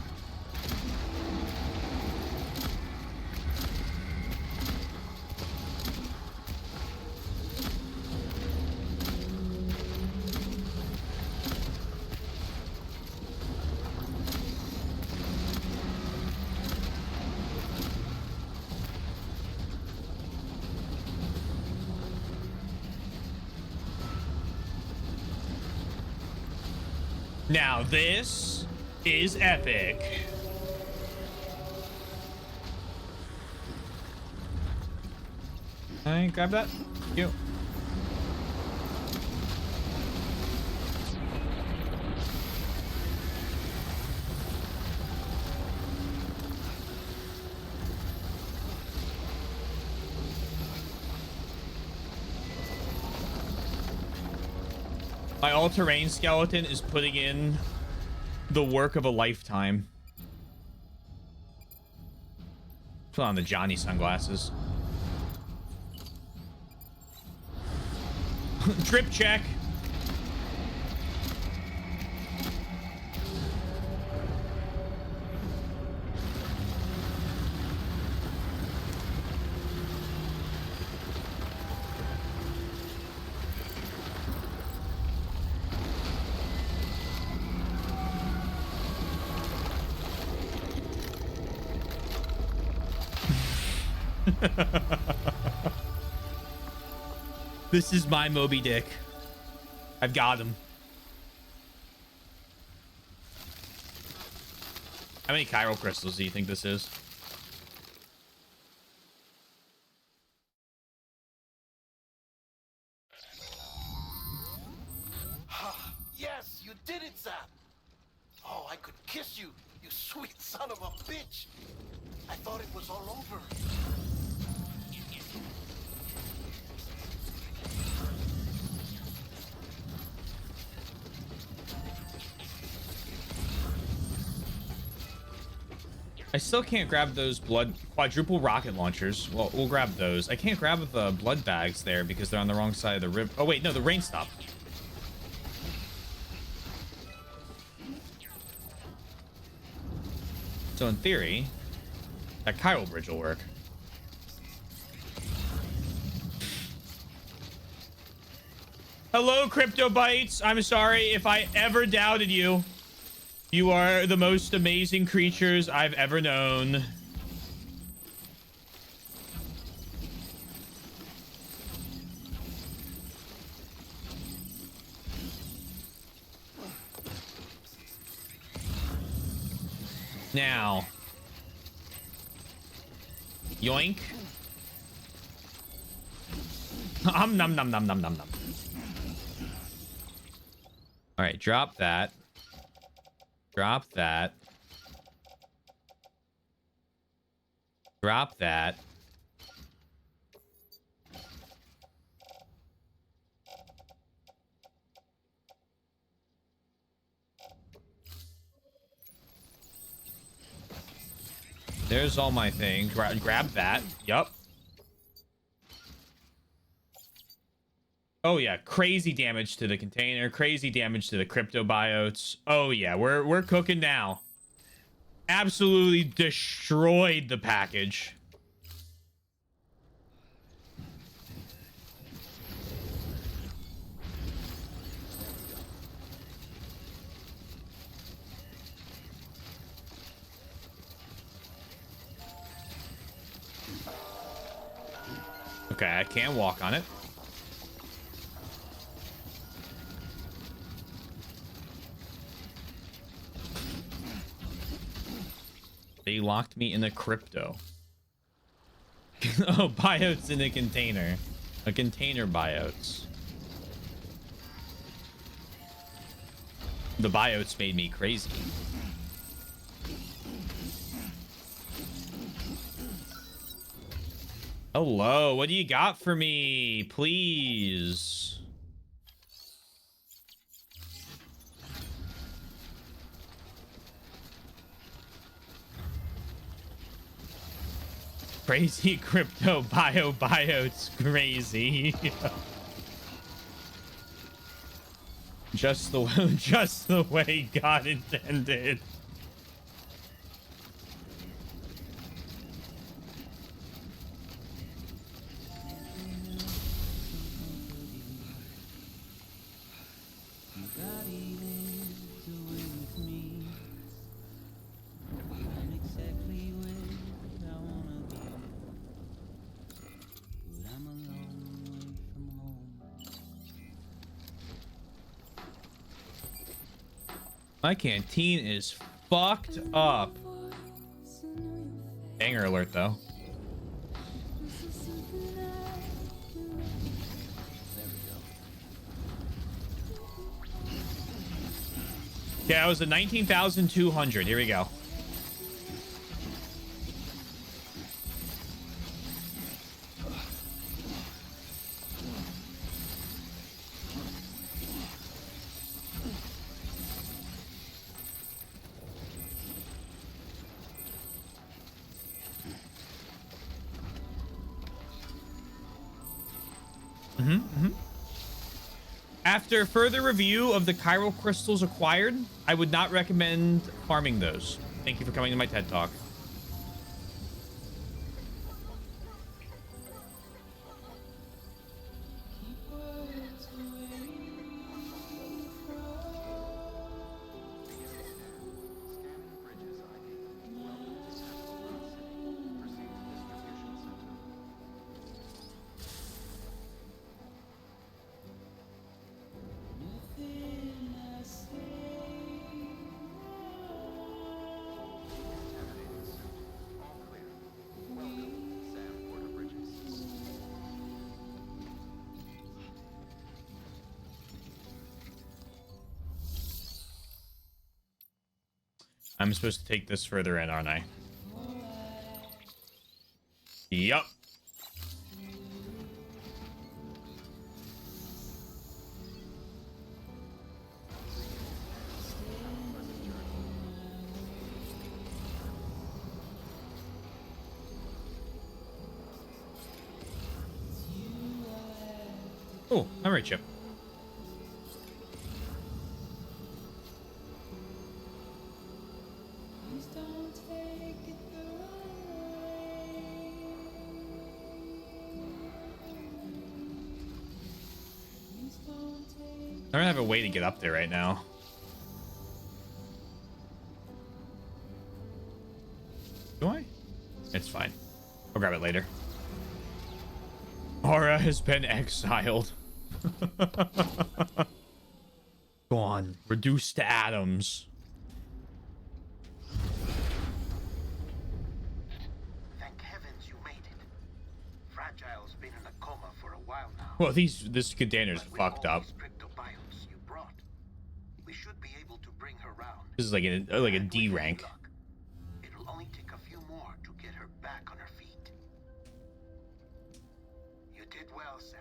Now this is epic. I grab that. You. My all-terrain skeleton is putting in the work of a lifetime. Put on the Johnny sunglasses. Drip check. This is my Moby Dick. I've got him. How many chiral crystals do you think this is? Yes, you did it, Zap! Oh, I could kiss you, you sweet son of a bitch! I thought it was all over. I still can't grab those quadruple rocket launchers. Well, we'll grab those. I can't grab the blood bags there because they're on the wrong side of the river. Oh, wait, no, the rain stopped. So in theory, that chiral bridge will work. Hello, Crypto Bites. I'm sorry if I ever doubted you. You are the most amazing creatures I've ever known. Now. Yoink. Nom nom nom nom nom nom nom. All right, drop that. Drop that. Drop that. There's all my things. Grab that. Yup. Oh yeah, crazy damage to the container, crazy damage to the crypto biotes. Oh yeah, we're cooking now. Absolutely destroyed the package. Okay, I can't walk on it. They locked me in the crypto. Oh, biotes in a container. A container biotes. The biotes made me crazy. Hello, what do you got for me? Please. Crazy crypto biotes crazy. just the way God intended. My canteen is fucked up. Banger alert, though. Yeah, it was a 19,200. Here we go. After further review of the chiral crystals acquired, I would not recommend farming those. Thank you for coming to my TED Talk. I'm supposed to take this further in, aren't I? Yup. Oh, memory chip. I don't have a way to get up there right now. Do I? It's fine. I'll grab it later. Aura has been exiled. Gone. Reduced to atoms. Thank heavens you made it. Fragile's been in a coma for a while now. Well, this container's fucked up. You brought, we should be able to bring her round. This is like a D rank. It'll only take a few more to get her back on her feet. You did well, Sam.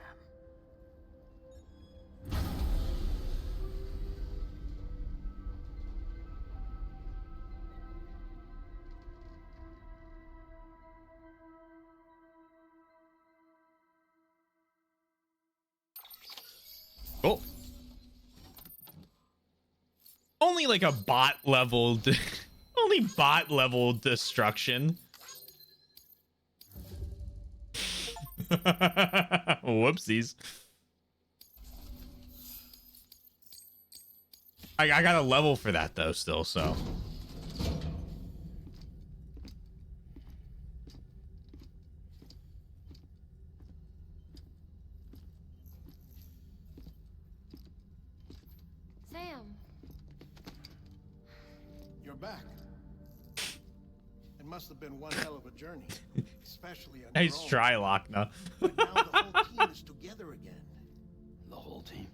Oh. Only like a bot level, only bot level destruction. Whoopsies. I got a level for that though still, so. You're back. must have been one hell of a journey, especially on Nice your own. try, Lochna. But now the whole team is together again. The whole team?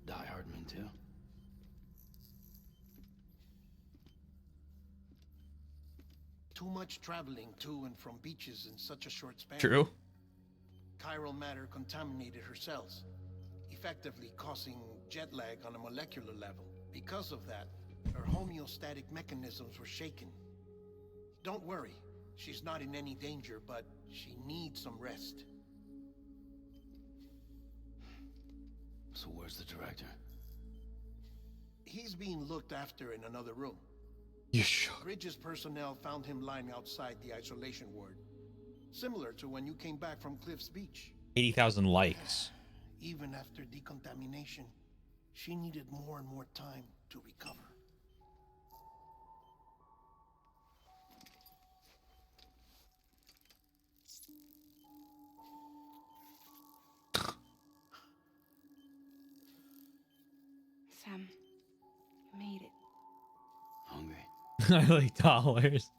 Die Hardman too? Too much traveling to and from beaches in such a short span. True. Chiral matter contaminated her cells, effectively causing jet lag on a molecular level. Because of that, her homeostatic mechanisms were shaken. Don't worry, she's not in any danger, but she needs some rest. So where's the director? He's being looked after in another room. You sure? Bridges personnel found him lying outside the isolation ward, similar to when you came back from Cliff's Beach. 80,000 likes. Even after decontamination, she needed more and more time to recover. Sam, you made it. Hungry? I like dollars.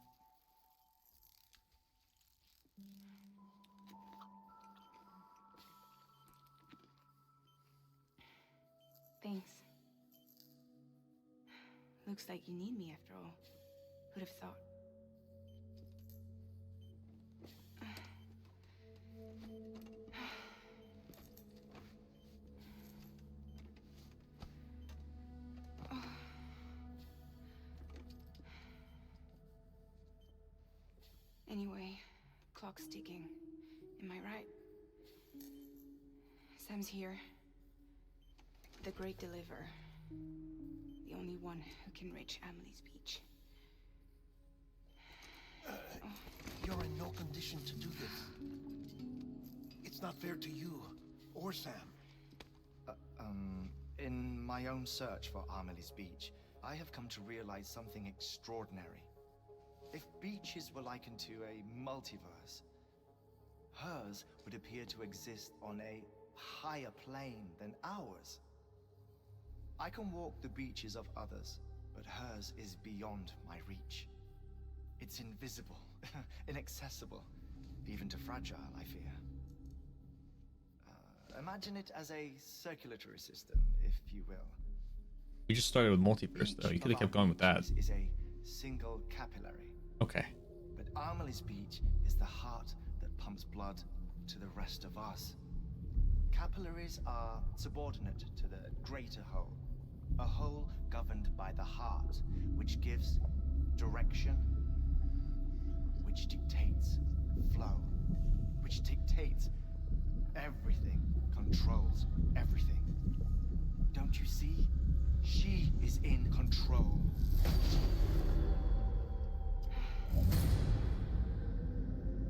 Thanks. Looks like you need me after all. Who'd have thought? Anyway, clock's ticking. Am I right? Sam's here. The Great Deliverer. The only one who can reach Amelie's Beach. You're in no condition to do this. It's not fair to you or Sam. In my own search for Amelie's Beach, I have come to realize something extraordinary. If beaches were likened to a multiverse, hers would appear to exist on a higher plane than ours. I can walk the beaches of others, but hers is beyond my reach. It's invisible, inaccessible, even to fragile, I fear. Imagine it as a circulatory system, if you will. We just started with multiverse, though. You could have kept going with that. Beach is a single capillary. Okay. But Amelie's Beach is the heart that pumps blood to the rest of us. Capillaries are subordinate to the greater whole. A whole governed by the heart, which gives direction, which dictates flow, which dictates everything, controls everything. Don't you see? She is in control.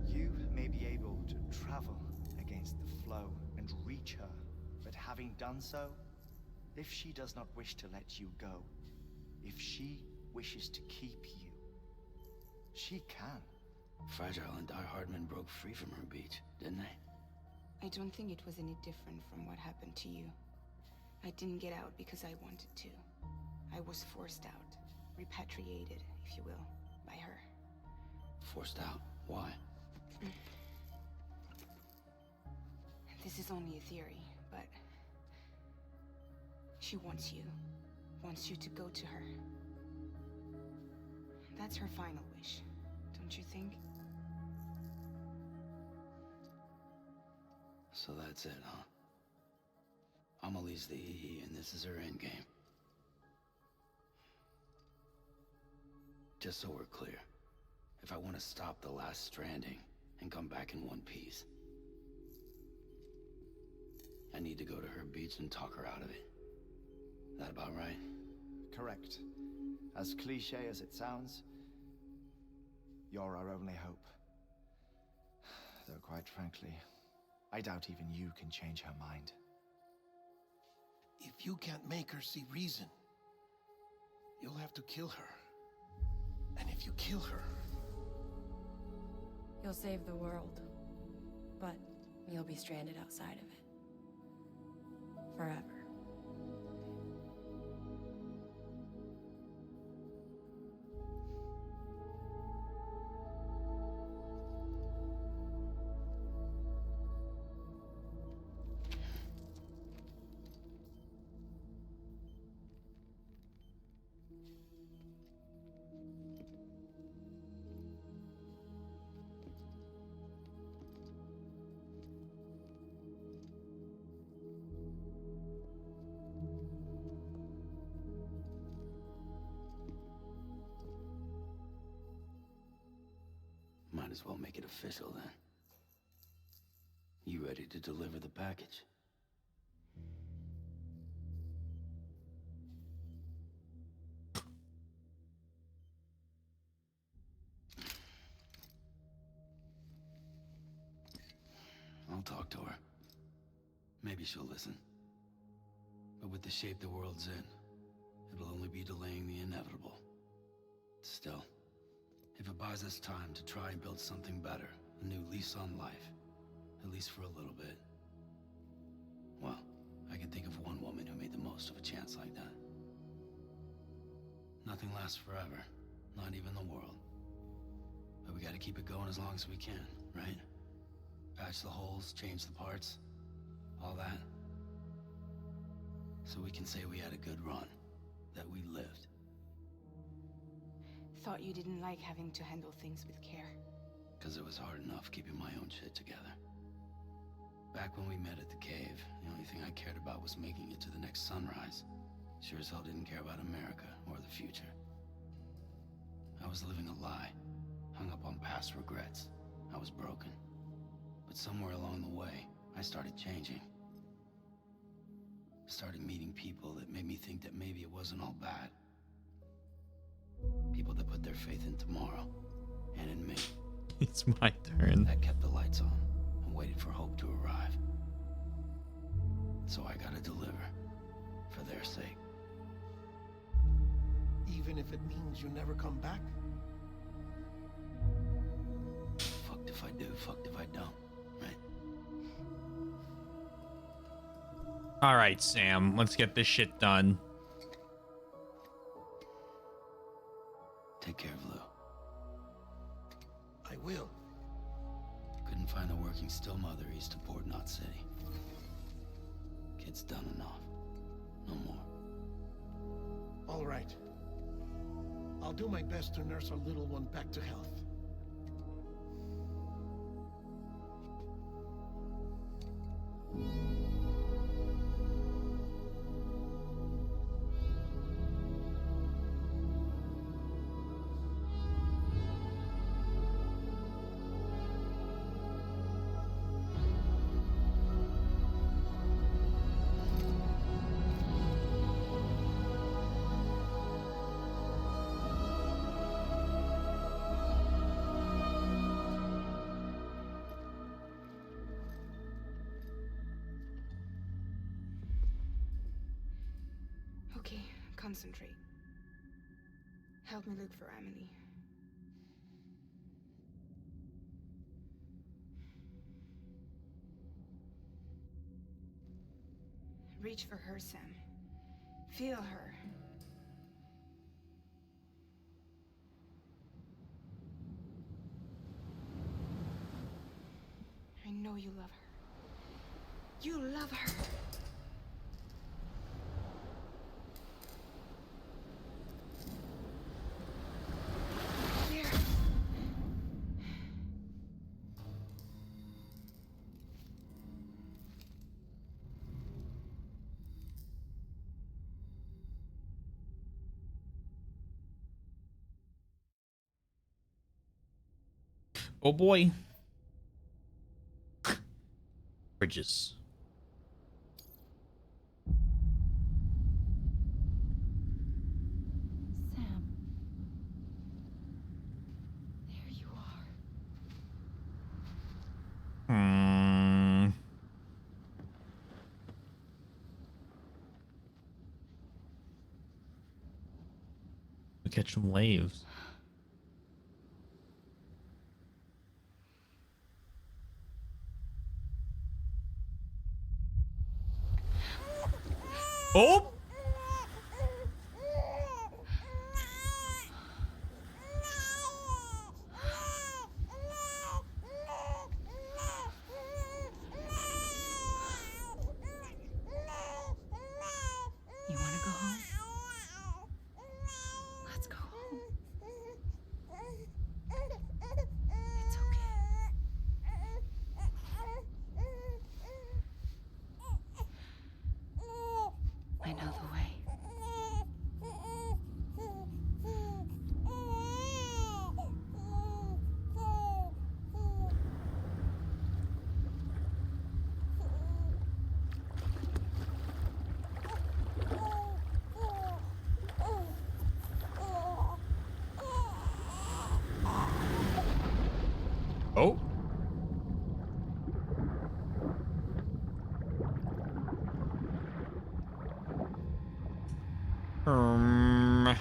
You may be able to travel against the flow and reach her, but having done so, if she does not wish to let you go, if she wishes to keep you, she can. Fragile and Die Hardman broke free from her beach, didn't they? I don't think it was any different from what happened to you. I didn't get out because I wanted to. I was forced out, repatriated, if you will, by her. Forced out? Why? This is only a theory, but she wants you to go to her. That's her final wish, don't you think? So that's it, huh? Amelie's the EE, and this is her endgame. Just so we're clear, if I want to stop the last Stranding and come back in one piece, I need to go to her beach and talk her out of it. That about right? Correct. As cliche as it sounds, you're our only hope. Though quite frankly, I doubt even you can change her mind. If you can't make her see reason, you'll have to kill her. And if you kill her... You'll save the world, but you'll be stranded outside of it. Forever. as well make it official then. You ready to deliver the package? I'll talk to her. Maybe she'll listen. But with the shape the world's in, it'll only be delaying the inevitable. Still, if it buys us time to try and build something better, a new lease on life, at least for a little bit, well, I can think of one woman who made the most of a chance like that. Nothing lasts forever, not even the world. But we gotta keep it going as long as we can, right? Patch the holes, change the parts, all that. So we can say we had a good run, that we lived. Thought you didn't like having to handle things with care. Because it was hard enough keeping my own shit together. Back when we met at the cave, the only thing I cared about was making it to the next sunrise. Sure as hell didn't care about America or the future. I was living a lie, hung up on past regrets. I was broken. But somewhere along the way, I started changing. Started meeting people that made me think that maybe it wasn't all bad. People that put their faith in tomorrow, and in me. It's my turn. That kept the lights on, and waited for hope to arrive. So I gotta deliver, for their sake. Even if it means you never come back? Fucked if I do, fucked if I don't, right? All right, Sam, let's get this shit done. Take care of Lou. I will. Couldn't find a working still mother east of Port Knot City. Kid's done enough. No more. All right. I'll do my best to nurse our little one back to health. Okay, concentrate. Help me look for Emily. Reach for her, Sam. Feel her. I know you love her. You love her. There. Oh boy. Bridges. Sam. There you are. We catch some waves. Oh! You want to go home? Let's go home. It's okay. I know the Um.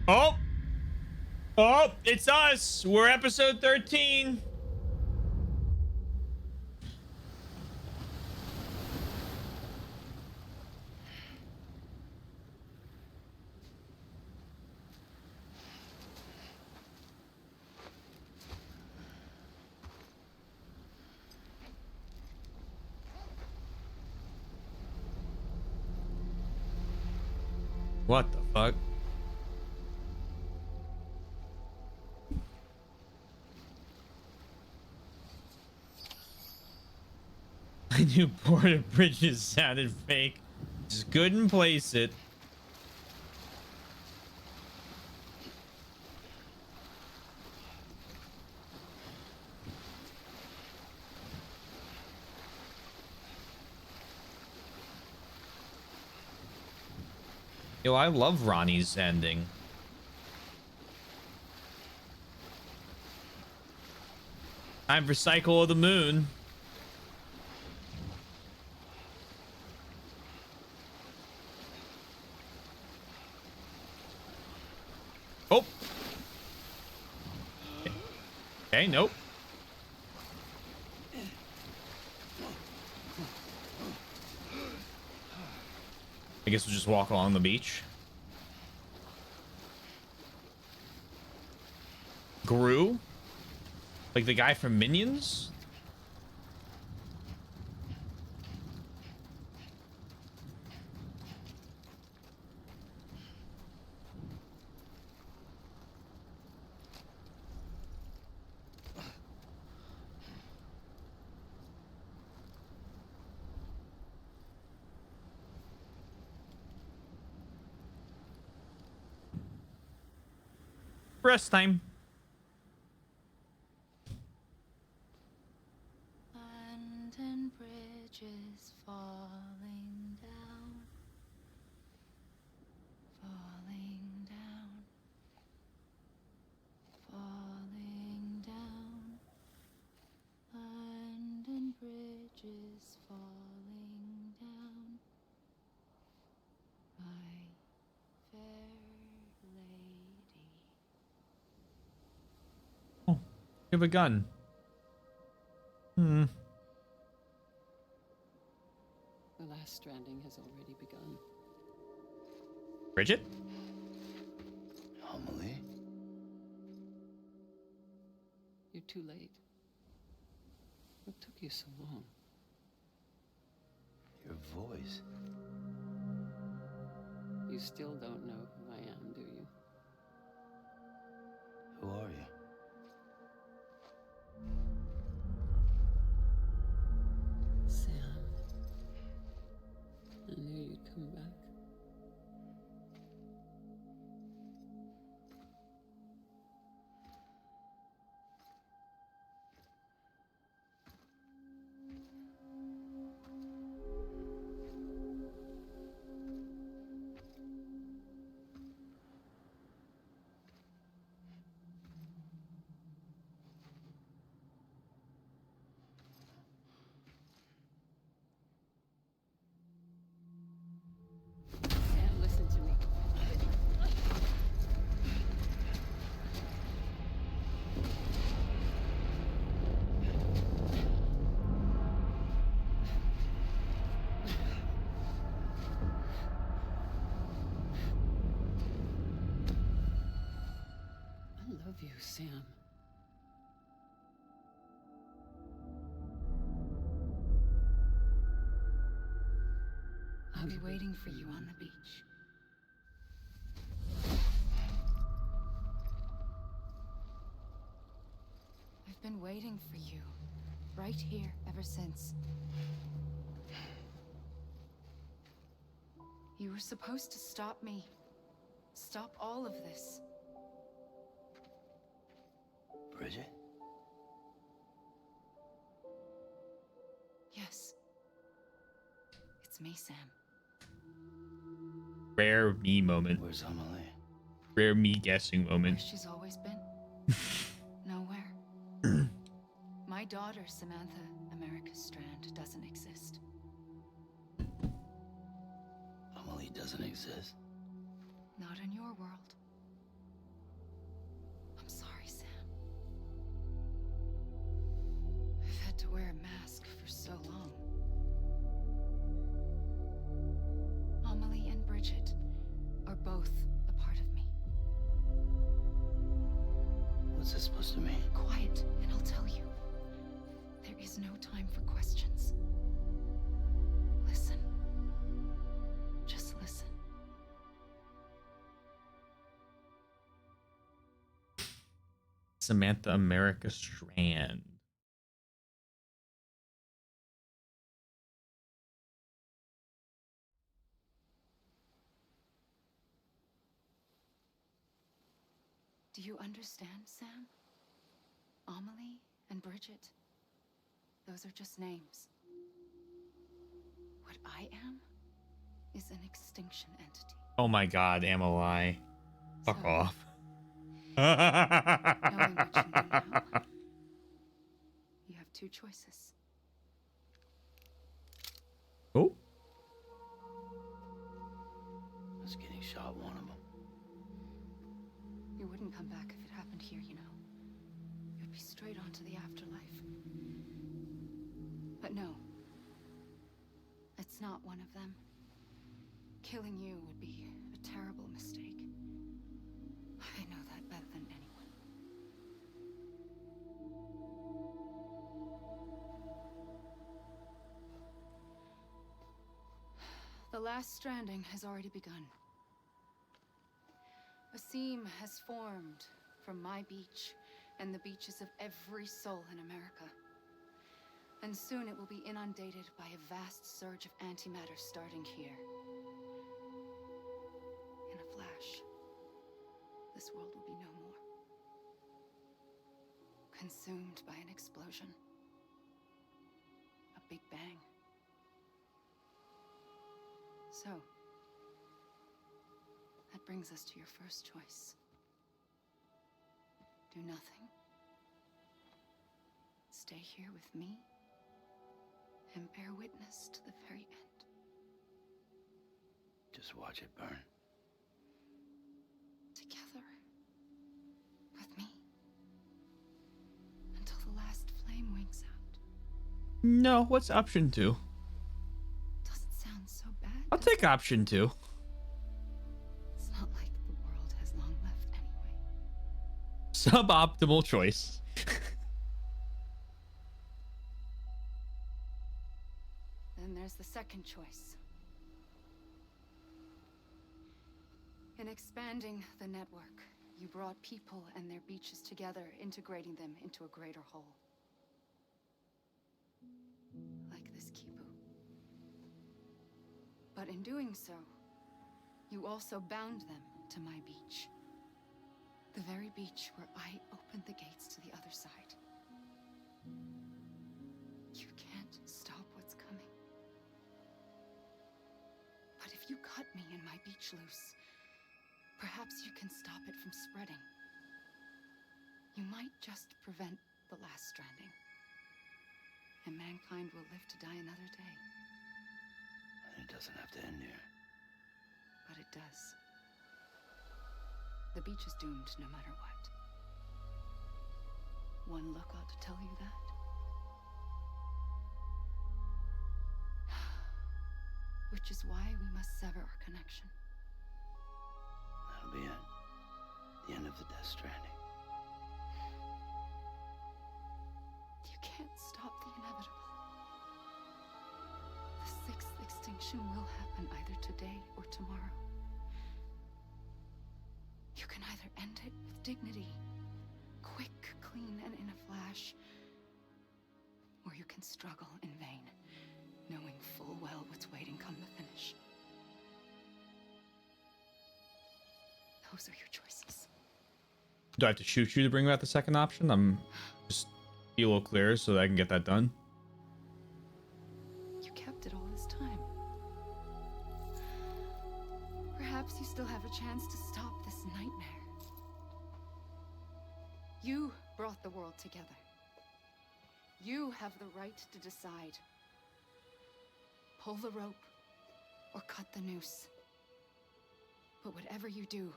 Oh! Oh, it's us! We're episode 13. What the fuck? I knew Porta Bridges sounded fake. Just couldn't place it. Yo, I love Ronnie's ending. Time for Cycle of the Moon. Oh. Okay, nope. I guess we'll just walk along the beach. Gru? Like the guy from Minions? Rest time. London Bridge is falling down, falling down, falling down. London Bridge is falling down, my fair lady. Oh, you have a gun. Hmm. The last stranding has already begun. Bridget? Amelie? You're too late. What took you so long? Your voice. You still don't know who I am, do you? Who are you? Sam. I knew you'd come back. Sam, listen to me. I love you, Sam. I'll be waiting for you on the beach. I've been waiting for you, right here, ever since. You were supposed to stop me. Stop all of this. Bridget? Yes. It's me, Sam. Rare me moment. Where's Amelie? Rare me guessing Where moment. she's always been. Nowhere. My daughter, Samantha America Strand, doesn't exist. He doesn't exist. Not in your world. I'm sorry, Sam. I've had to wear a mask for so long. Amelie and Bridget are both a part of me. What's this supposed to mean? Quiet, and I'll tell you. There is no time for questions. Listen. Just listen. Samantha America Strand. Do you understand, Sam? Amelie and Bridget. Those are just names. What I am is an extinction entity. Oh my god, Amelie. Fuck So, off. Knowing what you know now, you have two choices. Oh. Was getting shot one of them. You wouldn't come back if it happened here, you know. You'd be straight on to the afterlife. But no. It's not one of them. Killing you would be a terrible mistake. I know that better than anyone. The last stranding has already begun. A seam has formed from my beach and the beaches of every soul in America. And soon it will be inundated by a vast surge of antimatter starting here. In a flash, this world will be no more. Consumed by an explosion. A big bang. So, that brings us to your first choice. Do nothing. Stay here with me and bear witness to the very end. Just watch it burn. Together. With me. Until the last flame winks out. No, what's option 2? Doesn't sound so bad. I'll take option 2. It's not like the world has long left anyway. Suboptimal choice. Then there's the second choice. In expanding the network, you brought people and their beaches together, integrating them into a greater whole. Like this Kibu. But in doing so, you also bound them to my beach. The very beach where I opened the gates to the other side. You can't stop what's coming. But if you cut me and my beach loose, perhaps you can stop it from spreading. You might just prevent the last stranding. And mankind will live to die another day. It doesn't have to end here. But it does. The beach is doomed no matter what. One look ought to tell you that. Which is why we must sever our connection. That'll be it. The end of the Death Stranding. You can't stop the inevitable. The sixth extinction will happen either today or tomorrow. You can either end it with dignity, quick, clean, and in a flash, or you can struggle in vain, knowing full well what's waiting come the finish. Those are your choices. Do I have to shoot you to bring back the second option? I'm just be a little clearer so that I can get that done. You kept it all this time. Perhaps you still have a chance to stop this nightmare. You brought the world together. You have the right to decide. Pull the rope or cut the noose. But whatever you do,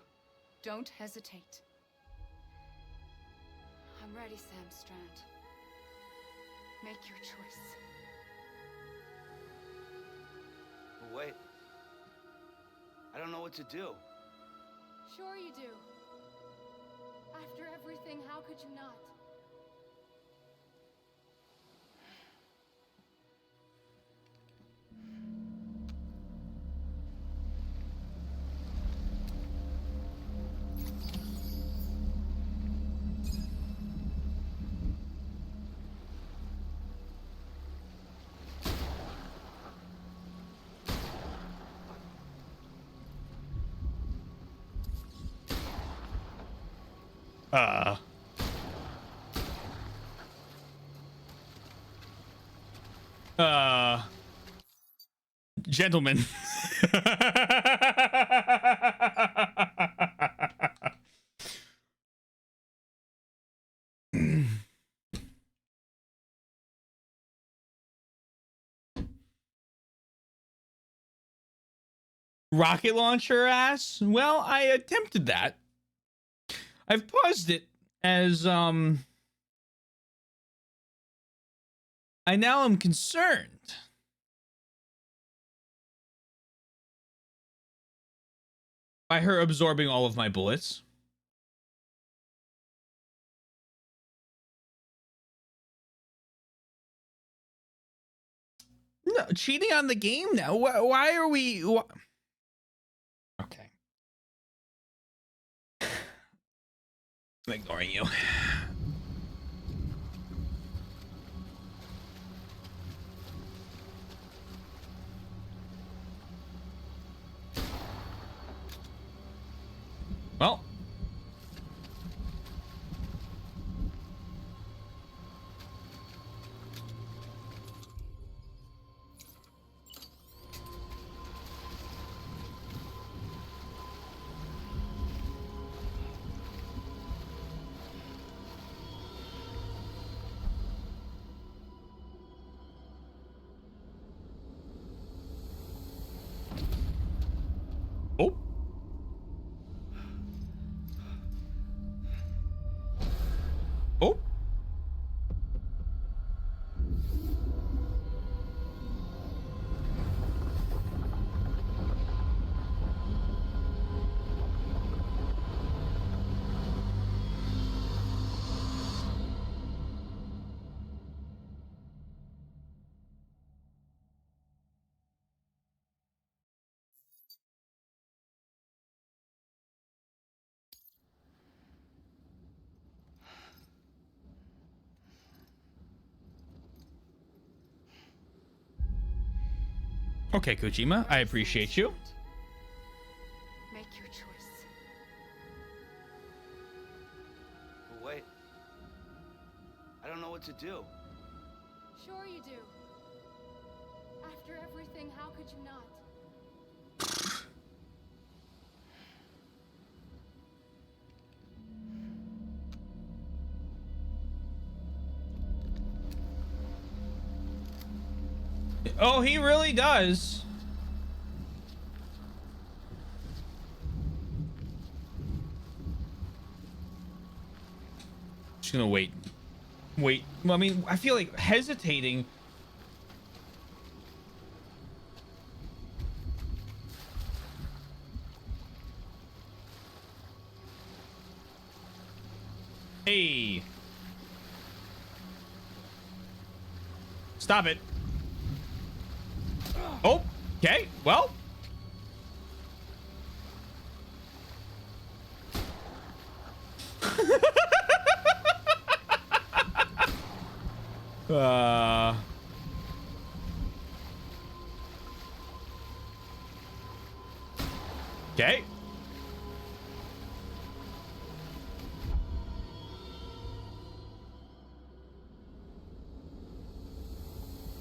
don't hesitate. I'm ready, Sam Strand. Make your choice. But wait. I don't know what to do. Sure you do. After everything, how could you not? Gentlemen. Rocket launcher ass? Well, I attempted that. I've paused it as I now am concerned. By her absorbing all of my bullets. No, cheating on the game now. Why are we? Okay. I'm ignoring you. Well. Oh. Oh. Okay, Kojima, I appreciate you. Make your choice. But wait. I don't know what to do. Sure you do. After everything, how could you not? Oh, he really does. Just gonna wait. Wait. Well, I mean, I feel like hesitating. Hey. Stop it. Oh, okay. Well. Okay.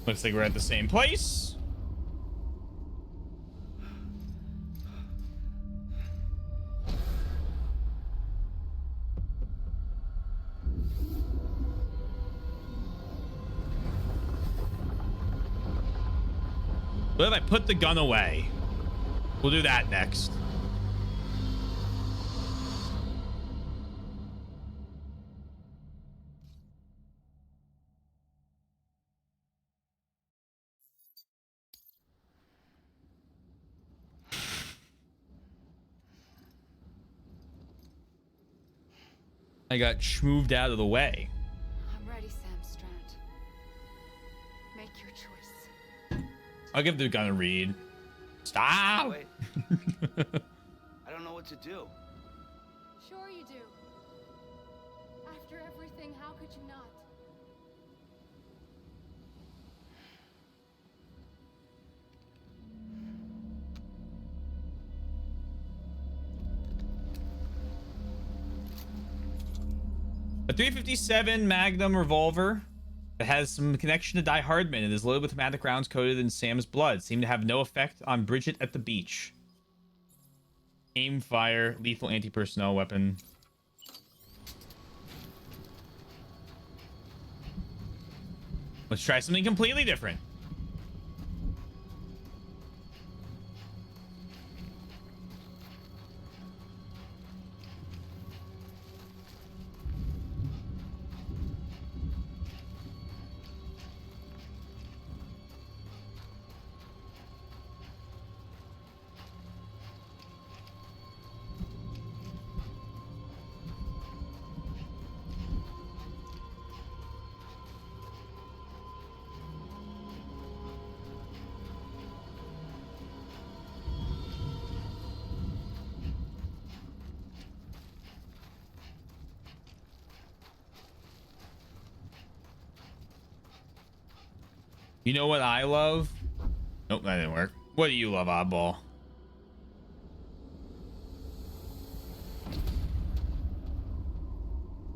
Looks like we're at the same place. What if I put the gun away? We'll do that next. I got schmooved out of the way. I'm ready, Sam Strand. Make your choice. I'll give the gun a read. Stop! Wait. I don't know what to do. Sure you do. After everything, how could you not? A 357 Magnum revolver that has some connection to Die Hardman and is loaded with automatic rounds coated in Sam's blood seem to have no effect on Bridget at the beach. Aim fire, lethal anti-personnel weapon. Let's try something completely different. You know what I love? Nope, that didn't work. What do you love, oddball?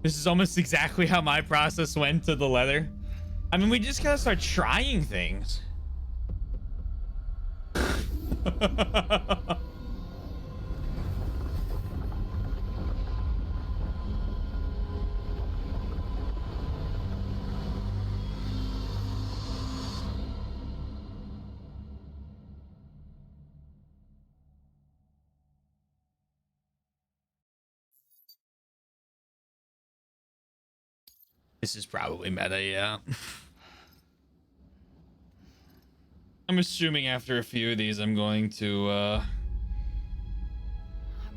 This is almost exactly how my process went to the leather. I mean, we just gotta start trying things. This is probably meta, yeah. I'm assuming after a few of these, I'm going to I'm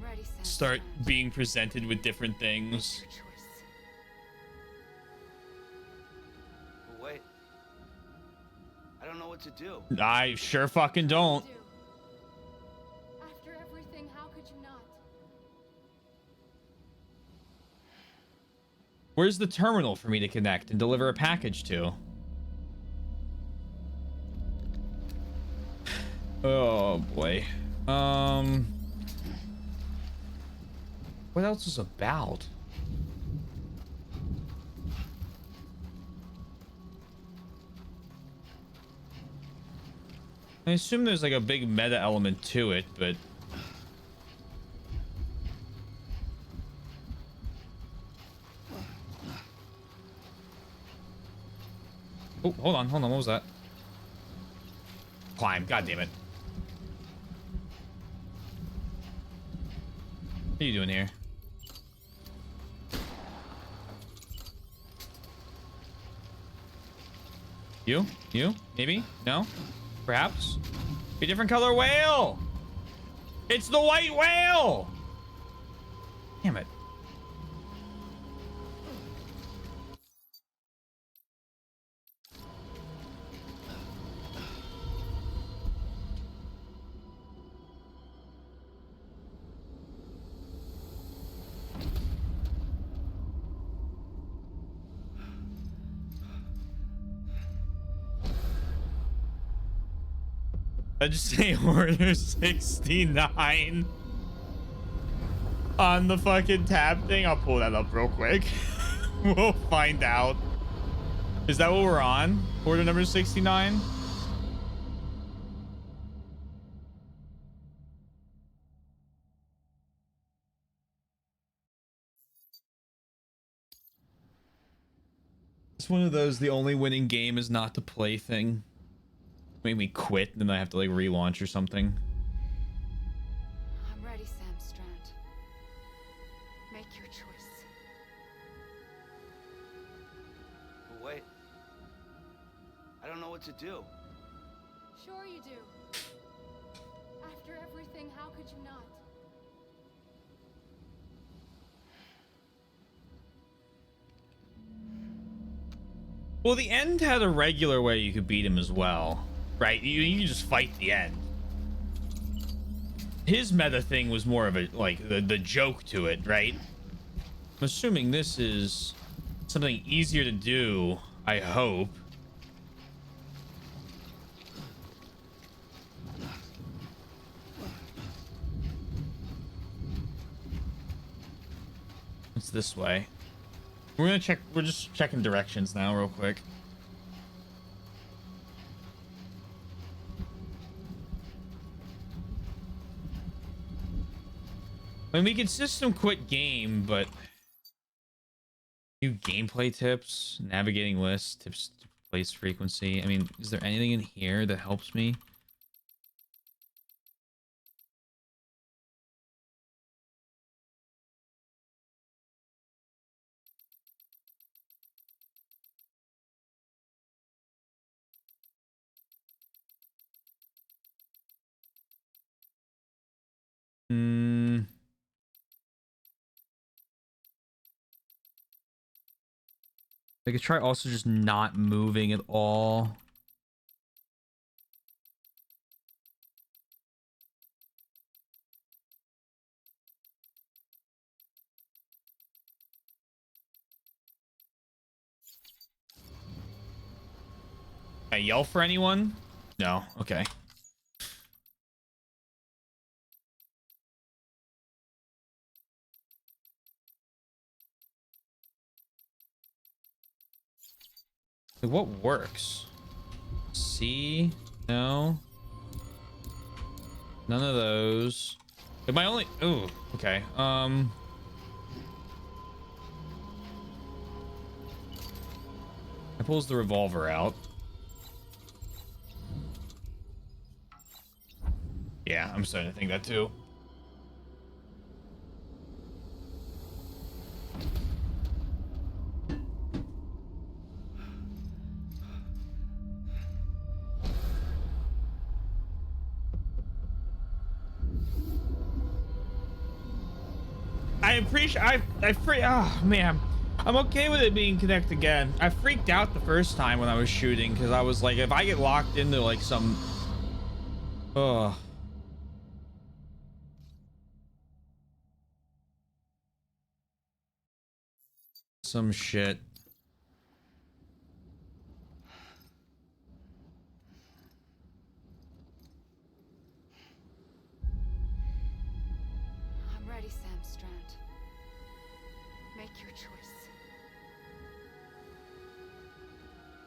ready, Sam start Strand. being presented with different things. Make your choice. But wait. I don't know what to do. I sure fucking don't. Do. After everything, how could you not? Where's the terminal for me to connect and deliver a package to? Oh boy. What else is about? I assume there's like a big meta element to it, but oh, hold on, what was that? Climb, god damn it. What are you doing here? You? Maybe? No? Perhaps? A different color whale! It's the white whale! Damn it. I just say order 69 on the fucking tab thing. I'll pull that up real quick. We'll find out. Is that what we're on? Order number 69? It's one of those, the only winning game is not to play thing. Make me quit, and then I have to like relaunch or something. I'm ready, Sam Strand. Make your choice. But wait. I don't know what to do. Sure you do. After everything, how could you not? Well, the end had a regular way you could beat him as well, right? You just fight the end. His meta thing was more of a like the joke to it, right? I'm assuming this is something easier to do, I hope. It's this way. We're gonna check. We're just checking directions now, real quick. I mean, we could system quit game, but new gameplay tips, navigating lists, tips to place frequency. I mean, is there anything in here that helps me? Hmm. I could try also just not moving at all. I yell for anyone? No. Okay. Like, what works? C? No. None of those. Am I only? Oh, okay. I pulls the revolver out. Yeah, I'm starting to think that too. I appreciate. Oh man, I'm okay with it being connect again. I freaked out the first time when I was shooting because I was like, if I get locked into like some, oh, some shit. I'm ready, Sam Strand. Make your choice.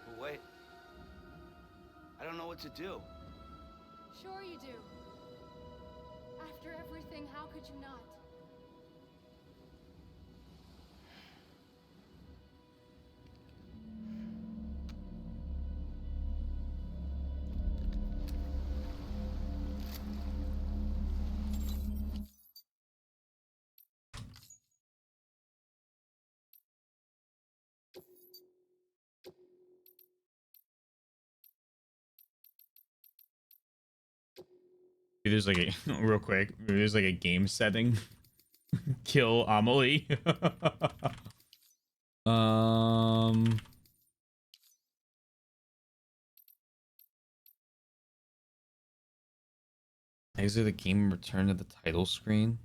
But wait. I don't know what to do. Sure you do. After everything, how could you not? There's like a real quick. There's like a game setting. Kill Amelie. Exit the game and return to the title screen.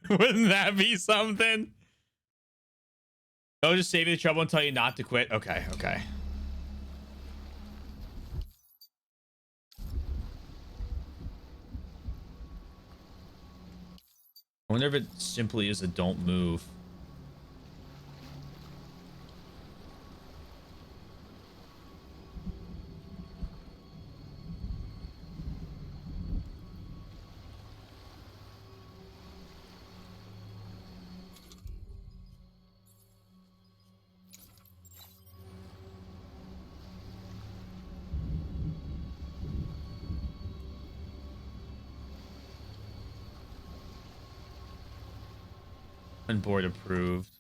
Wouldn't that be something? Oh, just save you the trouble and tell you not to quit. Okay, okay. I wonder if it simply is a don't move. And board approved.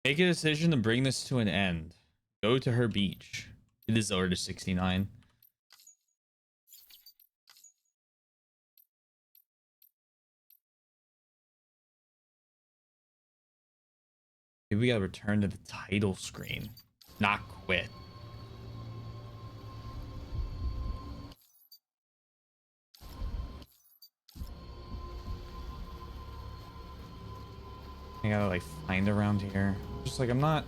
Make a decision to bring this to an end. Go to her beach. It is order 69. Maybe we gotta return to the title screen, not quit. I gotta like find around here. Just like I'm not.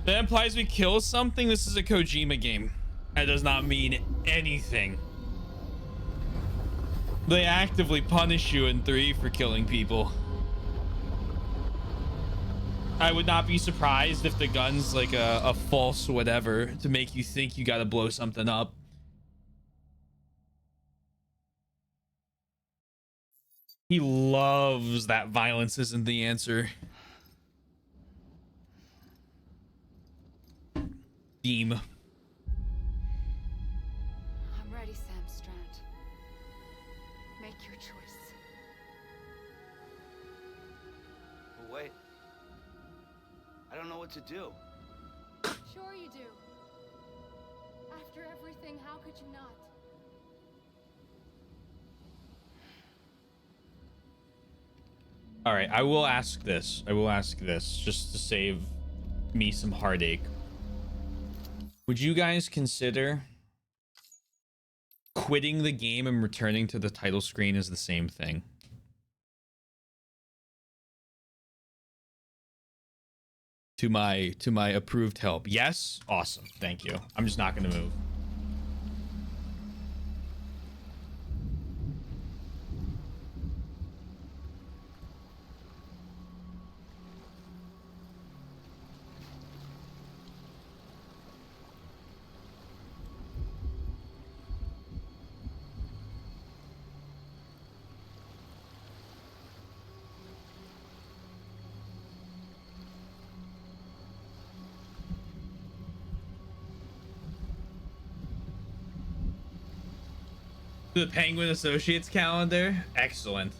That implies we kill something. This is a Kojima game. That does not mean anything. They actively punish you in 3 for killing people. I would not be surprised if the gun's like a false whatever to make you think you gotta blow something up. He loves that violence isn't the answer. Beam. I'm ready, Sam Strand. Make your choice. But wait. I don't know what to do. Sure you do. After everything, how could you not? All right, I will ask this. I will ask this just to save me some heartache. Would you guys consider quitting the game and returning to the title screen as the same thing? To my approved help. Yes? Awesome. Thank you. I'm just not going to move. The Penguin Associates calendar. Excellent.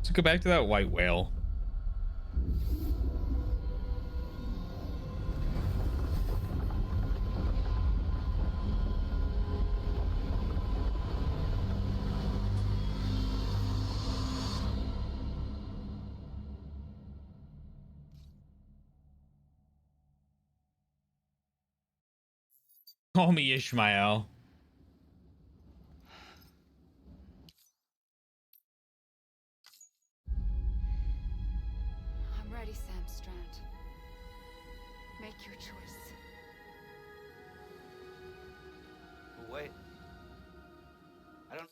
Let's go back to that white whale. Call me Ishmael. I'm ready, Sam Strand. Make your choice. But wait. I don't...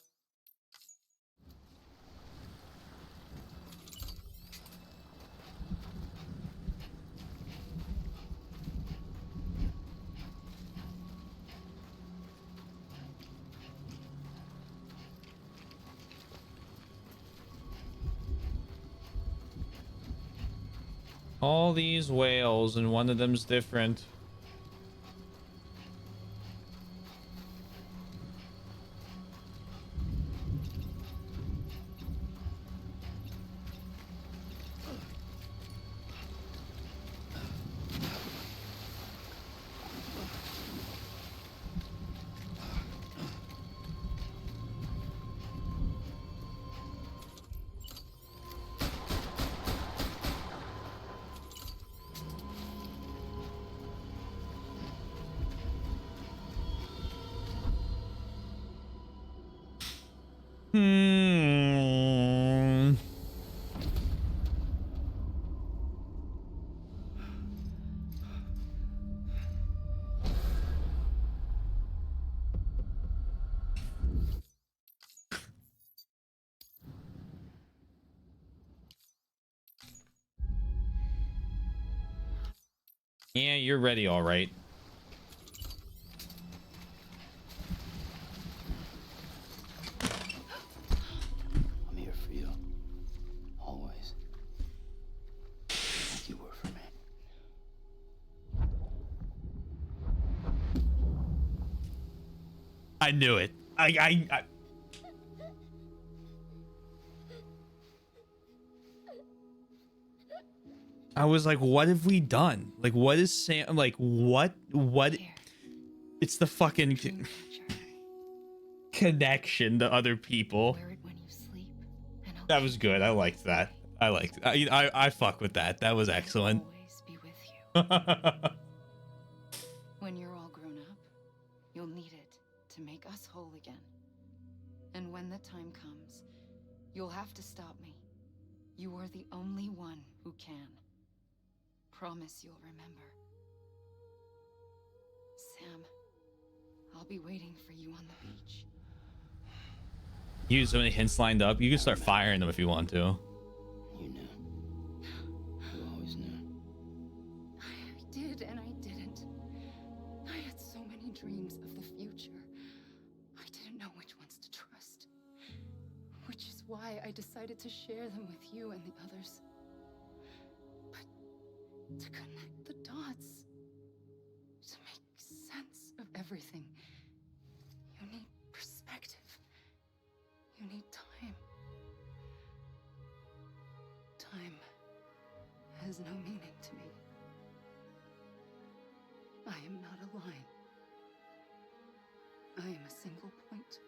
All these whales and one of them's different. Yeah, you're ready, all right. I'm here for you. Always. Like you were for me. I knew it. I was like, what have we done? Like, what is Sam? Like, what? Here. It's the fucking Dream catcher. connection to other people. Wear it when you sleep. And I'll That was good. I liked that. I fuck with that. That was excellent. always be with you. When you're all grown up, you'll need it to make us whole again. And when the time comes, you'll have to stop me. You are the only one who can. Promise you'll remember. Sam, I'll be waiting for you on the beach. You have so many hints lined up. You can start firing them if you want to. You knew. You always knew. I did and I didn't. I had so many dreams of the future. I didn't know which ones to trust. Which is why I decided to share them with you and the others. But to connect the dots, to make sense of everything, you need perspective. You need time. Time has no meaning to me. I am not a line. I am a single point.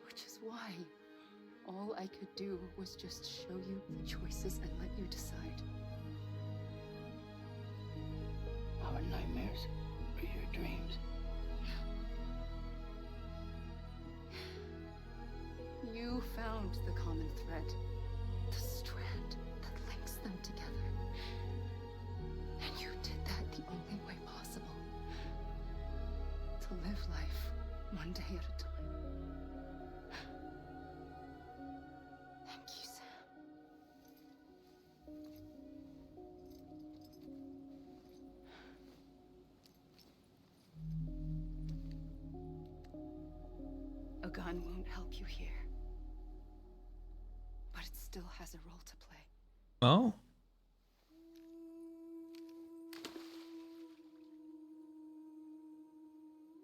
Which is why all I could do was just show you the choices and let you decide. Our nightmares are your dreams. You found the common thread, the strand that links them together. And you did that the only way possible. To live life one day at a time. Thank you, Sam. A gun won't help you here. But it still has a role to play. Oh.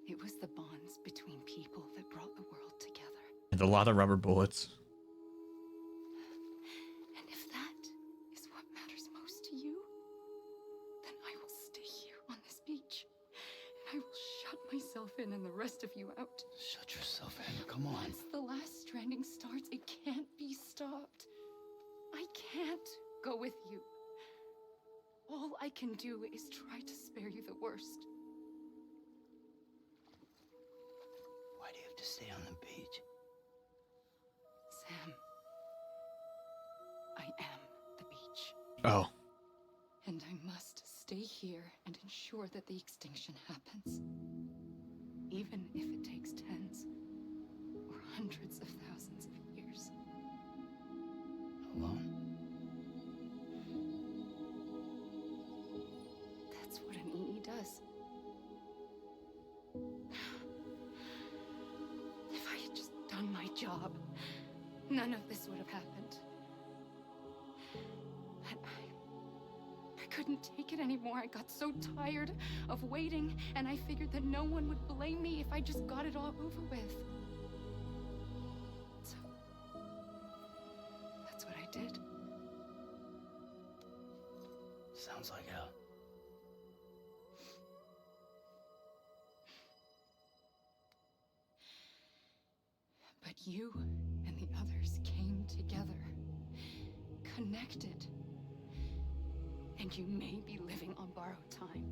It was the bonds between people that brought the world together. And a lot of rubber bullets. And if that is what matters most to you, then I will stay here on this beach. And I will shut myself in and the rest of you out. Shut yourself in. Come on. Once the last stranding starts, it can't be stopped. I can't go with you. All I can do is try to spare you the worst. Why do you have to stay on the beach? Sam, I am the beach. Oh. And I must stay here and ensure that the extinction happens. Even if it takes tens or hundreds of thousands of years. Alone? That's what an EE does. If I had just done my job, none of this would have happened. But I couldn't take it anymore. I got so tired of waiting, and I figured that no one would blame me if I just got it all over with. So, that's what I did. Sounds like hell. But you and the others came together, connected. And you may be living on borrowed time,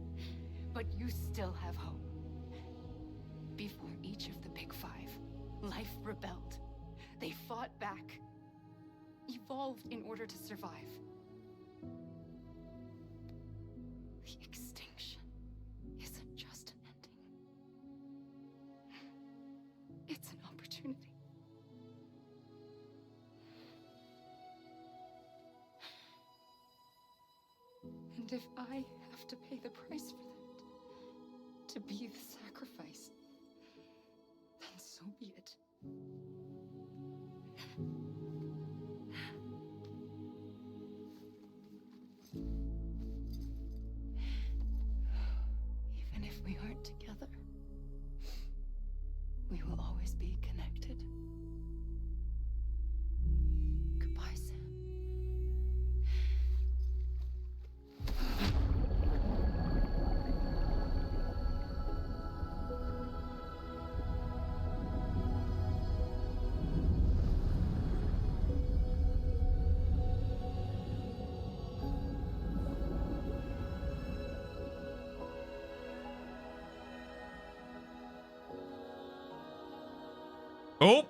but you still have hope. Before each of the big five, life rebelled. They fought back, evolved in order to survive. The extinction isn't just an ending. It's an opportunity. And if I have to pay the price for that, to be the sacrifice, then so be it. Even if we aren't together, we will always be connected. Goodbye, Sam. Oh.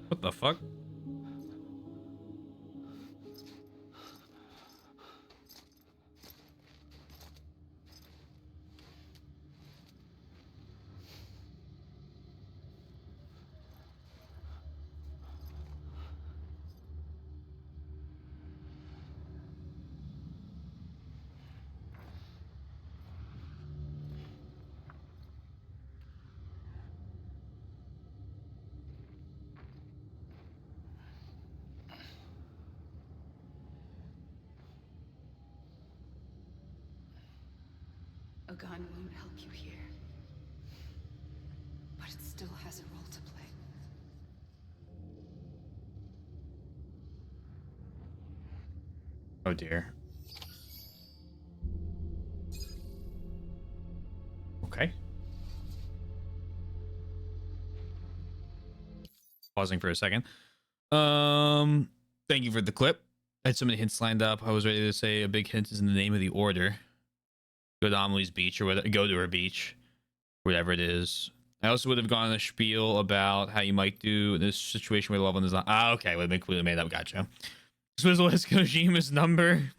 What the fuck? A gun won't help you here, but it still has a role to play. Oh dear. Okay. Pausing for a second. Thank you for the clip. I had so many hints lined up. I was ready to say a big hint is in the name of the order. Go to Amelie's beach or whatever, go to her beach, whatever it is. I also would have gone on a spiel about how you might do this situation where the loved one is not. Ah, okay, would have been completely made up. Gotcha. Swizzle has Kojima's number.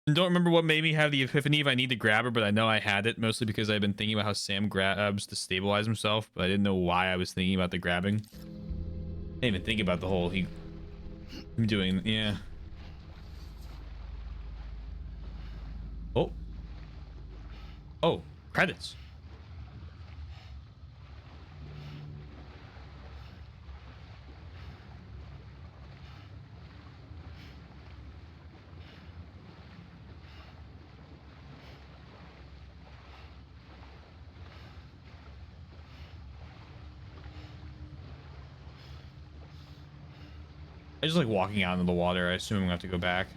Don't remember what made me have the epiphany if I need to grab her, but I know I had it mostly because I've been thinking about how Sam grabs to stabilize himself, but I didn't know why I was thinking about the grabbing. I didn't even think about the whole him doing, yeah. Oh. Oh, credits. I just like walking out into the water. I assume I'm gonna have to go back.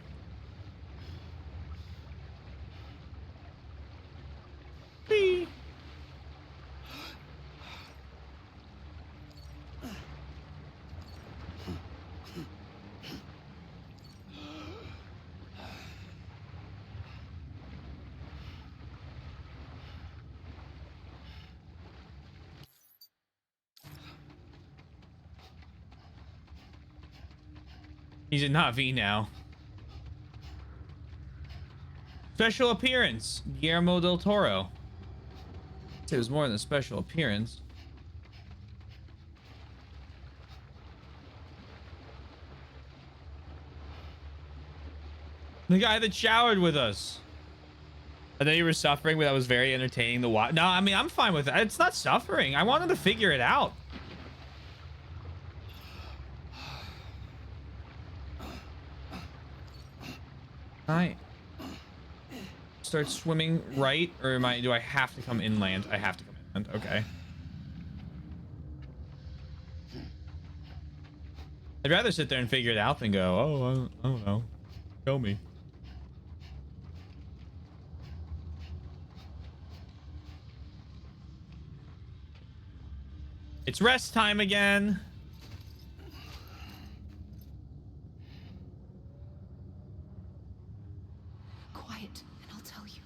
Whee! He's in not V now. Special appearance, Guillermo del Toro. It was more than a special appearance. The guy that showered with us. I know you were suffering, but that was very entertaining to watch. No, I mean, I'm fine with it. It's not suffering. I wanted to figure it out. I start swimming right, or do I have to come inland? I have to come inland. Okay. I'd rather sit there and figure it out than go, oh, I don't know. Show me. It's rest time again. Quiet, and I'll tell you.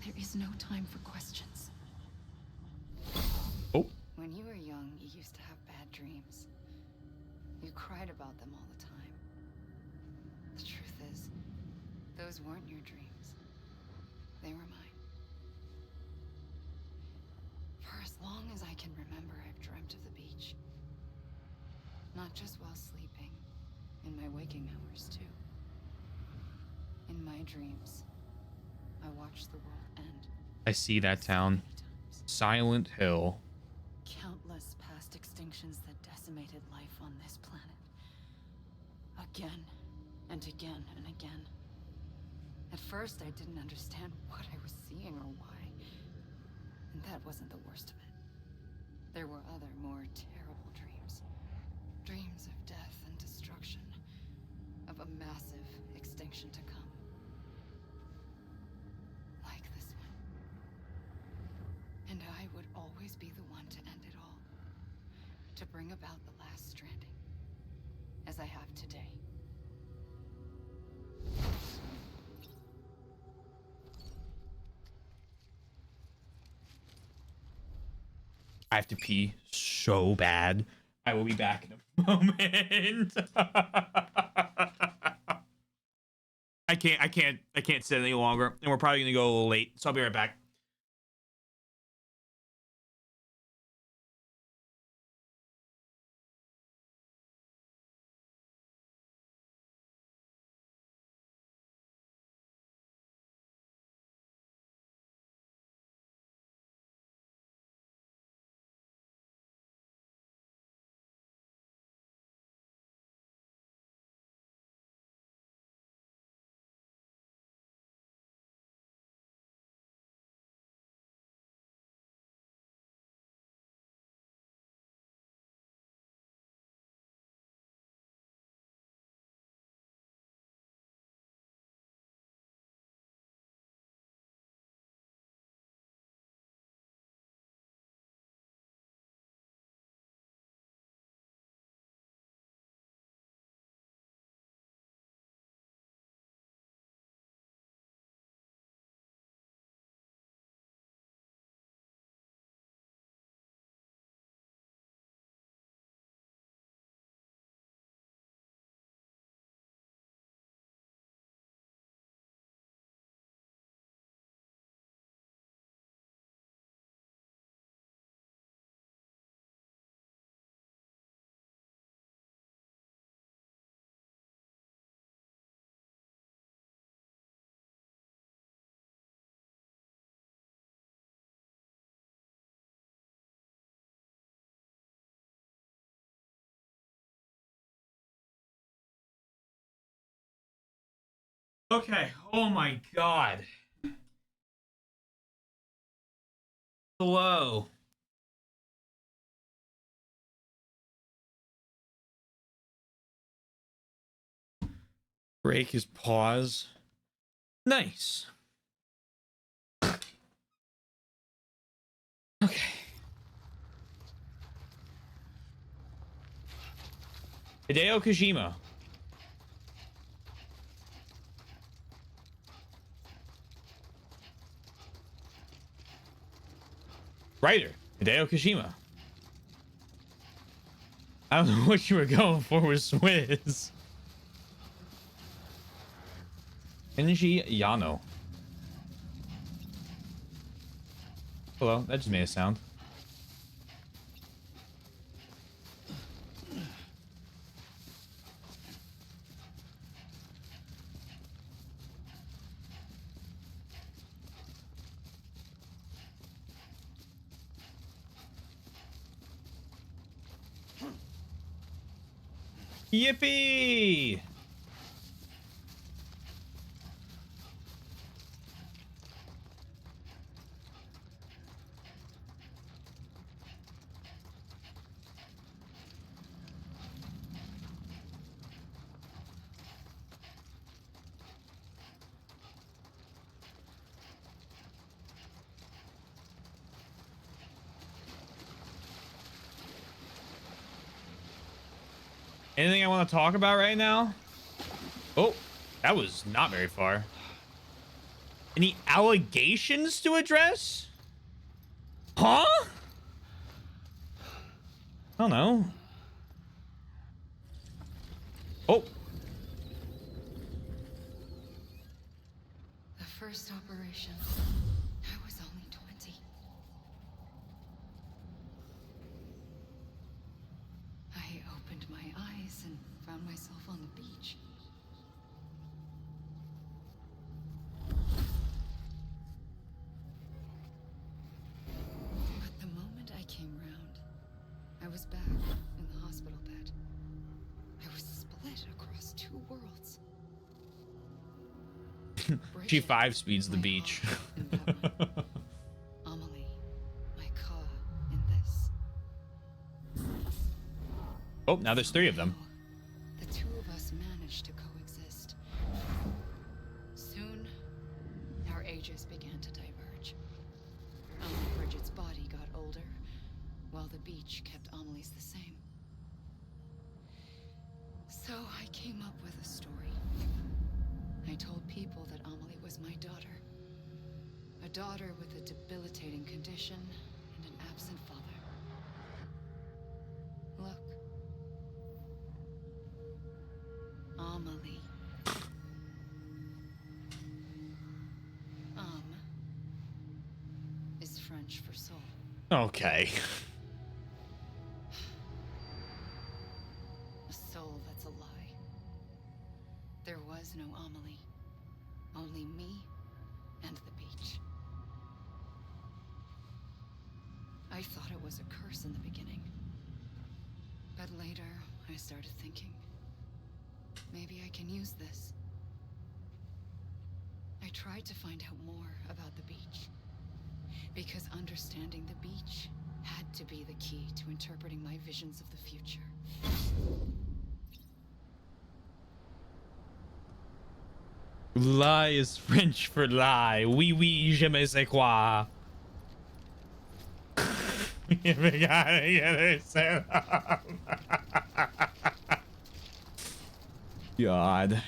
There is no time for questions. Oh. When you were young, you used to have bad dreams. You cried about them all the time. The truth is, those weren't your dreams. They were mine. For a as long as I can remember, I've dreamt of the beach. Not just while sleeping, in my waking hours too. In my dreams, I watched the world end. I see that town. Silent Hill. Countless past extinctions that decimated life on this planet. Again and again and again. At first, I didn't understand what I was seeing or why. And that wasn't the worst of it. There were other, more terrible dreams. Dreams of death and destruction. Of a massive extinction to come. Like this one. And I would always be the one to end it all. To bring about the last stranding. As I have today. I have to pee so bad. I will be back in a moment. I can't sit any longer, and we're probably gonna go a little late, so I'll be right back. Okay. Oh my god. Hello. Break his pause. Nice. Okay. Hideo Kojima. Writer, Hideo Kojima. I don't know what you were going for with Swizz. Kenji Yano. Hello, that just made a sound. Yippee! Anything I want to talk about right now? Oh, that was not very far. Any allegations to address? Huh? I don't know. Oh. The first operation, I was only 20. opened my eyes and found myself on the beach. But the moment I came round, I was back in the hospital bed. I was split across two worlds. She 5-speeds the beach. In that one. Amelie, my Ka in this. Oh, now there's 3 of them. The two of us managed to coexist. Soon, our ages began to diverge. Bridget's body got older, while the beach kept Amelie's the same. So I came up with a story. I told people that Amelie was my daughter. A daughter with a debilitating condition and an absent father. Look. Amelie. Is French for soul. Okay. A soul that's a lie. There was no Amelie. Only me and the beach. I thought it was a curse in the beginning. But later, I started thinking, maybe I can use this. I tried to find out more about the beach. Because understanding the beach had to be the key to interpreting my visions of the future. Lie is French for lie. Oui, oui, je me sais quoi. God.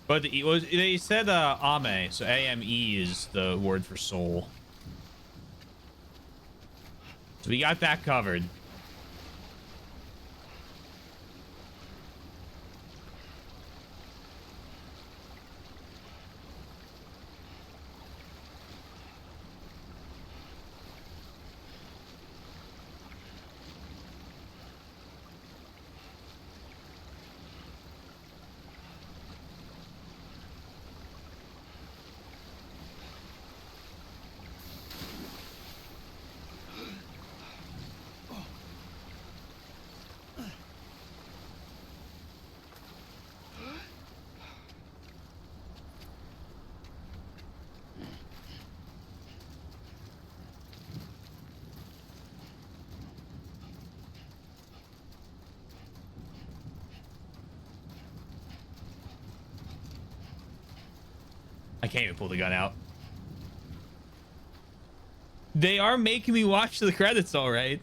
But it was, they said Ame, so A-M-E is the word for soul. So we got that covered. I can't even pull the gun out. They are making me watch the credits, all right.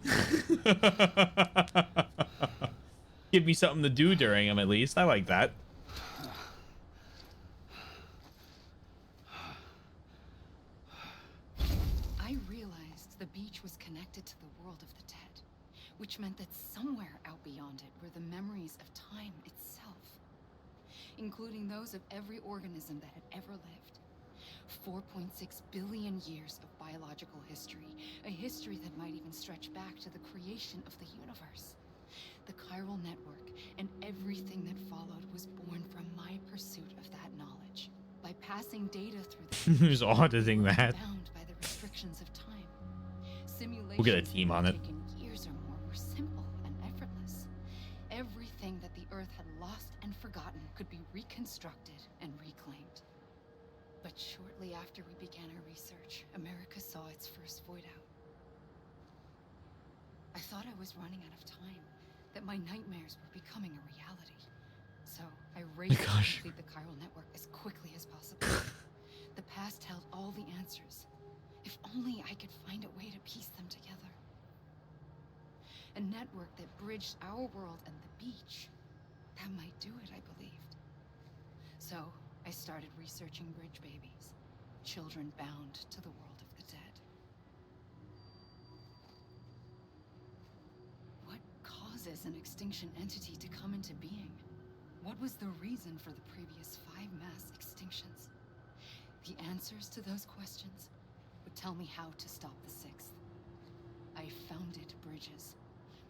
Give me something to do during them, at least. I like that. I realized the beach was connected to the world of the dead, which meant that somewhere out beyond it were the memories of time itself, including those of every organism that had ever lived. 4.6 billion years of biological history, a history that might even stretch back to the creation of the universe. The chiral network and everything that followed was born from my pursuit of that knowledge. By passing data through the Who's auditing that? bound by the restrictions of time. Simulations We'll get a team on it. that had taken years or more were simple and effortless. Everything that the Earth had lost and forgotten could be reconstructed and reclaimed. But shortly after we began our research, America saw its first void out. I thought I was running out of time, that my nightmares were becoming a reality. So I raced to complete the chiral network as quickly as possible. The past held all the answers. If only I could find a way to piece them together. A network that bridged our world and the beach. That might do it, I believed. So, I started researching bridge babies. Children bound to the world of the dead. What causes an extinction entity to come into being? What was the reason for the previous 5 mass extinctions? The answers to those questions would tell me how to stop the 6th. I founded bridges,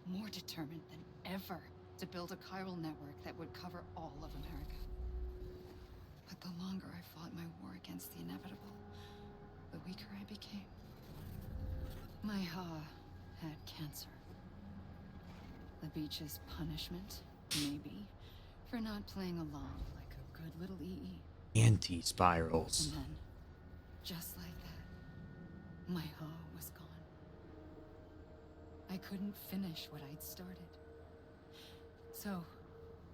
more determined than ever to build a chiral network that would cover all of America. But the longer I fought my war against the inevitable, the weaker I became. My Ha had cancer. The beach's punishment, maybe, for not playing along like a good little EE. Anti-spirals. And then, just like that, my Ha was gone. I couldn't finish what I'd started. So,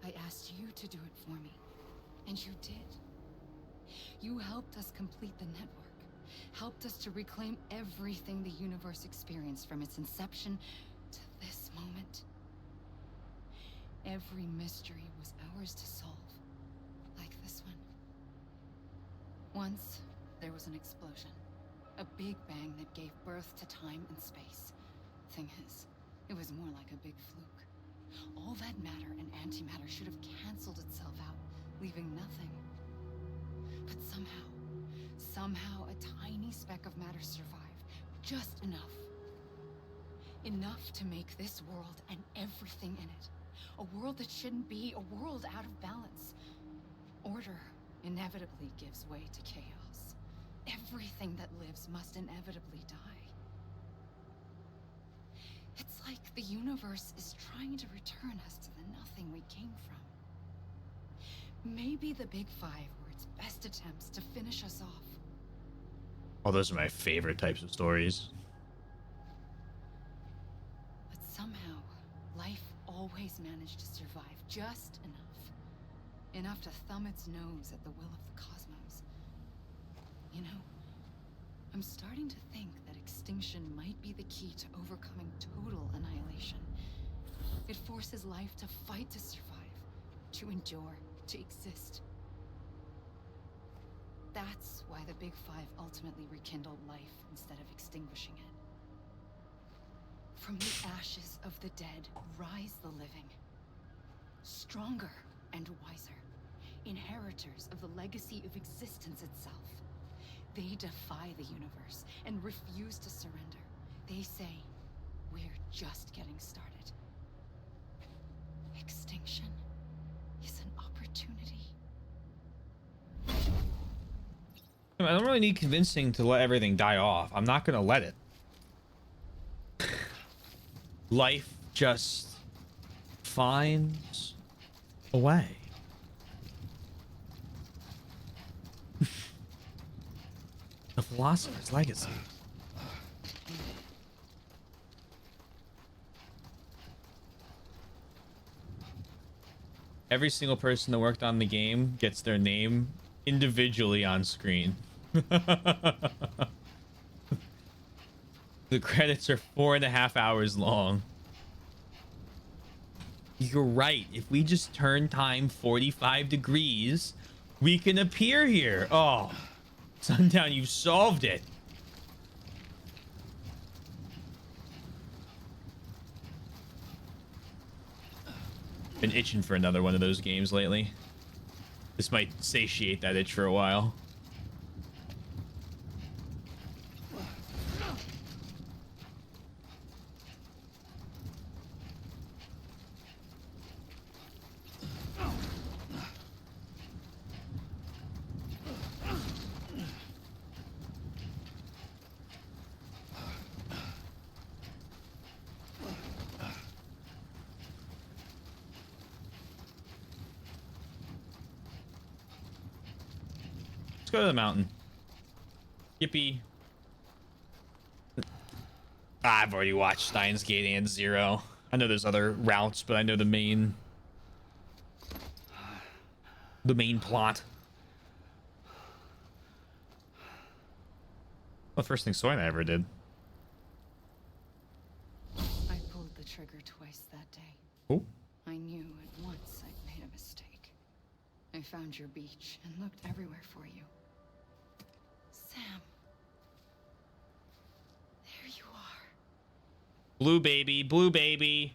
I asked you to do it for me. And you did. You helped us complete the network. Helped us to reclaim everything the universe experienced from its inception to this moment. Every mystery was ours to solve. Like this one. Once, there was an explosion. A big bang that gave birth to time and space. Thing is, it was more like a big fluke. All that matter and antimatter should have canceled itself out, leaving nothing. But somehow a tiny speck of matter survived. Just enough. Enough to make this world and everything in it. A world that shouldn't be, a world out of balance. Order inevitably gives way to chaos. Everything that lives must inevitably die. It's like the universe is trying to return us to the nothing we came from. Maybe the Big Five were its best attempts to finish us off. Oh, those are my favorite types of stories. But somehow, life always managed to survive just enough. Enough to thumb its nose at the will of the cosmos. You know, I'm starting to think that extinction might be the key to overcoming total annihilation. It forces life to fight to survive, to endure, to exist. That's why the Big Five ultimately rekindled life instead of extinguishing it. From the ashes of the dead, rise the living. Stronger and wiser. Inheritors of the legacy of existence itself. They defy the universe and refuse to surrender. They say, we're just getting started. Extinction is an opportunity. I don't really need convincing to let everything die off. I'm not gonna let it. Life just finds a way. The philosopher's legacy. Every single person that worked on the game gets their name individually on screen. The credits are 4.5 hours long. You're right. If we just turn time 45 degrees, we can appear here. Oh, Sundown, you've solved it. Been itching for another one of those games lately. This might satiate that itch for a while. Let's go to the mountain. Yippee. I've already watched Steins Gate and Zero. I know there's other routes, but I know the main plot. The first thing Soy I ever did. I pulled the trigger twice that day. Oh. I knew at once I'd made a mistake. I found your beach and looked everywhere for you. Sam. There you are. Blue baby, blue baby.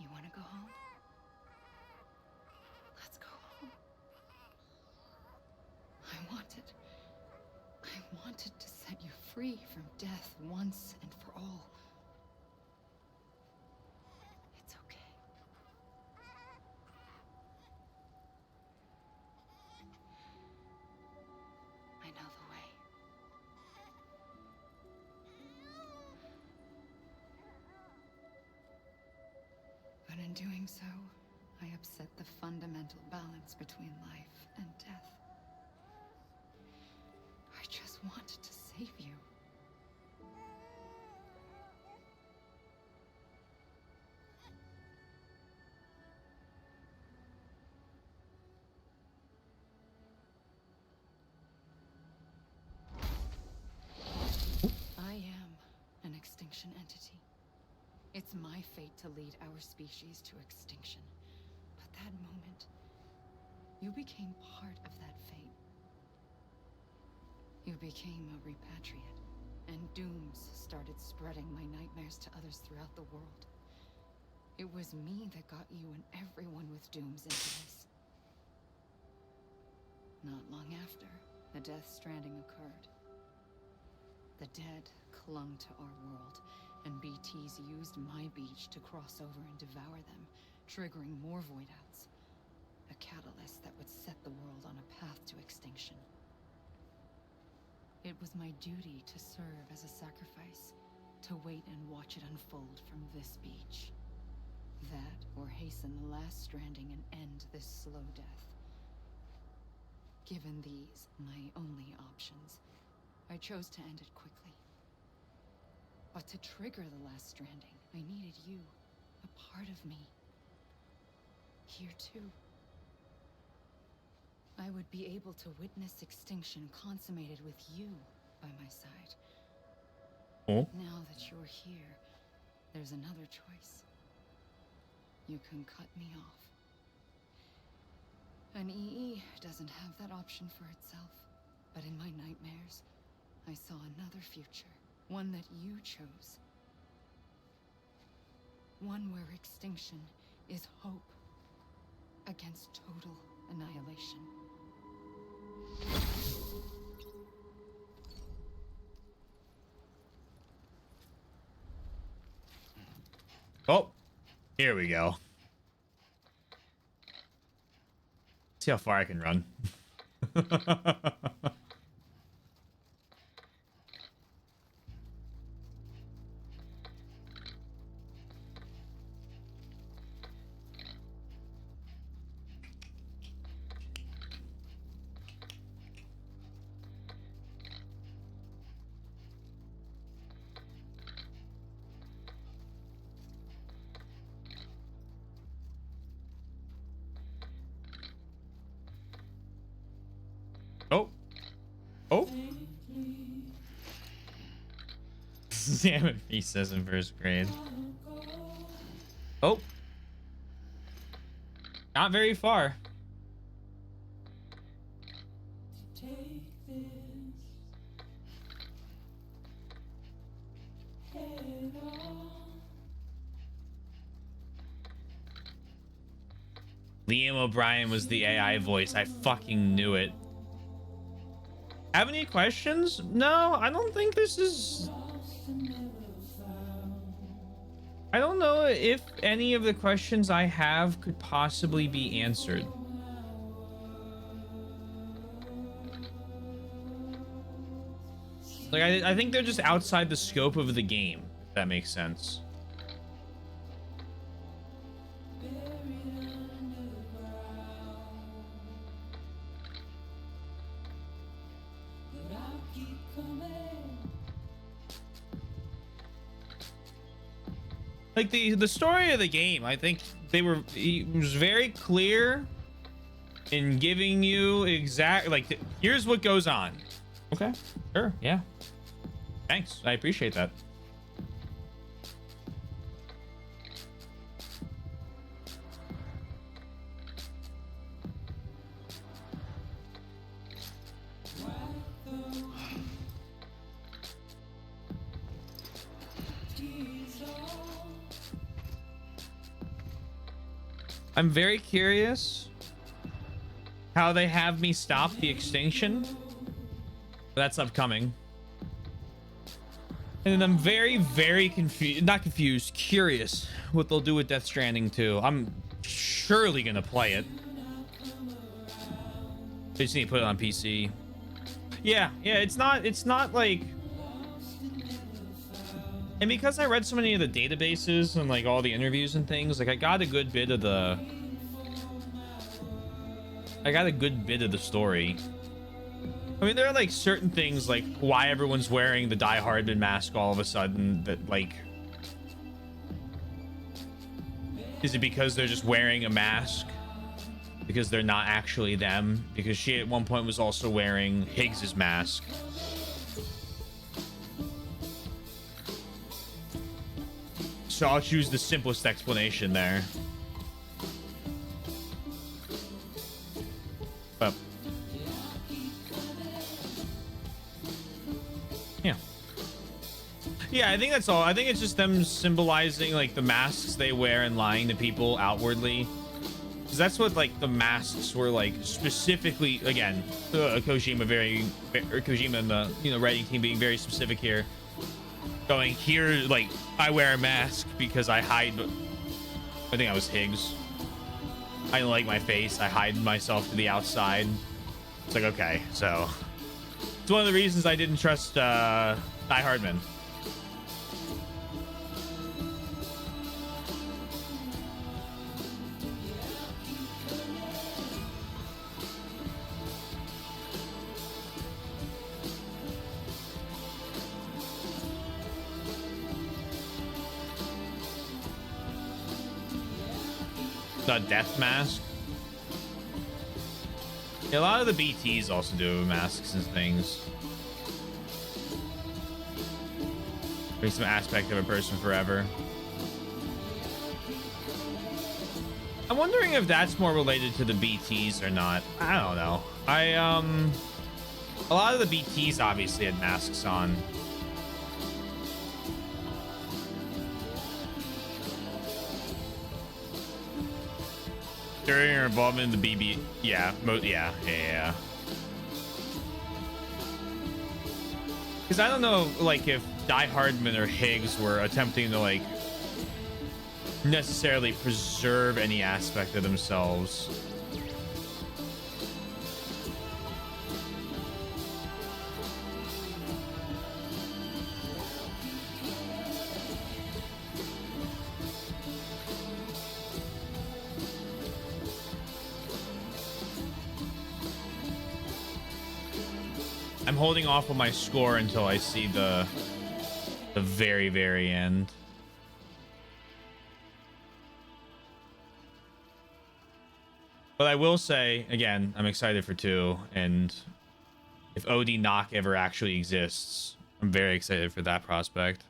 You want to go home? Let's go home. I wanted to set you free from death once and for all. It's okay. I know the way. But in doing so, I upset the fundamental balance between life and death. I just wanted to save you. I am an extinction entity. It's my fate to lead our species to extinction. But that moment, you became part of that fate. You became a repatriate, and dooms started spreading my nightmares to others throughout the world. It was me that got you and everyone with dooms into this. Not long after, the Death Stranding occurred. The dead clung to our world, and BTs used my beach to cross over and devour them, triggering more voidouts. A catalyst that would set the world on a path to extinction. It was my duty to serve as a sacrifice, to wait and watch it unfold from this beach. That, or hasten the last stranding and end this slow death. Given these, my only options, I chose to end it quickly. But to trigger the last stranding, I needed you, a part of me. Here too. I would be able to witness extinction consummated with you by my side. Oh. Now that you're here, there's another choice. You can cut me off. An EE doesn't have that option for itself. But in my nightmares, I saw another future. One that you chose. One where extinction is hope against total annihilation. Oh, here we go. See how far I can run. Oh. Oh. Damn it, he says in first grade. Oh. Not very far. Liam O'Brien was the AI voice. I fucking knew it. Have any questions? No, I don't think this is... I don't know if any of the questions I have could possibly be answered. Like, I think they're just outside the scope of the game, if that makes sense. Like, the story of the game, I think it was very clear in giving you like, here's what goes on. Okay, sure, yeah. Thanks, I appreciate that. I'm very curious how they have me stop the extinction. That's upcoming. And then I'm very, very confused, not confused, curious what they'll do with Death Stranding 2. I'm surely gonna play it. They just need to put it on PC. Yeah, it's not like, and because I read so many of the databases and like all the interviews and things, like I got a good bit of the story. I mean, there are like certain things, like why everyone's wearing the Die Hardman mask all of a sudden, that like, is it because they're just wearing a mask because they're not actually them? Because she at one point was also wearing Higgs's mask. So I'll choose the simplest explanation there. But yeah, I think that's all. I think it's just them symbolizing like the masks they wear and lying to people outwardly, because that's what like the masks were like specifically. Again, Kojima and the writing team being very specific here, going here like, I wear a mask because I hide. I think I was Higgs. I don't like my face. I hide myself to the outside. It's like, okay, so it's one of the reasons I didn't trust Die Hardman. The death mask. Yeah, a lot of the BTs also do masks and things. Bring some aspect of a person forever. I'm wondering if that's more related to the BTs or not. I don't know. A lot of the BTs obviously had masks on. During your involvement in the BB, yeah. Because I don't know, like, if Die Hardman or Higgs were attempting to like necessarily preserve any aspect of themselves. I'm holding off on my score until I see the very, very end. But I will say, again, I'm excited for 2, and if OD Knock ever actually exists, I'm very excited for that prospect.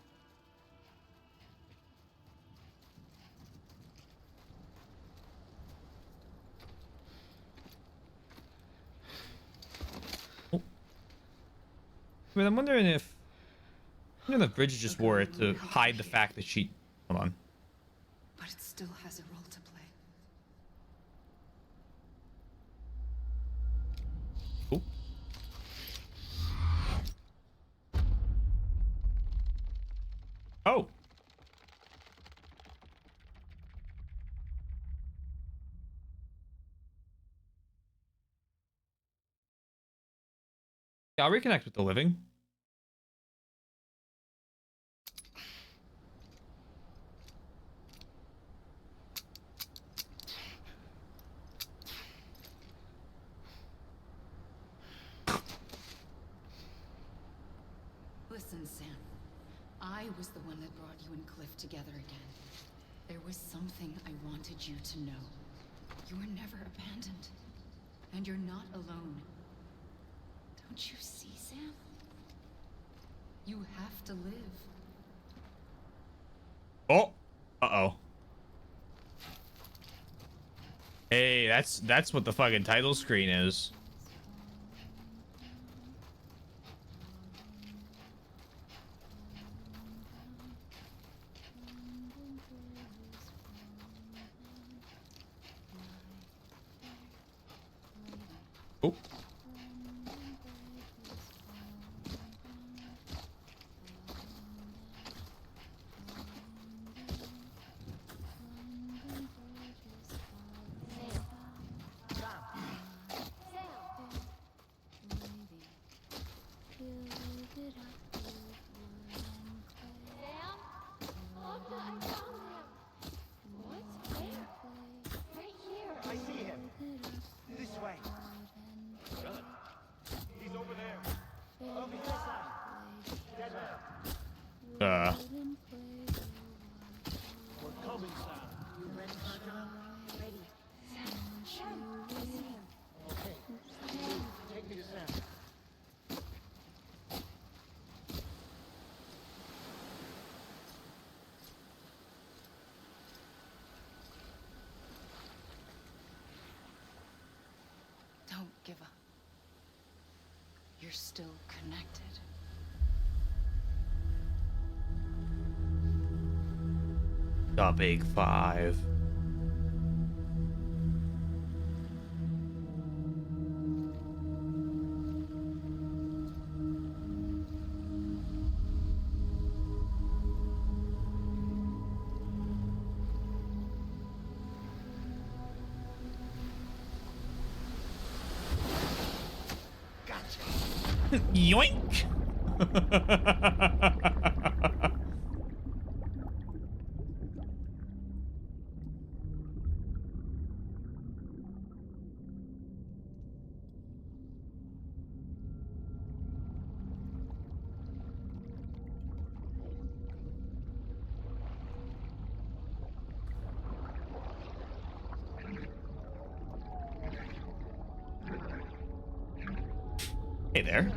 Oh. I mean, I'm wondering if Bridget just wore it to hide the fact that she... Hold on. But it still has a role to play. Oh. Oh. Yeah, I'll reconnect with the living. Listen, Sam. I was the one that brought you and Cliff together again. There was something I wanted you to know. You were never abandoned. And you're not alone. Don't you see, Sam? You have to live. Oh. Uh-oh. Hey, that's what the fucking title screen is. Oh. I see him. This way. Good. He's over there. Over here, Sam. Dead man. We're coming, Sam. You ready, Angela? Ready. Sam, I see him. Okay. Take me to Sam. Don't give up. You're still connected. The Big Five. Yoink! Hey there.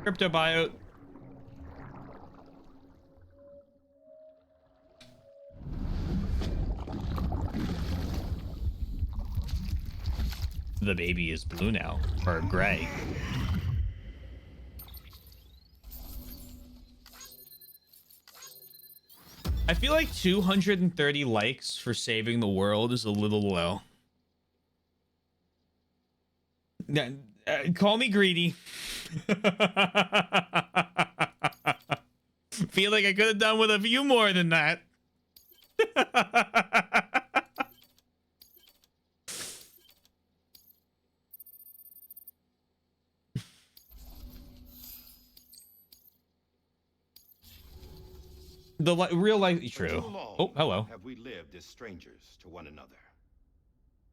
Cryptobiote. The baby is blue now, or gray. I feel like 230 likes for saving the world is a little low. Call me greedy. Feel like I could have done with a few more than that. The real life true. For too long Oh, hello. have we lived as strangers to one another,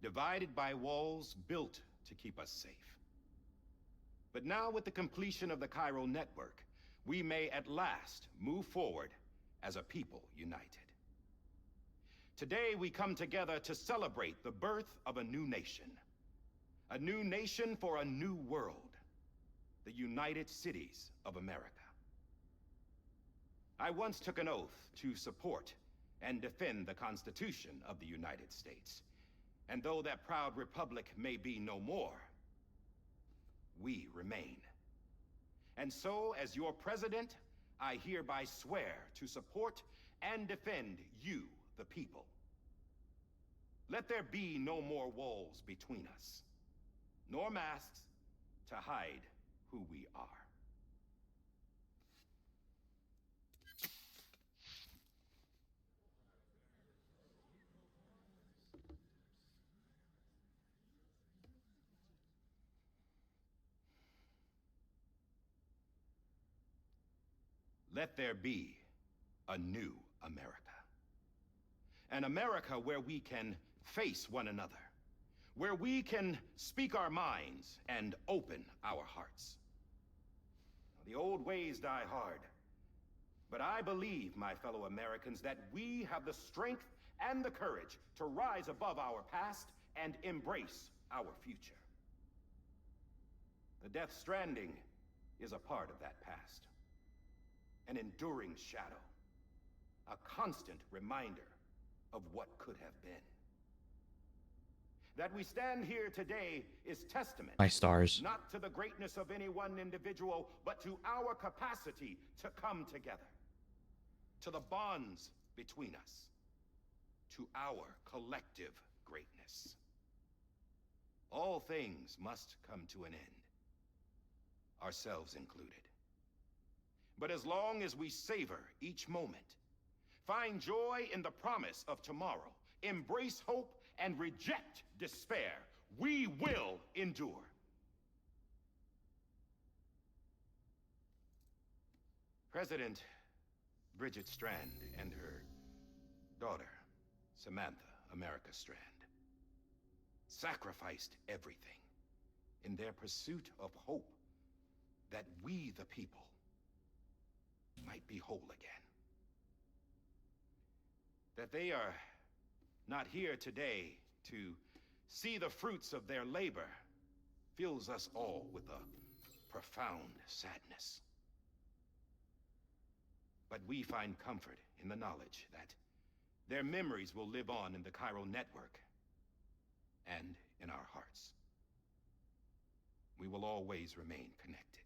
divided by walls built to keep us safe. But now, with the completion of the chiral network, we may at last move forward as a people united. Today we come together to celebrate the birth of a new nation for a new world, the United Cities of America. I once took an oath to support and defend the Constitution of the United States. And though that proud republic may be no more, we remain. And so, as your president, I hereby swear to support and defend you, the people. Let there be no more walls between us, nor masks to hide who we are. let there be a new America. An America where we can face one another, where we can speak our minds and open our hearts. The old ways die hard, but I believe, my fellow Americans, that we have the strength and the courage to rise above our past and embrace our future. The Death Stranding is a part of that past. An enduring shadow. A constant reminder of what could have been. That we stand here today is testament, My stars. not to the greatness of any one individual, but to our capacity to come together. To the bonds between us. To our collective greatness. All things must come to an end, ourselves included. But as long as we savor each moment, find joy in the promise of tomorrow, embrace hope, and reject despair, we will endure. President Bridget Strand and her daughter, Samantha America Strand, sacrificed everything in their pursuit of hope that we, the people, might be whole again. That they are not here today to see the fruits of their labor fills us all with a profound sadness. But we find comfort in the knowledge that their memories will live on in the chiral network and in our hearts. We will always remain connected.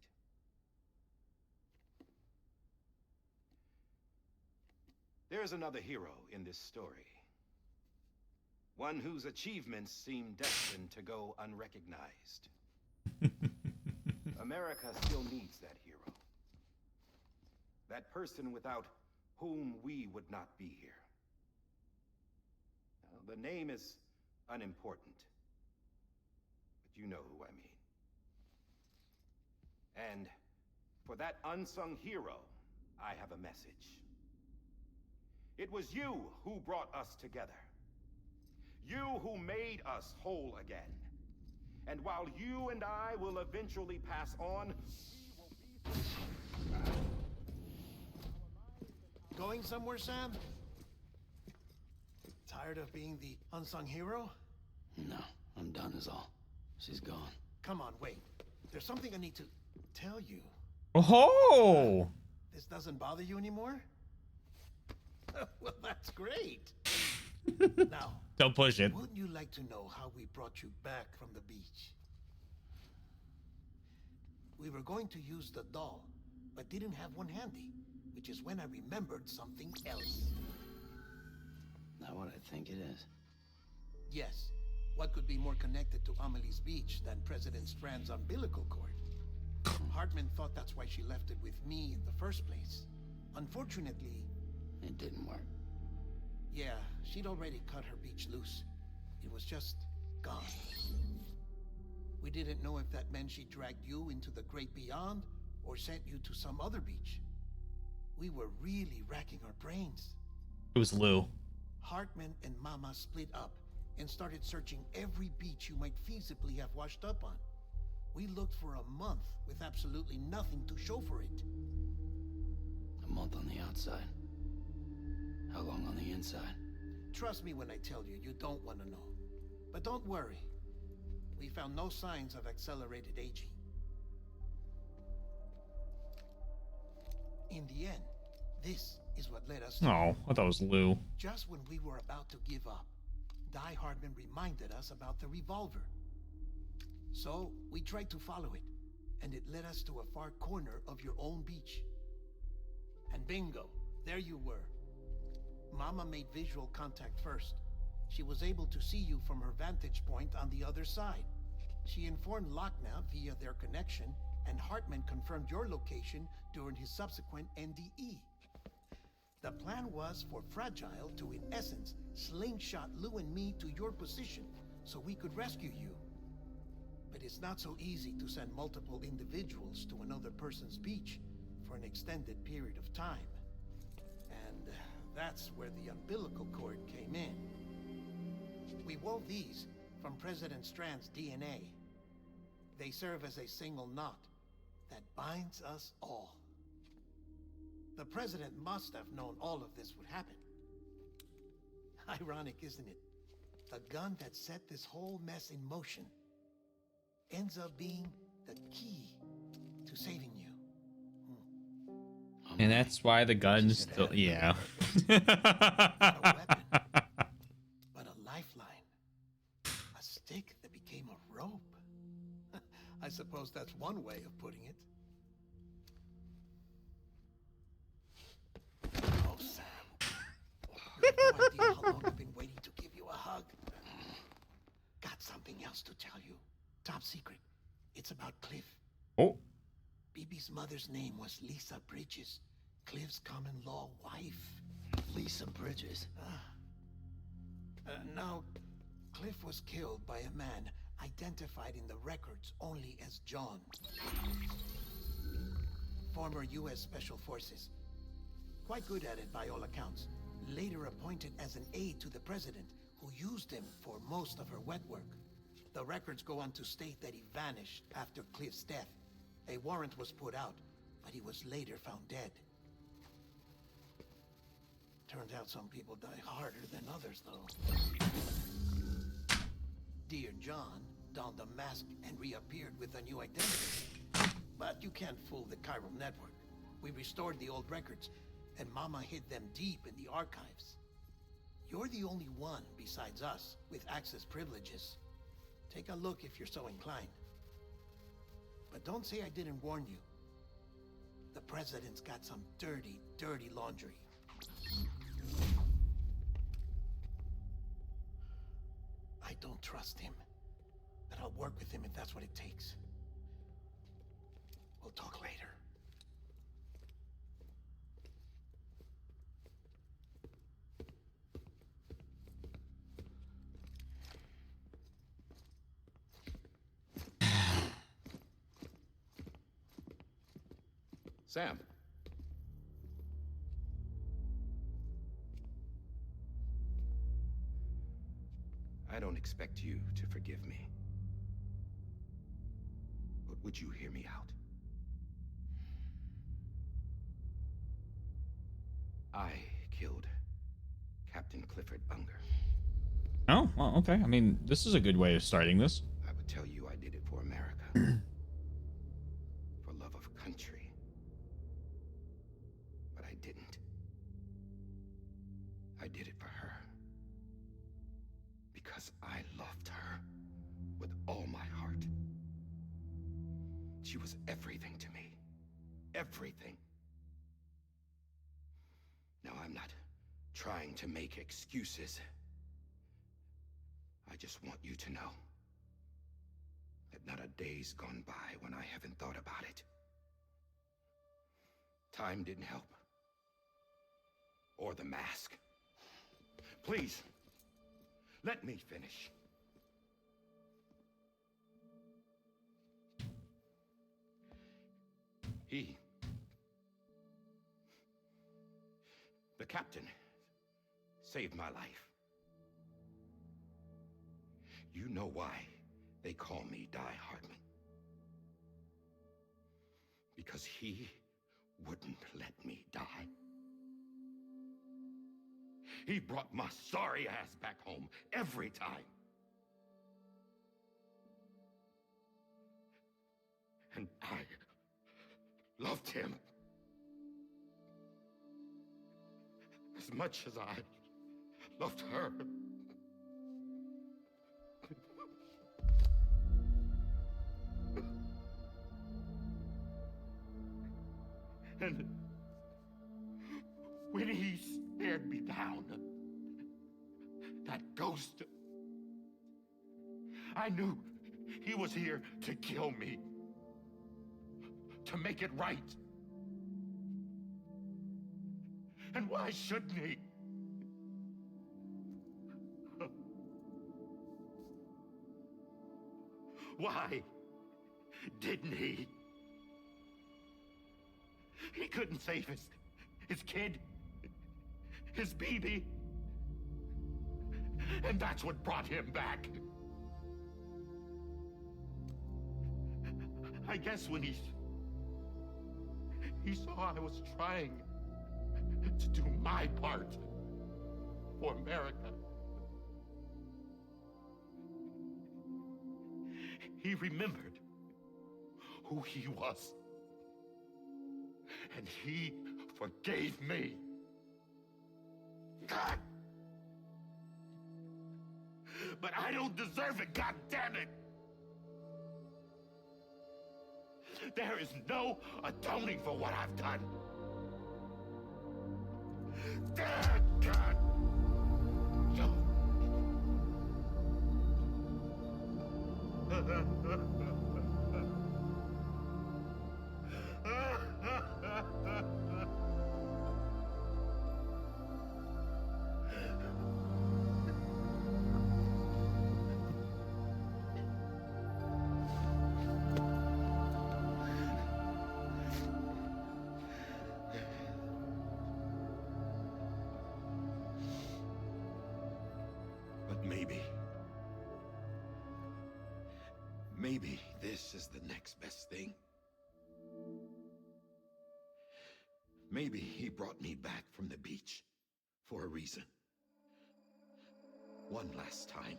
There's another hero in this story. One whose achievements seem destined to go unrecognized. America still needs that hero. That person without whom we would not be here. Now, the name is unimportant, but you know who I mean. And for that unsung hero, I have a message. It was you who brought us together. You who made us whole again. And while you and I will eventually pass on, Going somewhere, Sam? Tired of being the unsung hero? No, I'm done is all. She's gone. Come on, wait. There's something I need to tell you. Oh! This doesn't bother you anymore? Well, that's great. Now, Don't push it. wouldn't you like to know how we brought you back from the beach? We were going to use the doll, but didn't have one handy, which is when I remembered something else. Not what I think it is. Yes. What could be more connected to Amelie's beach than President Strand's umbilical cord? Hartman thought that's why she left it with me in the first place. Unfortunately... It didn't work. Yeah, she'd already cut her beach loose. It was just gone. We didn't know if that meant she dragged you into the great beyond, or sent you to some other beach. We were really racking our brains. It was Lou. Hartman and Mama split up and started searching every beach you might feasibly have washed up on. We looked for a month with absolutely nothing to show for it. A month on the outside. How long on the inside? Trust me when I tell you, you don't want to know. But don't worry. We found no signs of accelerated aging. In the end, this is what led us to... Oh, I thought it was Lou. Just when we were about to give up, Die Hardman reminded us about the revolver. So, we tried to follow it, and it led us to a far corner of your own beach. And bingo, there you were. Mama made visual contact first. She was able to see you from her vantage point on the other side. She informed Lochna via their connection, and Hartman confirmed your location during his subsequent NDE. The plan was for Fragile to, in essence, slingshot Lou and me to your position so we could rescue you. But it's not so easy to send multiple individuals to another person's beach for an extended period of time. And that's where the umbilical cord came in. We wove these from President Strand's DNA. They serve as a single knot that binds us all. The President must have known all of this would happen. Ironic, isn't it? The gun that set this whole mess in motion ends up being the key to saving you. And that's why the gun's still, yeah. Not a weapon, but a lifeline. A stick that became a rope. I suppose that's one way of putting it. Oh, Sam. You have no idea how long I've been waiting to give you a hug. Got something else to tell you. Top secret. It's about Cliff. Oh. BB's mother's name was Lisa Bridges, Cliff's common-law wife. Lisa Bridges? Now, Cliff was killed by a man identified in the records only as John. Former U.S. Special Forces. Quite good at it by all accounts. Later appointed as an aide to the president, who used him for most of her wet work. The records go on to state that he vanished after Cliff's death. A warrant was put out, but he was later found dead. Turns out some people die harder than others, though. Dear John donned a mask and reappeared with a new identity. But you can't fool the chiral network. We restored the old records, and Mama hid them deep in the archives. You're the only one besides us with access privileges. Take a look if you're so inclined. But don't say I didn't warn you. The president's got some dirty, dirty laundry. I don't trust him, but I'll work with him if that's what it takes. We'll talk later. Sam. I don't expect you to forgive me. But would you hear me out? I killed Captain Clifford Unger. Oh, well, okay. I mean, this is a good way of starting this. I would tell you I did it for America. For love of country. But I didn't. I did it for her. Because I loved her with all my heart. She was everything to me. Everything. Now, I'm not trying to make excuses. I just want you to know that not a day's gone by when I haven't thought about it. Time didn't help. Or the mask. Please, let me finish. The captain, saved my life. You know why they call me Die Hardman. Because he wouldn't let me die. He brought my sorry ass back home every time. And I loved him as much as I loved her. And when he stared me down, that ghost, I knew he was here to kill me, to make it right. And why shouldn't he? Why didn't he? He couldn't save his kid, his baby. And that's what brought him back. I guess when he saw I was trying to do my part for America, he remembered who he was. And he forgave me. God! But I don't deserve it, God damn it! There is no atoning for what I've done. God! No. But maybe this is the next best thing. Maybe he brought me back from the beach for a reason. One last time.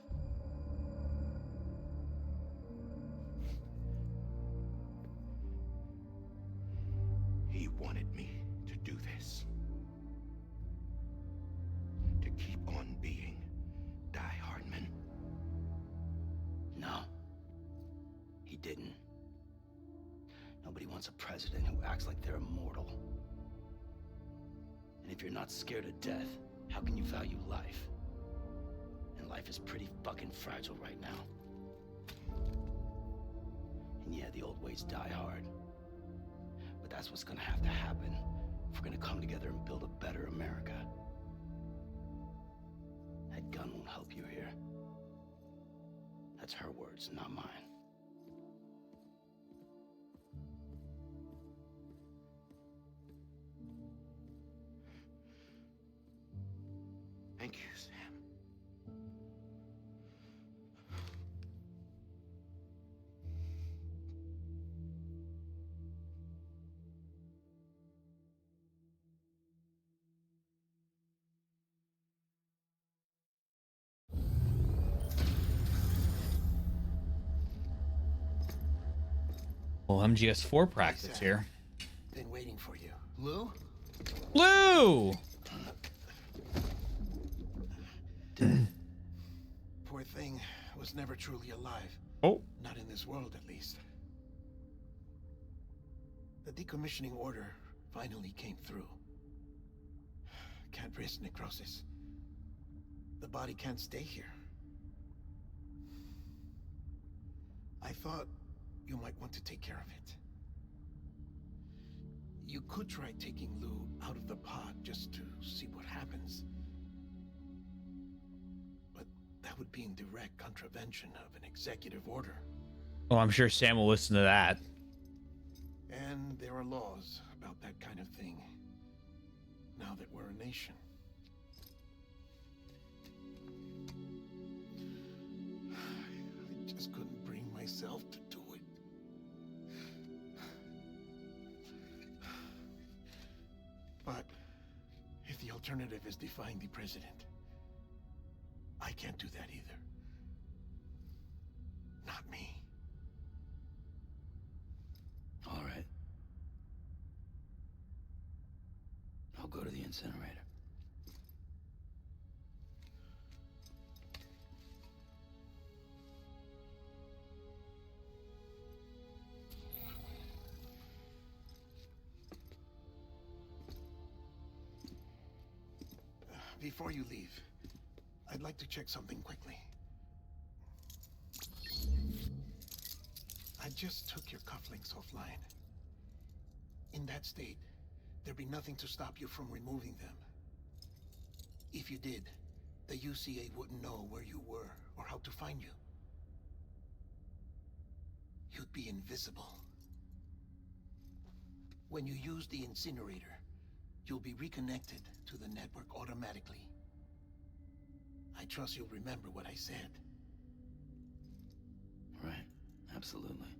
He wanted me to do this. To keep on being Die Hardman. No. He didn't. Nobody wants a president who acts like they're immortal. And if you're not scared of death, how can you value life? And life is pretty fucking fragile right now. And yeah, the old ways die hard. But that's what's gonna have to happen if we're gonna come together and build a better America. That gun won't help you here. That's her words, not mine. Thank you, Sam. Well, MGS4 practice here. Been waiting for you. Lou? Lou! Poor thing was never truly alive. Oh. Not in this world, at least. The decommissioning order finally came through. Can't risk necrosis. The body can't stay here. I thought you might want to take care of it. You could try taking Lou out of the pod just to see what happens. But that would be in direct contravention of an executive order. Well, I'm sure Sam will listen to that. And there are laws about that kind of thing, now that we're a nation. I just couldn't bring myself to do it. But if the alternative is defying the president, I can't do that either. Not me. All right. I'll go to the incinerator. Before you leave, I'd like to check something quickly. I just took your cufflinks offline. In that state, there'd be nothing to stop you from removing them. If you did, the UCA wouldn't know where you were or how to find you. You'd be invisible. When you use the incinerator, you'll be reconnected to the network automatically. I trust you'll remember what I said. Right. Absolutely.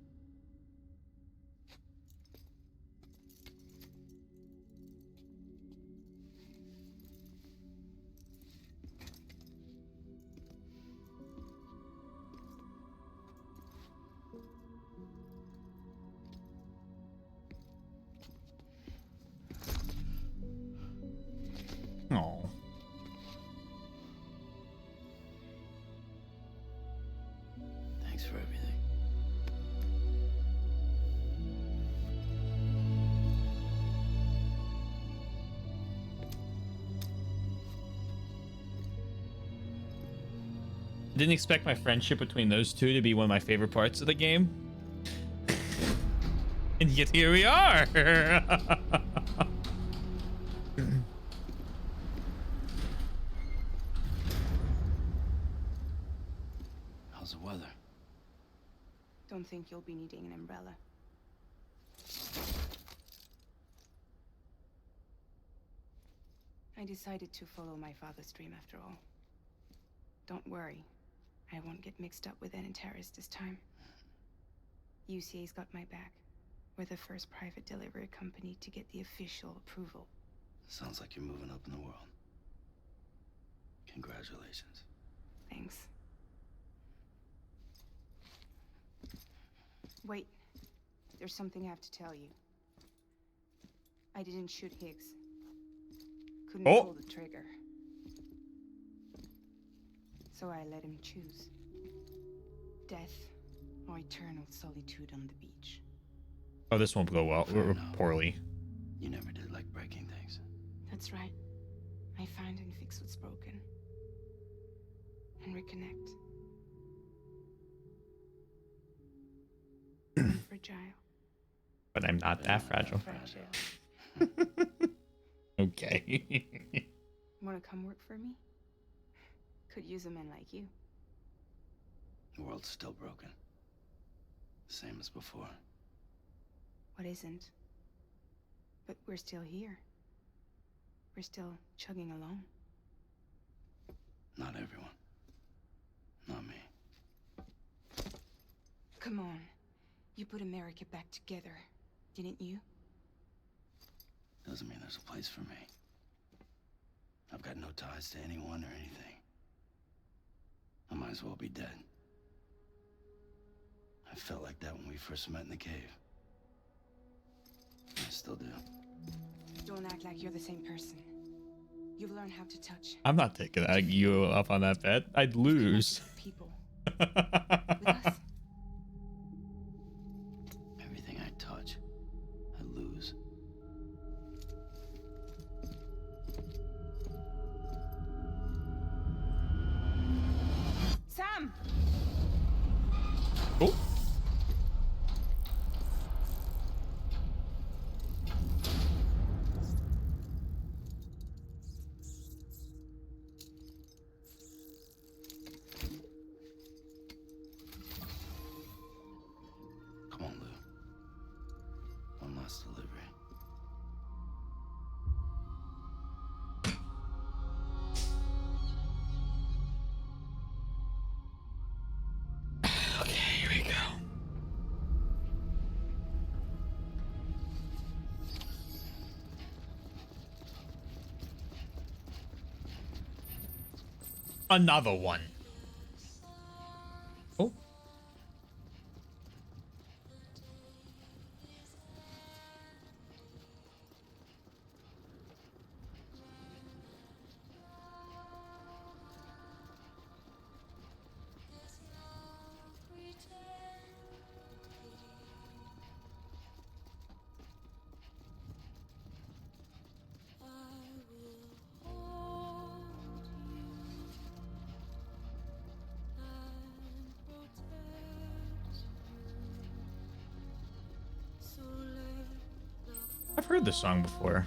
Oh. Thanks for everything. Didn't expect my friendship between those two to be one of my favorite parts of the game. And yet here we are. How's the weather? Don't think you'll be needing an umbrella. I decided to follow my father's dream after all. Don't worry. I won't get mixed up with any terrorists this time. UCA's got my back. We're the first private delivery company to get the official approval. Sounds like you're moving up in the world. Congratulations. Thanks. Wait. There's something I have to tell you. I didn't shoot Higgs. Couldn't pull the trigger. So I let him choose. Death or eternal solitude on the beach. Oh, this won't go well. Or poorly. You never did like breaking things. That's right. I find and fix what's broken. And reconnect. I'm fragile. But I'm not that fragile. Okay. Wanna come work for me? Could use a man like you. The world's still broken. Same as before. What isn't? But we're still here. We're still chugging along. Not everyone. Not me. Come on. You put America back together, didn't you? Doesn't mean there's a place for me. I've got no ties to anyone or anything. I might as well be dead. I felt like that when we first met in the cave. I still do. Don't act like you're the same person. You've learned how to touch. I'm not taking you up on that bet. I'd lose. People. With us. Everything I touch, I lose. Sam! Oh. Come on, Lou. One last delivery. Okay, here we go. Another one. Oh. I've heard this song before.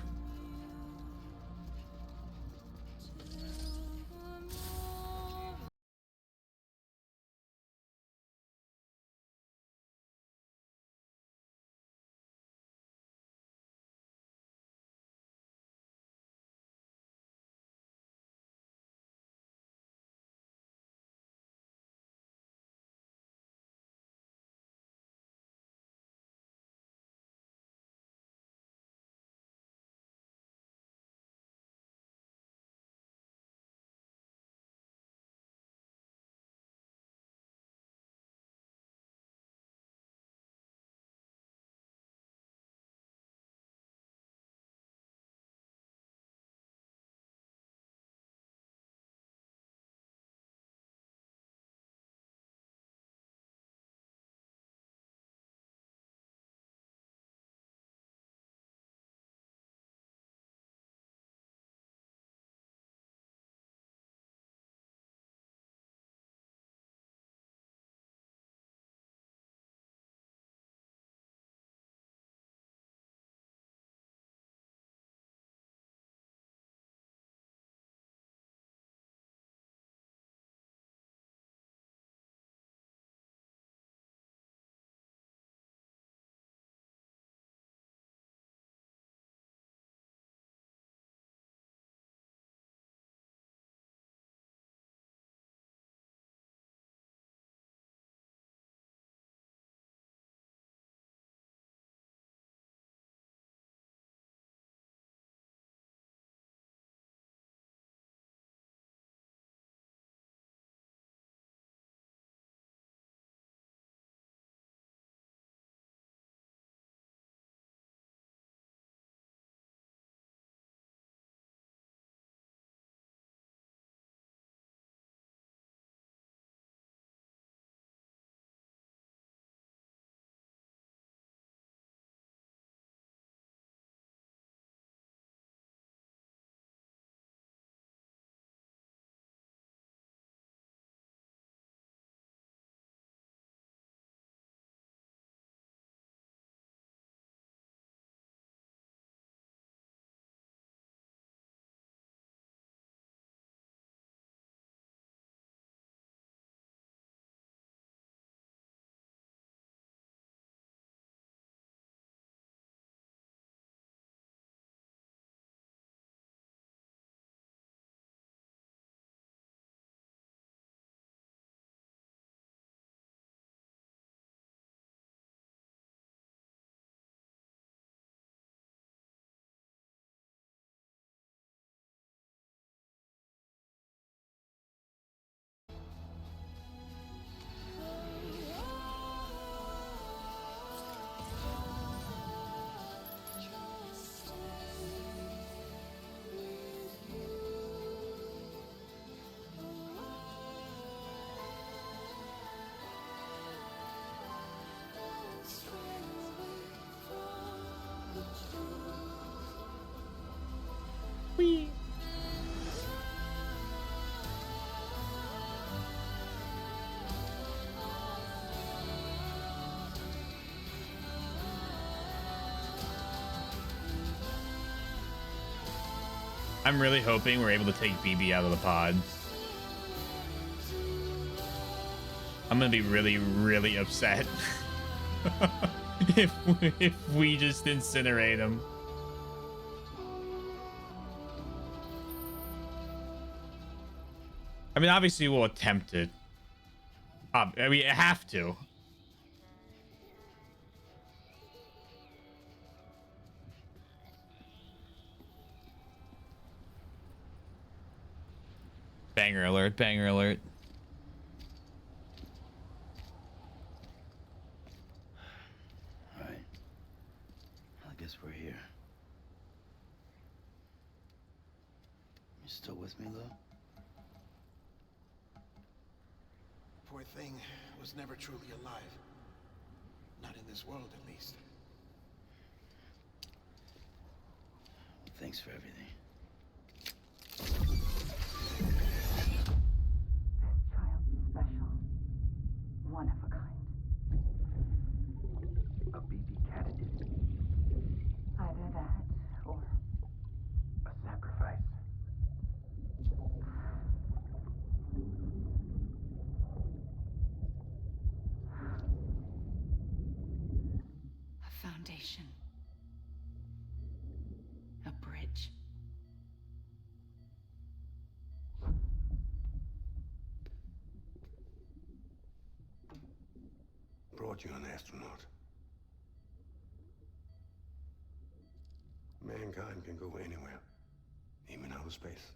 I'm really hoping we're able to take BB out of the pod. I'm gonna be really, really upset if we just incinerate him. I mean, obviously we'll attempt it. I mean, have to. Banger alert, banger alert. All right. I guess we're here. You still with me, Lou? Poor thing was never truly alive. Not in this world, at least. Thanks for everything. Child special. One of a kind. A BB candidate. Either that, or A sacrifice. A foundation. A bridge. Brought you an astronaut. Mankind can go anywhere, even outer space.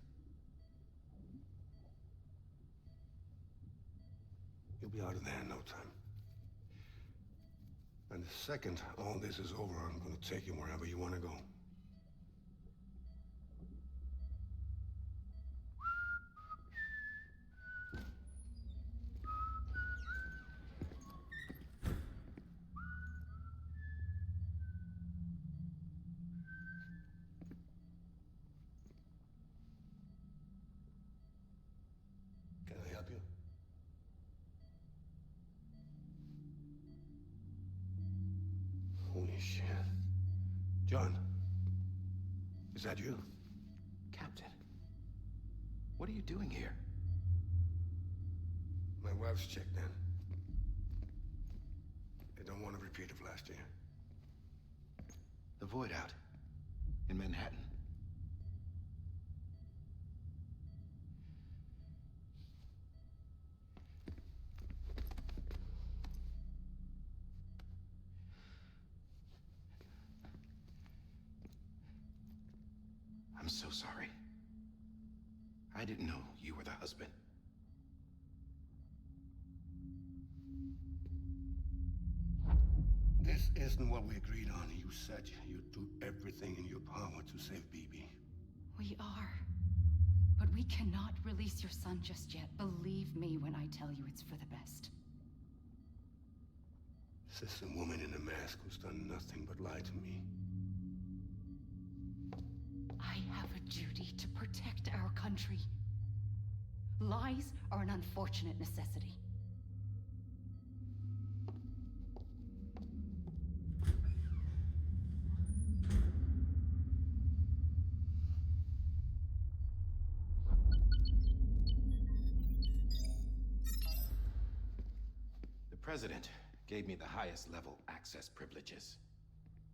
You'll be out of there in no time. And the second all this is over, I'm gonna take you wherever you want to go. Can I help you? Holy shit. John, is that you? Captain, what are you doing here? My wife's checked in. They don't want a repeat of last year. The Void Out in Manhattan. I'm so sorry. I didn't know you were the husband. This isn't what we agreed on. You said you'd do everything in your power to save BB. We are. But we cannot release your son just yet. Believe me when I tell you it's for the best. This is a woman in a mask who's done nothing but lie to me. I have a duty to protect our country. Lies are an unfortunate necessity. The President gave me the highest level access privileges.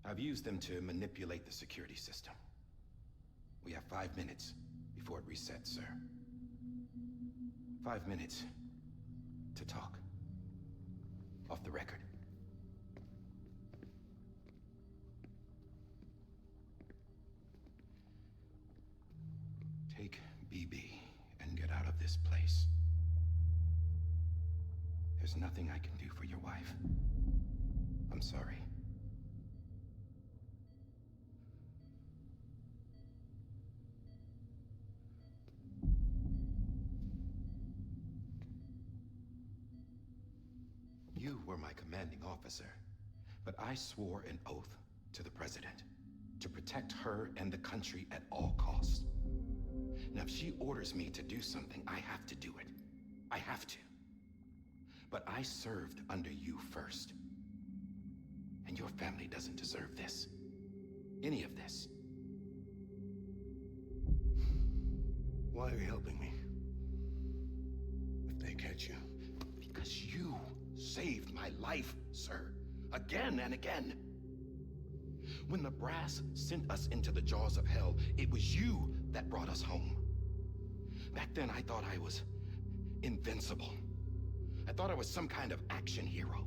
I've used them to manipulate the security system. We have 5 minutes before it resets, sir. 5 minutes to talk. Off the record. Take BB and get out of this place. There's nothing I can do for your wife. I'm sorry. You were my commanding officer, but I swore an oath to the President to protect her and the country at all costs. Now, if she orders me to do something, I have to do it. I have to. But I served under you first. And your family doesn't deserve this. Any of this. Why are you helping me? If they catch you. Because you saved my life, sir. Again and again. When the brass sent us into the jaws of hell, it was you that brought us home. Back then, I thought I was invincible. I thought I was some kind of action hero.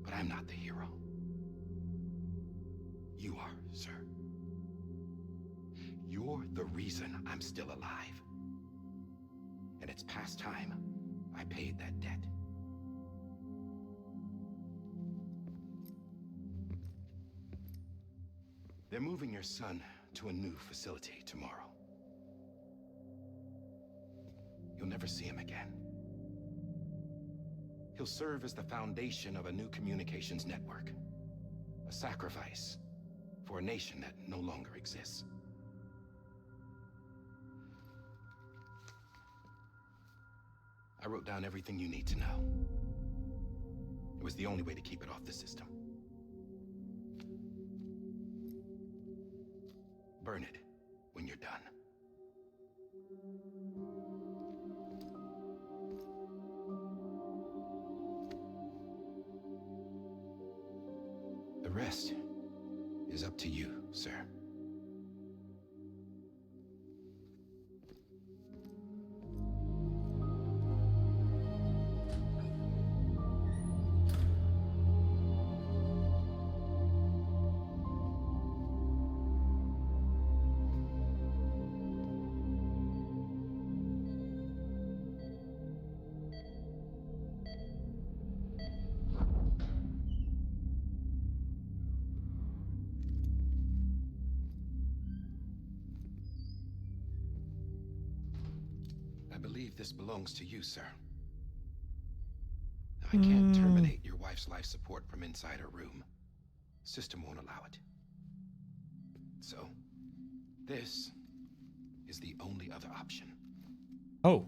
But I'm not the hero. You are, sir. You're the reason I'm still alive. And it's past time I paid that debt. They're moving your son to a new facility tomorrow. You'll never see him again. He'll serve as the foundation of a new communications network. A sacrifice for a nation that no longer exists. I wrote down everything you need to know. It was the only way to keep it off the system. Burn it when you're done. The rest is up to you, sir. I believe this belongs to you, sir. I can't terminate your wife's life support from inside her room. System won't allow it. So, this is the only other option. Oh.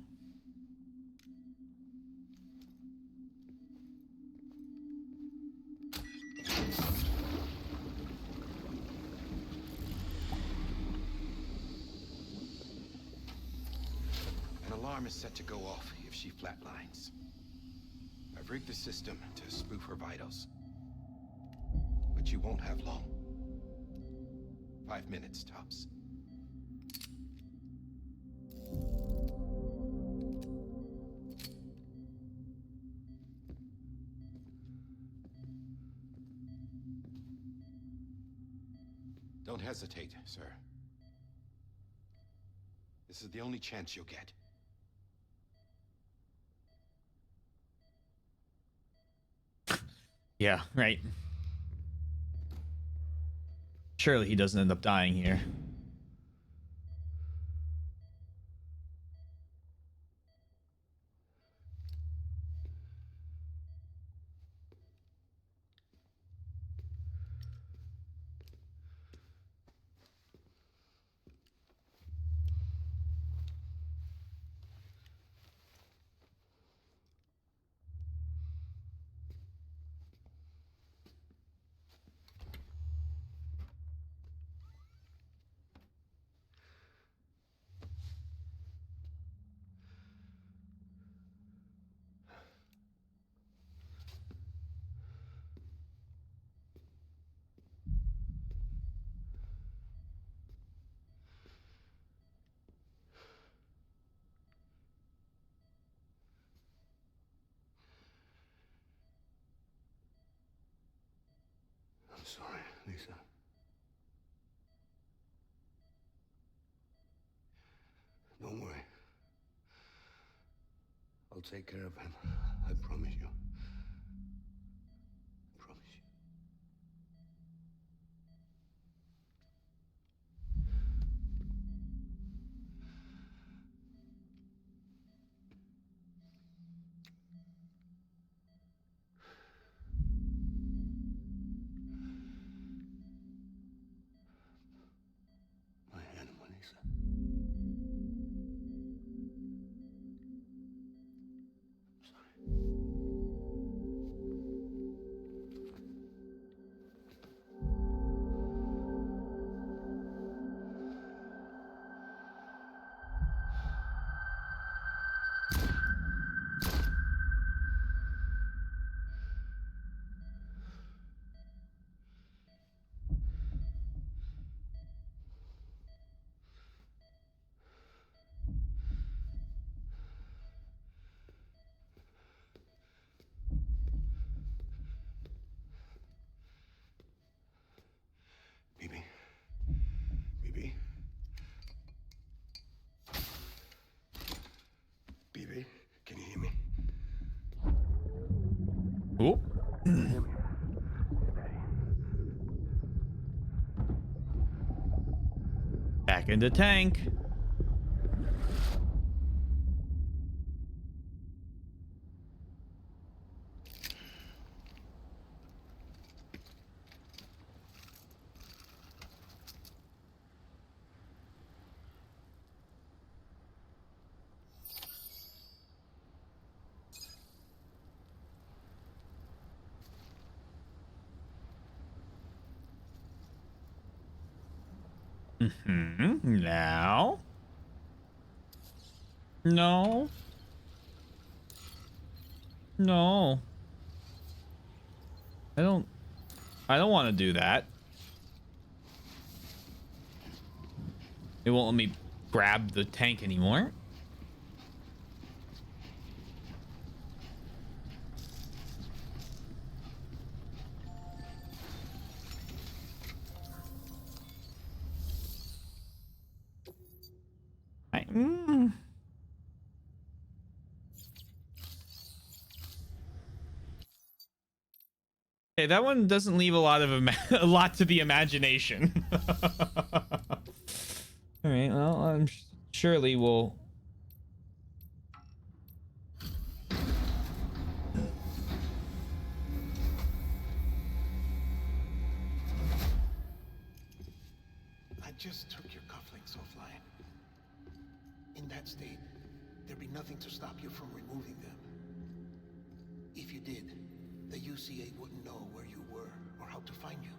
An alarm is set to go off if she flatlines. I've rigged the system to spoof her vitals. But you won't have long. 5 minutes, tops. Don't hesitate, sir. This is the only chance you'll get. Yeah, right. Surely he doesn't end up dying here. I'm sorry, Lisa. Don't worry. I'll take care of him. I promise you. I promise you. My animal, Lisa. I'm sorry. Oop. Back in the tank. Now. No. No. I don't want to do that. It won't let me grab the tank anymore. Okay, that one doesn't leave a lot of a lot to the imagination. All right, well, surely we'll. I just took your cufflinks offline. In that state, there'd be nothing to stop you from removing them. If you did, the UCA wouldn't know where you were or how to find you.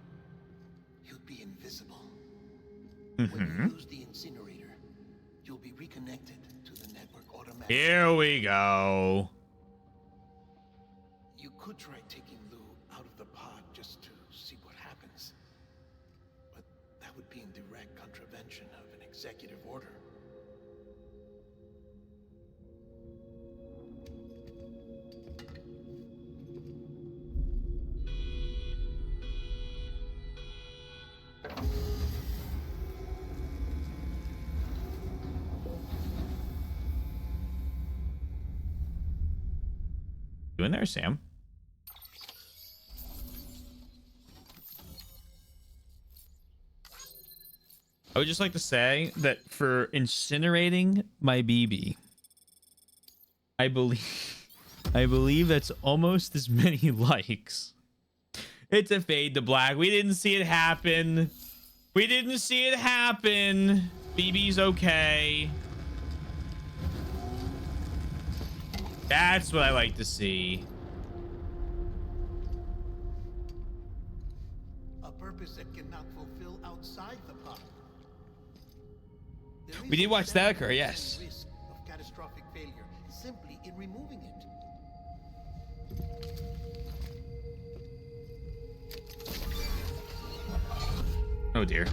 You'd be invisible. When you use the incinerator, you'll be reconnected to the network automatically. Here we go. You could try taking Lou out of the pod just to see what happens. But that would be in direct contravention of an executive order. You in there, Sam? I would just like to say that for incinerating my BB, I believe that's almost as many likes. It's a fade to black. We didn't see it happen. We didn't see it happen. BB's okay. That's what I like to see. A purpose that cannot fulfill outside the pod. We did watch that occur, yes. Risk of catastrophic failure simply in removing it. Oh dear.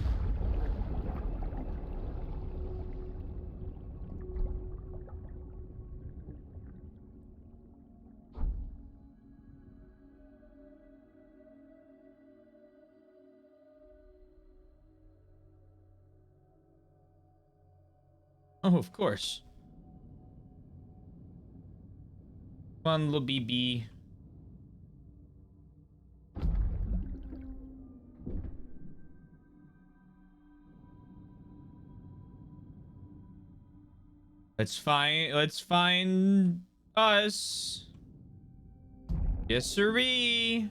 Oh, of course. Come on, little BB. Let's find us. Yes, sirree.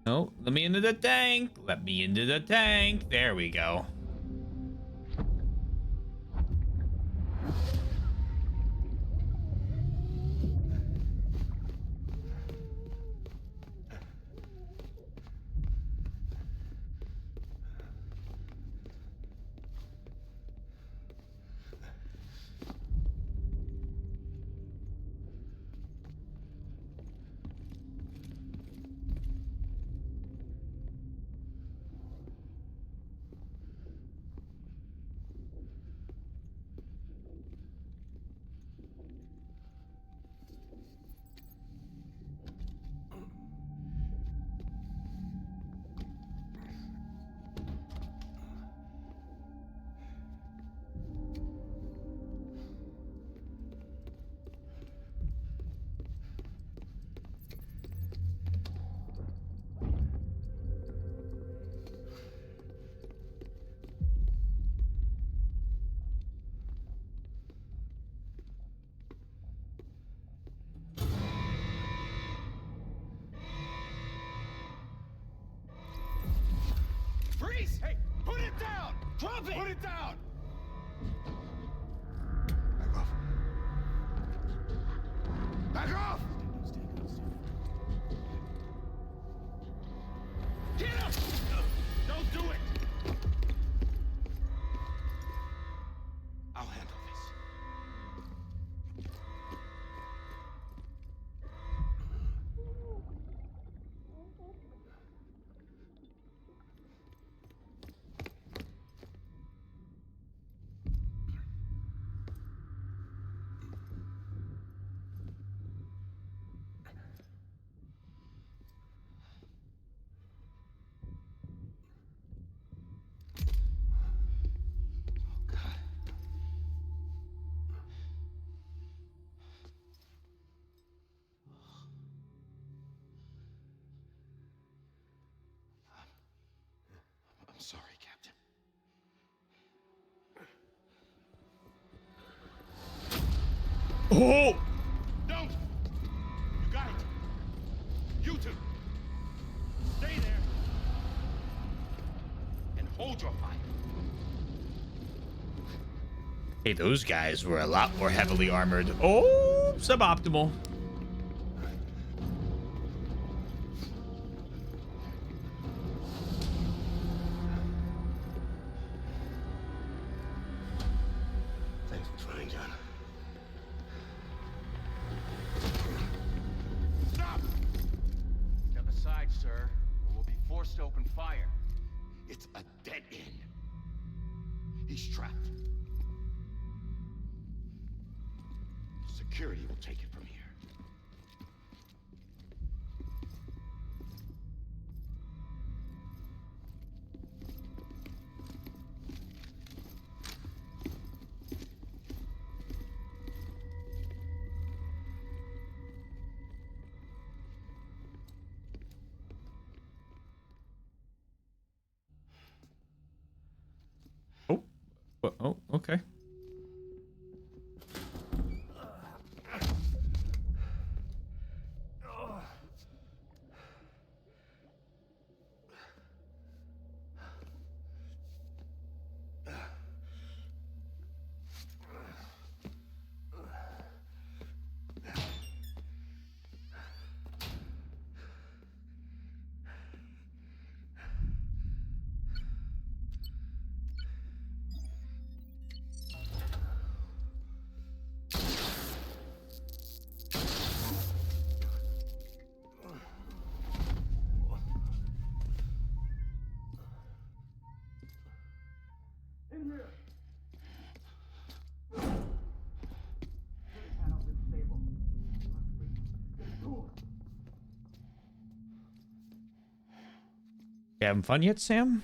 No, let me into the tank. Let me into the tank. There we go. Back off! Get up! Don't do it! I'll handle this. I'm sorry, Captain. Oh! Don't! You got it! You two! Stay there! And hold your fire. Hey, those guys were a lot more heavily armored. Oh, suboptimal. Thanks for trying, John. Stop! Step aside, sir, or we'll be forced to open fire. It's a dead end. He's trapped. Security will take it from here. Oh, okay. In here! You having fun yet, Sam?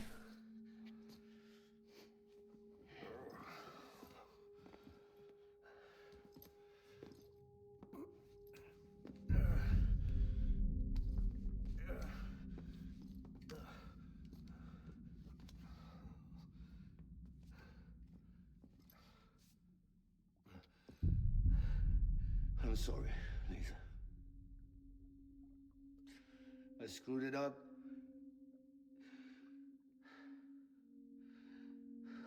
I'm sorry, Lisa. I screwed it up.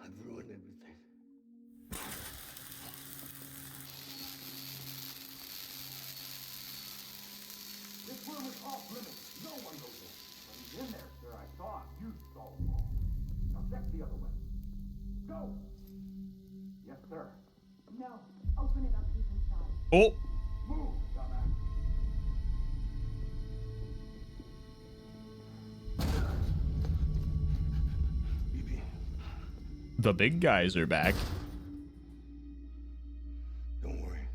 I've ruined everything. This room is off limits. No one goes in. But he's in there, sir. I saw him. You saw him all. Now check the other way. Go! Yes, sir. No. Open it up. He's inside. Oh, Move, dumbass. the big guys are back. Don't worry.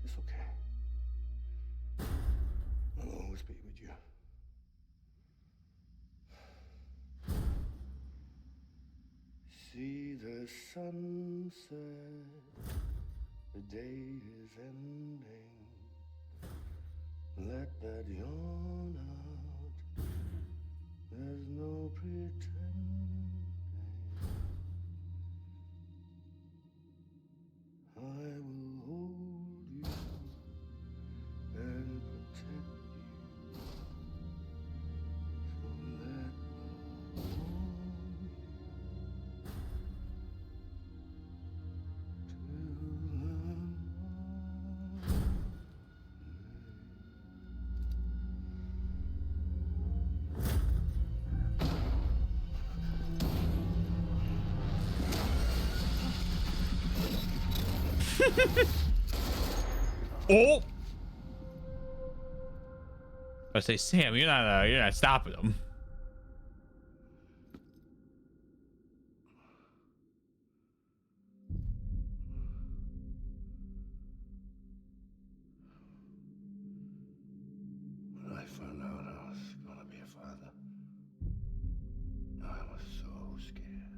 It's okay. I'll always be with you. See the sunset. The day is ending. Let that yawn out. There's no pretending. I will hold you and protect you. So let love warm you till the morning. Oh. I say, Sam, you're not stopping him. When I found out I was gonna be a father, I was so scared.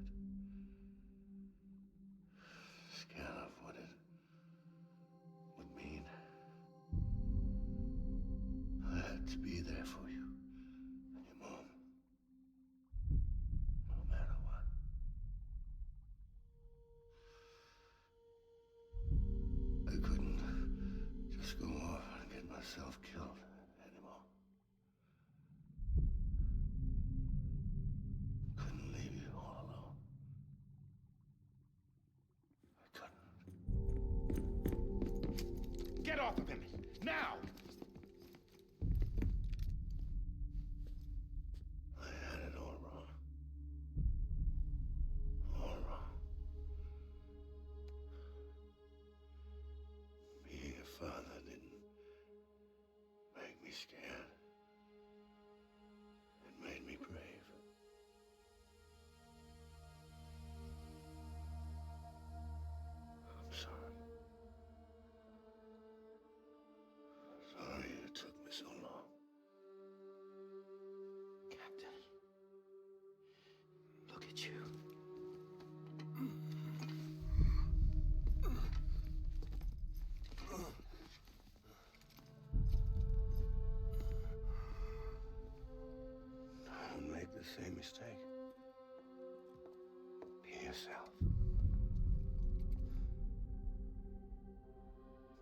Scared of what it would mean. I had to be there for you and your mom, no matter what. I couldn't just go off and get myself killed anymore. Couldn't leave you all alone. Get off of him! Now! I had it all wrong. All wrong. Being a father didn't make me scared. It made me brave. I'm sorry. Sorry it took me so long. Captain, look at you. Don't make the same mistake. Be yourself.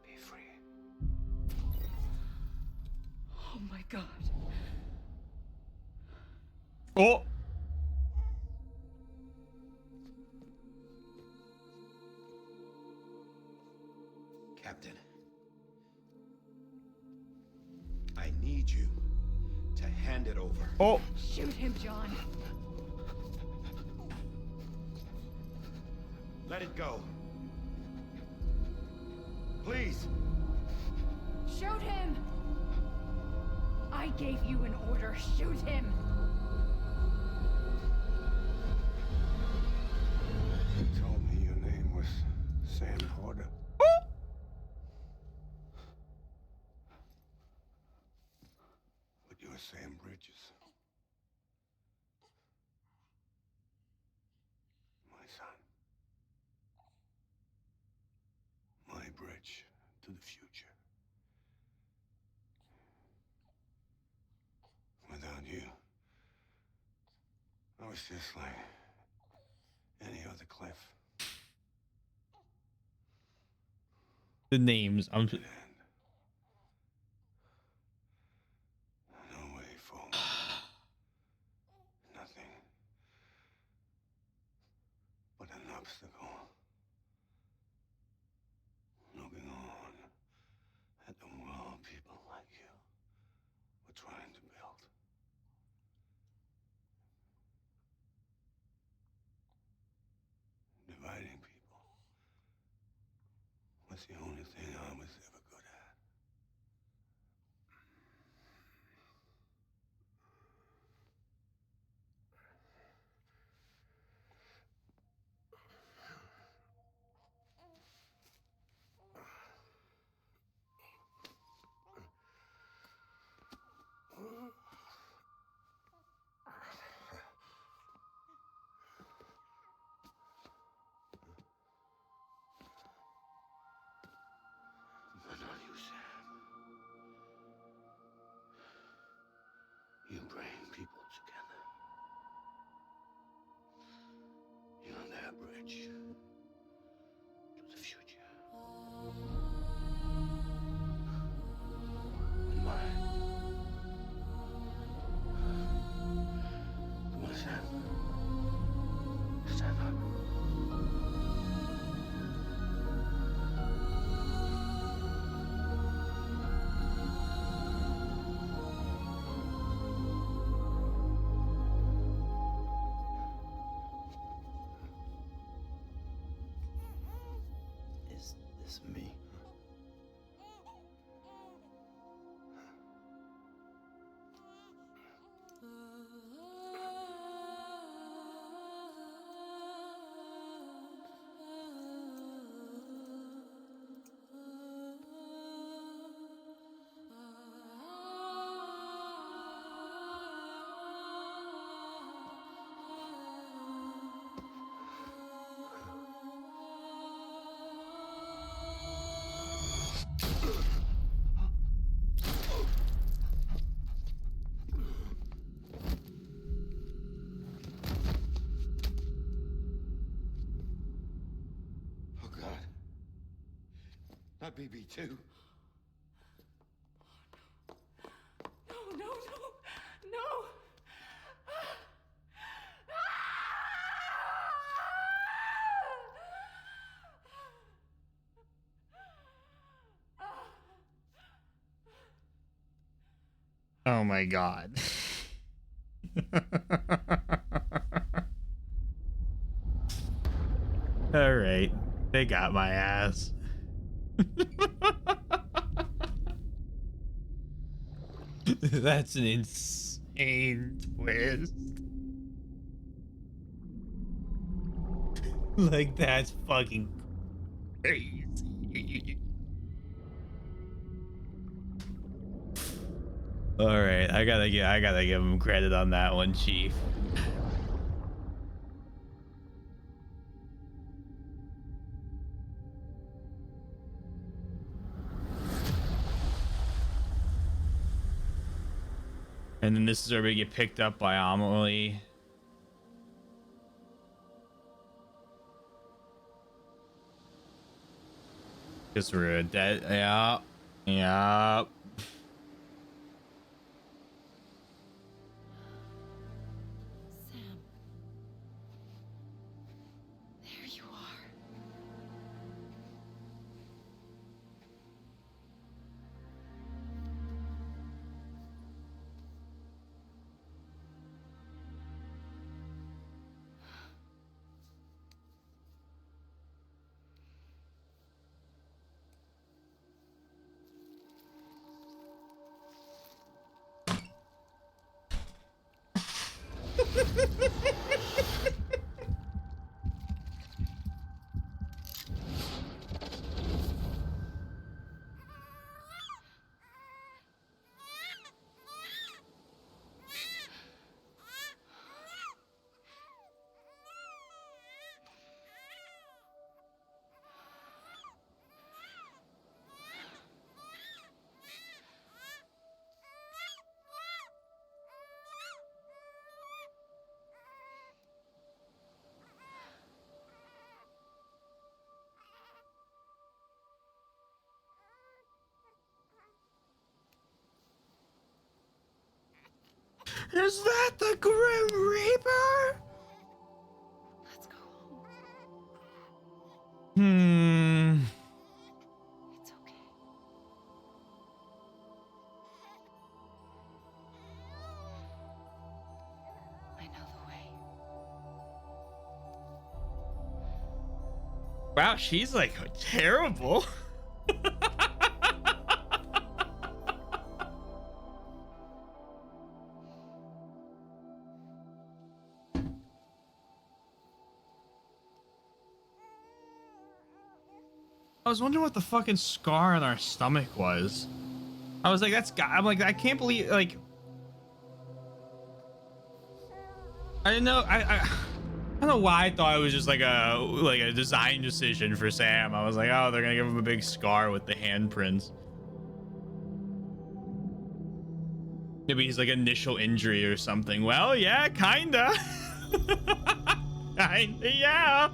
Be free. Oh my God. Oh. Captain, I need you to hand it over. Oh. Shoot him, John. Let it go. Please. Shoot him! I gave you an order. Shoot him! You told me your name was Sam Porter. But you're Sam Bridges. My son. My bridge to the future. Without you, I was just like any other Cliff. The names. I'm. No way forward. Nothing but an obstacle. Looking on at the world people like you were trying to build. Dividing people was the only thing I was ever good at. This me. Oh God. Not BB too. No, no, no, no. Oh my god. All right. They got my ass. That's an insane twist. Like, that's fucking crazy. All right, I gotta give him credit on that one, Chief. And then this is where we get picked up by Amelie. Because we're a dead. Yeah. Yeah. Sam. There you are. Is that the Grim Reaper? Let's go home. It's okay. I know the way. Wow, she's like terrible. I was wondering what the fucking scar on our stomach was. I was like, I'm like, I can't believe, like, I didn't know, I don't know why I thought it was just like a design decision for Sam. I was like, oh, they're gonna give him a big scar with the handprints. Maybe he's like initial injury or something. Well, yeah, kinda. Kinda, yeah.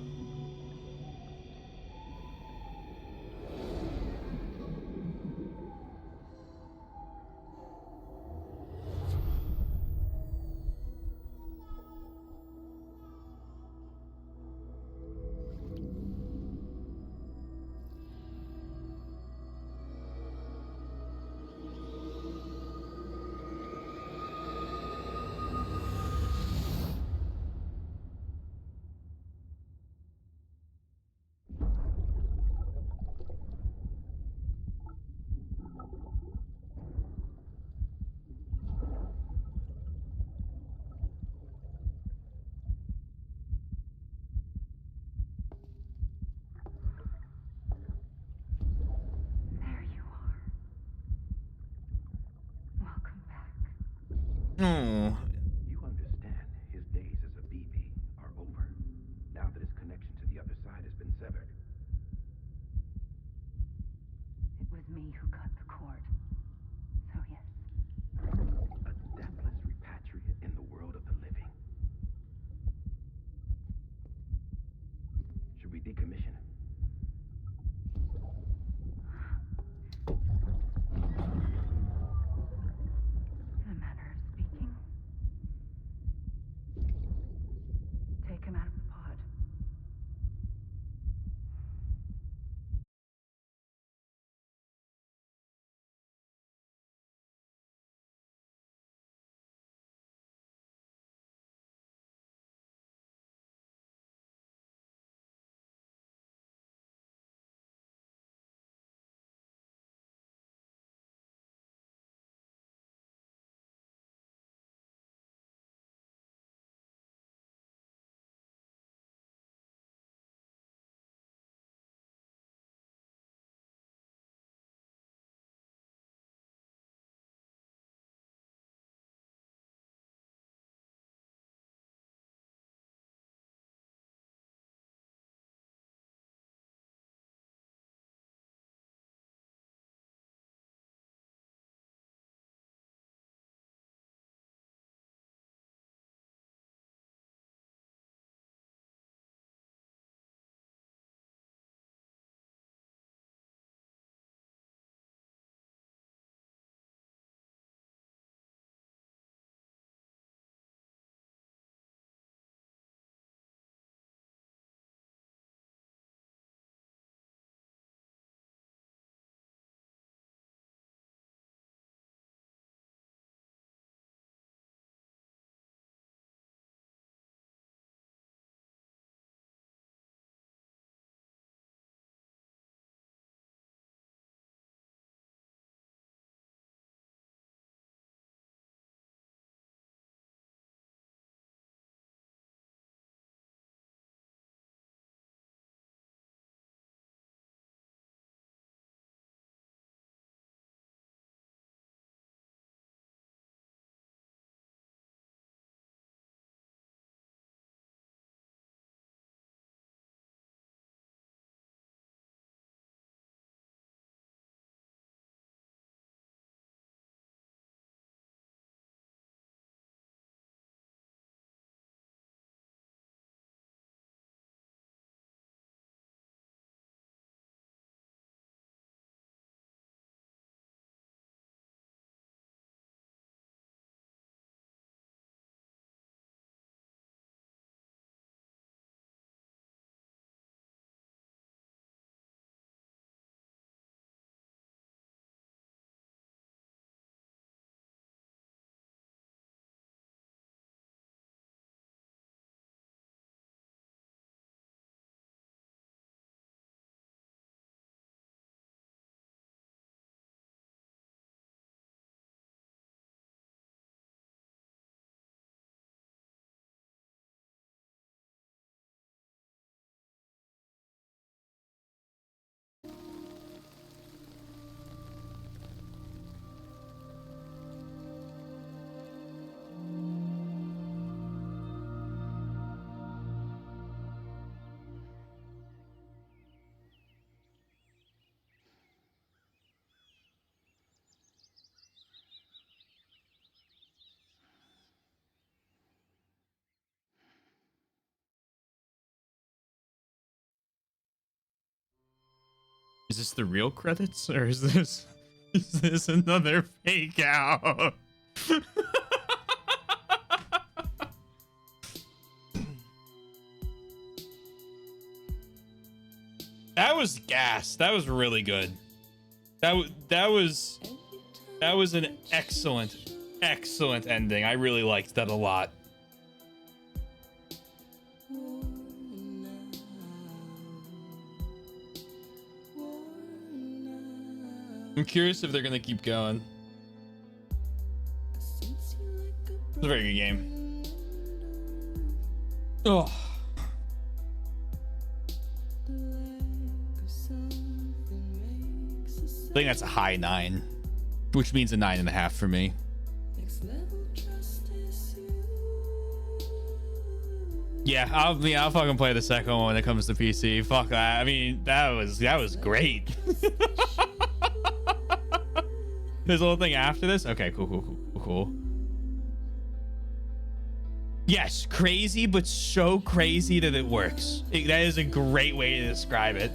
Oh. You understand his days as a BB are over, now that his connection to the other side has been severed. It was me who cut the cord. So yes. A deathless repatriate in the world of the living. Should we decommission him? In a manner of speaking. Take him out of the pod. Is this the real credits or is this another fake out? That was gas. That was really good. That was an excellent ending. I really liked that a lot. I'm curious if they're gonna keep going. It's a very good game. Oh. I think that's a high 9, which means a 9.5 for me. Yeah, I'll fucking play the second one when it comes to PC. Fuck that. I mean, that was great. There's a little thing after this. Okay, cool. Yes, crazy, but so crazy that it works. That is a great way to describe it.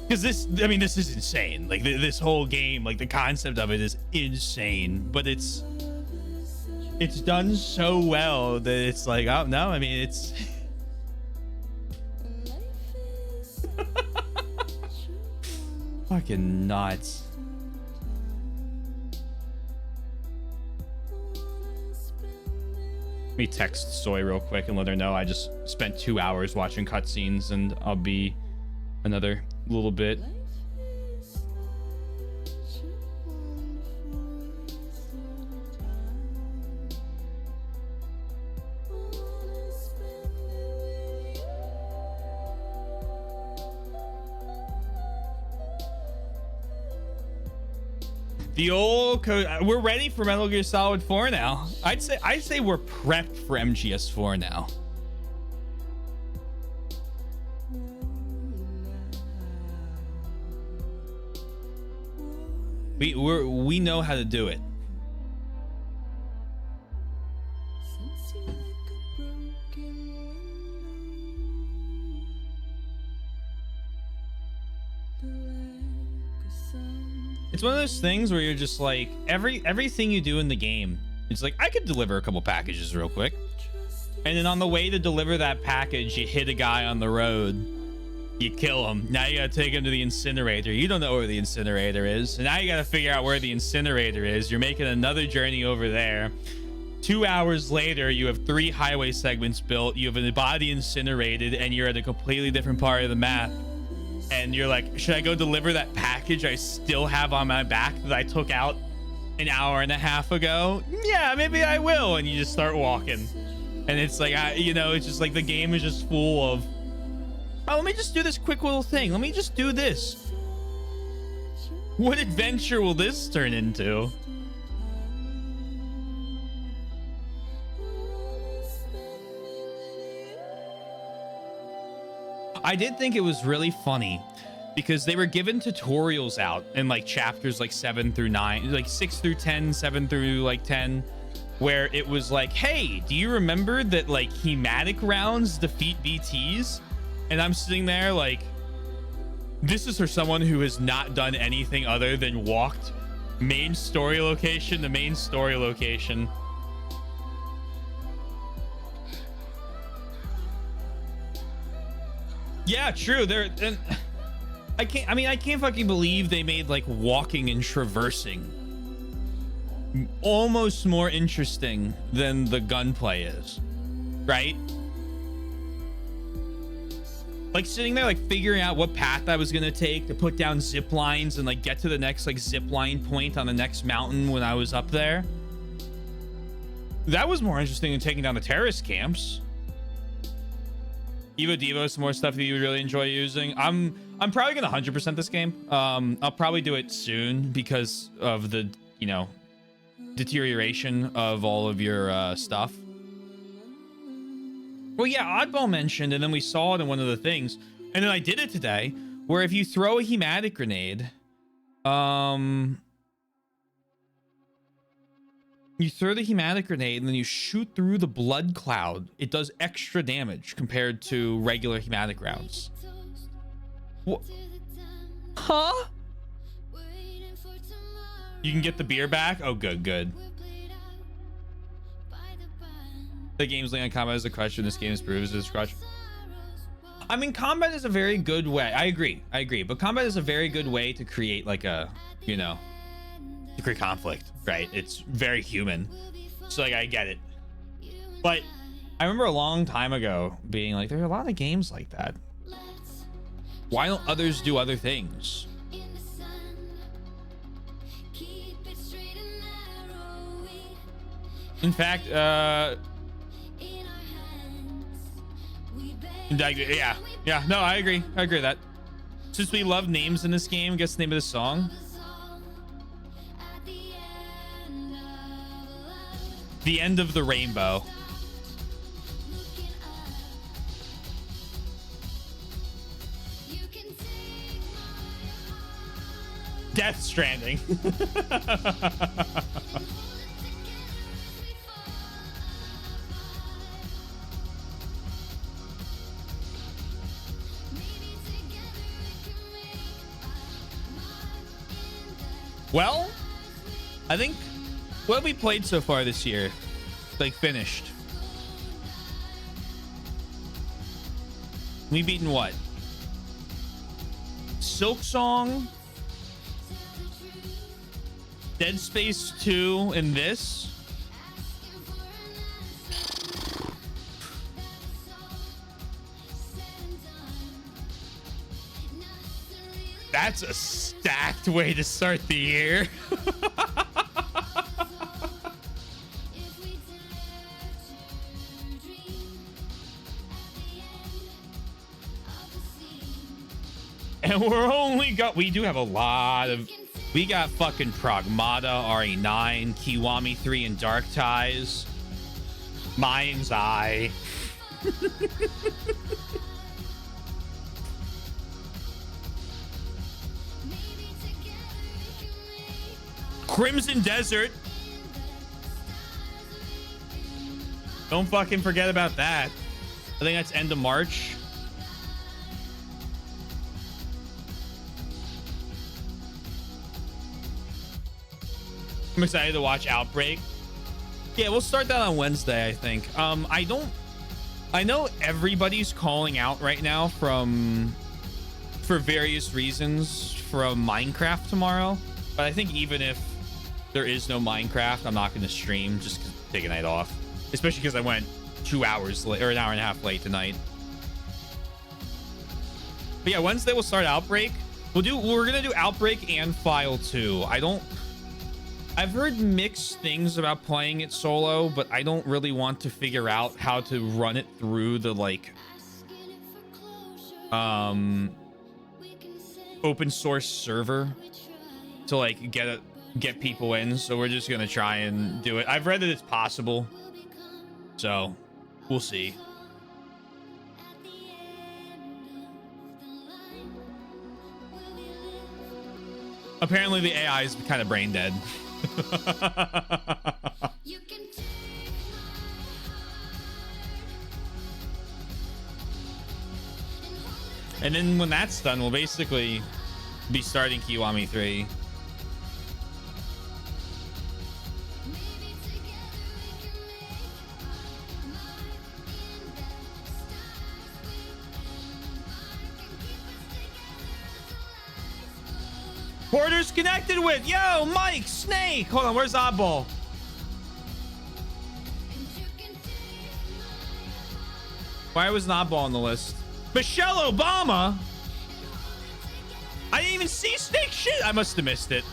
Because this is insane. Like this whole game, like the concept of it is insane, but it's done so well that it's like, oh no, I mean, it's fucking nuts. Let me text Soy real quick and let her know I just spent 2 hours watching cutscenes, and I'll be another little bit. The old code. We're ready for Metal Gear Solid 4 now. I'd say we're prepped for MGS4 now. We know how to do it. It's one of those things where you're just like, everything you do in the game, it's like, I could deliver a couple packages real quick. And then on the way to deliver that package, you hit a guy on the road. You kill him. Now you gotta take him to the incinerator. You don't know where the incinerator is. And now you gotta figure out where the incinerator is. You're making another journey over there. 2 hours later, you have 3 highway segments built. You have a body incinerated, and you're at a completely different part of the map. And you're like, should I go deliver that package I still have on my back that I took out an hour and a half ago? Yeah, maybe I will. And you just start walking. And it's like, it's just like the game is just full of, oh, let me just do this quick little thing. Let me just do this. What adventure will this turn into? I did think it was really funny because they were given tutorials out in like chapters like 7 through 9, like 6 through 10, 7 through like 10, where it was like, hey, do you remember that like hematic rounds defeat BTs? And I'm sitting there like, this is for someone who has not done anything other than walked main story location to main story location. Yeah, true. I can't fucking believe they made like walking and traversing almost more interesting than the gunplay is, right? Like sitting there, like figuring out what path I was gonna take to put down zip lines and like get to the next like zip line point on the next mountain when I was up there. That was more interesting than taking down the terrorist camps. Evo Devo, some more stuff that you would really enjoy using. I'm probably gonna 100% this game. I'll probably do it soon because of the, deterioration of all of your stuff. Well, yeah, Oddball mentioned, and then we saw it in one of the things, and then I did it today, where if you throw a hematic grenade, you throw the hematic grenade and then you shoot through the blood cloud, it does extra damage compared to regular hematic rounds. What? Huh? You can get the beer back? Oh, good. The game's link on combat is a crush, and this game is proved as a crush. I mean, combat is a very good way. I agree. But combat is a very good way to create like a, to create conflict, right? It's very human. So like, I get it. But I remember a long time ago being like, there are a lot of games like that. Why don't others do other things? In fact, yeah, no, I agree with that. Since we love names in this game, guess the name of the song? The End of the Rainbow. Death Stranding. Well, I think what we played so far this year, like finished. We beaten what? Silk Song, Dead Space 2, and this. That's a stacked way to start the year. And we do have a lot of, we got fucking Pragmata, RE9, Kiwami 3, and Dark Ties. Mind's Eye. Crimson Desert. Don't fucking forget about that. I think that's end of March. I'm excited to watch Outbreak. Yeah, we'll start that on Wednesday, I think. I know everybody's calling out right now for various reasons from Minecraft tomorrow. But I think even if there is no Minecraft, I'm not going to stream just to take a night off. Especially because I went 2 hours late, or an hour and a half late tonight. But yeah, Wednesday we'll start Outbreak. We're gonna do Outbreak and File 2. I've heard mixed things about playing it solo, but I don't really want to figure out how to run it through the open source server to get people in. So we're just gonna try and do it. I've read that it's possible, so we'll see. Apparently the AI is kind of brain dead. And then when that's done, we'll basically be starting Kiwami 3. Porter's connected with, yo, Mike, Snake. Hold on, where's Oddball? Why was an Oddball on the list? Michelle Obama? I didn't even see Snake shit. I must have missed it.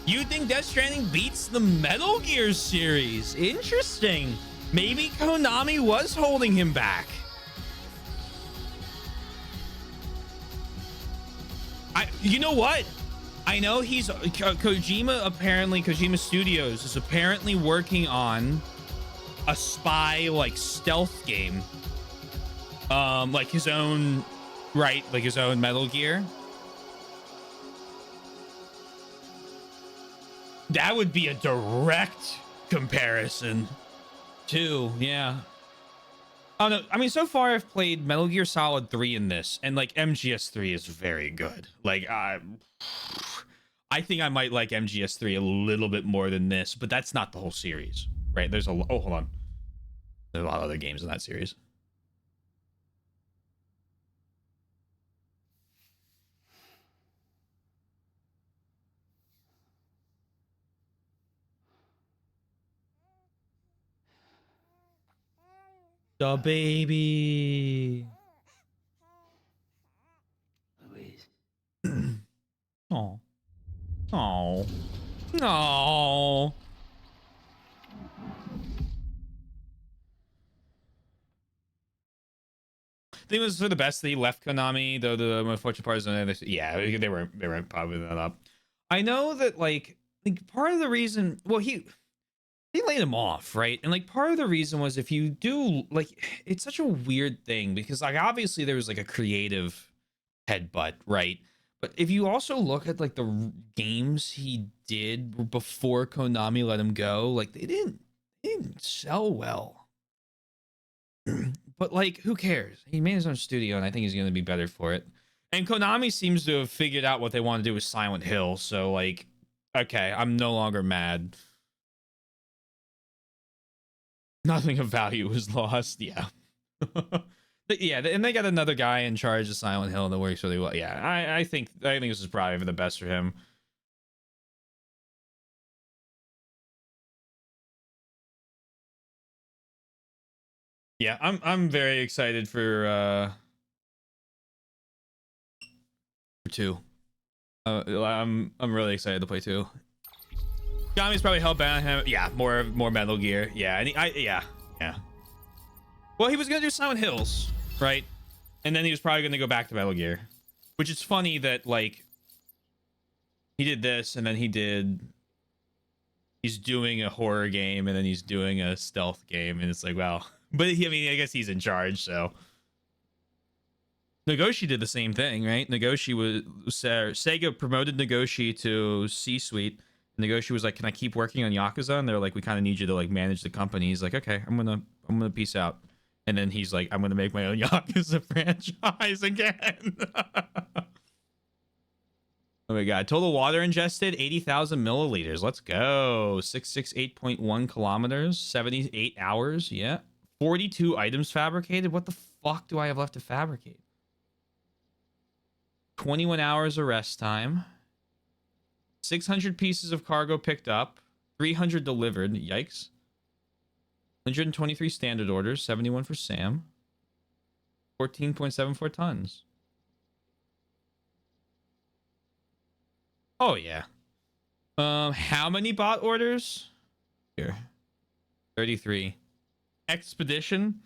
You think Death Stranding beats the Metal Gear series? Interesting. Maybe Konami was holding him back. You know what? I know he's Kojima Studios is apparently working on a spy stealth game. Like his own Metal Gear. That would be a direct comparison too, yeah. Oh no, I mean, so far I've played Metal Gear Solid 3 in this, and MGS3 is very good. I think I might like MGS3 a little bit more than this, but that's not the whole series, right? There's hold on. There's a lot of other games in that series. The baby. Louise. Oh. Oh. No. I think it was for the best that he left Konami, though the unfortunate part is they weren't popping that up. I know that part of the reason, they laid him off, right? And like part of the reason was if you do like it's such a weird thing because like obviously there was like a creative headbutt, right? But if you also look at like the games he did before Konami let him go, like they didn't sell well. But like who cares? He made his own studio and I think he's going to be better for it. And Konami seems to have figured out what they want to do with Silent Hill, so like okay, I'm no longer mad. Nothing of value was lost. Yeah. Yeah, and they got another guy in charge of Silent Hill that works really well. Yeah, I think this is probably for the best for him. Yeah, I'm very excited for 2. I'm really excited to play 2. Kami's probably hell bound him. Yeah, more Metal Gear. Yeah, and yeah. Well, he was gonna do Silent Hills, right? And then he was probably gonna go back to Metal Gear, which is funny that like he did this and then he's doing a horror game and then he's doing a stealth game and it's like wow. But I mean, I guess he's in charge, so. Nagoshi did the same thing, right? Nagoshi was Sega promoted Nagoshi to C-suite. Nagoshi was like, "Can I keep working on Yakuza?" And they're like, "We kind of need you to like manage the company." He's like, "Okay, I'm gonna peace out." And then he's like, "I'm gonna make my own Yakuza franchise again." Oh my god! Total water ingested 80,000 milliliters. Let's go. 668.1 kilometers. 78 hours. Yeah. 42 items fabricated. What the fuck do I have left to fabricate? 21 hours of rest time. 600 pieces of cargo picked up. 300 delivered. Yikes. 123 standard orders. 71 for Sam. 14.74 tons. Oh, yeah. How many bot orders? Here. 33. Expedition.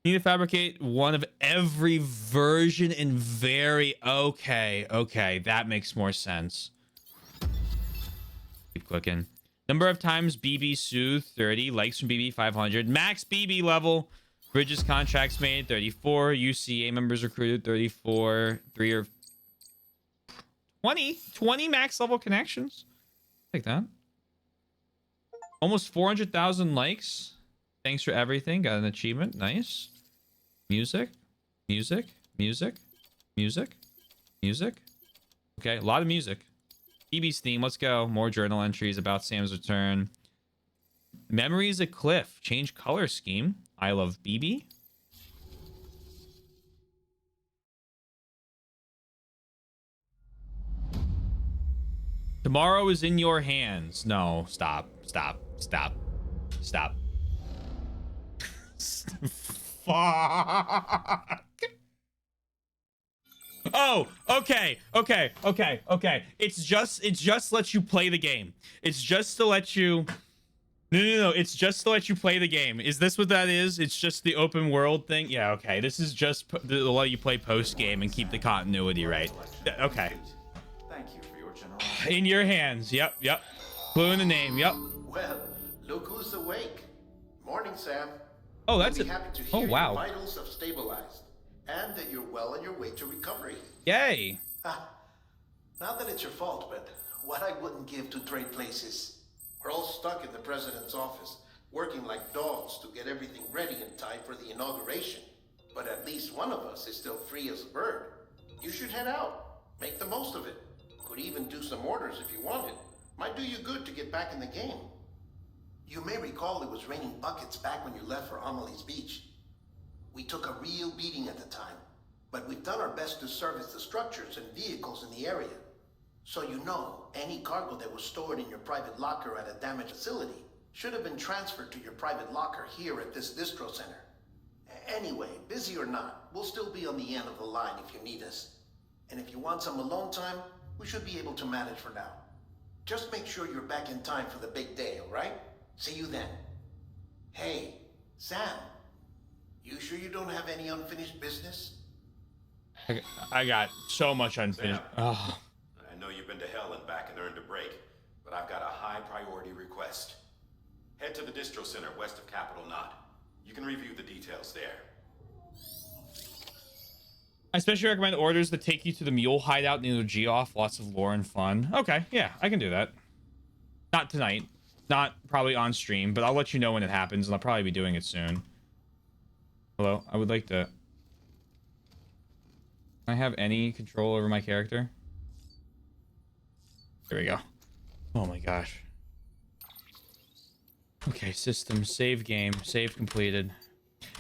Need to fabricate one of every version and very okay, that makes more sense. Keep clicking. Number of times BB soothed 30, likes from BB 500, max BB level, bridges contracts made 34, UCA members recruited 34, 3 or 20 max level connections. Take that. Almost 400,000 likes. Thanks for everything. Got an achievement. Nice. Music. Okay, a lot of music. BB's theme. Let's go. More journal entries about Sam's return. Memories at Cliff. Change color scheme. I love BB. Tomorrow is in your hands. No, stop. Fuck. Oh, okay. It's just lets you play the game. It's just to let you. No. It's just to let you play the game. Is this what that is? It's just the open world thing. Yeah. Okay. This is just to let you play post game and keep the continuity right. Okay. Thank you for your generosity. In your hands. Yep. Clue in the name. Yep. Well, look who's awake. Morning, Sam. Oh, that's it. Oh, wow. Your vitals have stabilized, and that you're well on your way to recovery. Yay. Not that it's your fault, but what I wouldn't give to trade places. We're all stuck in the president's office, working like dogs to get everything ready in time for the inauguration. But at least one of us is still free as a bird. You should head out. Make the most of it. Could even do some orders if you wanted. Might do you good to get back in the game. You may recall it was raining buckets back when you left for Amelie's Beach. We took a real beating at the time, but we've done our best to service the structures and vehicles in the area. So you know, any cargo that was stored in your private locker at a damaged facility should have been transferred to your private locker here at this distro center. Anyway, busy or not, we'll still be on the end of the line if you need us. And if you want some alone time, we should be able to manage for now. Just make sure you're back in time for the big day, all right? See you then. Hey, Sam, you sure you don't have any unfinished business? I got so much unfinished. Oh. I know you've been to hell and back and earned a break, but I've got a high priority request. Head to the distro center west of Capital Knot. You can review the details there. I especially recommend orders that take you to the mule hideout near the Geoff. Lots of lore and fun. Okay, yeah, I can do that. Not tonight. Not probably on stream, but I'll let you know when it happens, and I'll probably be doing it soon. Hello, I would like to... Can I have any control over my character? There we go. Oh my gosh. Okay, system, save game, save completed.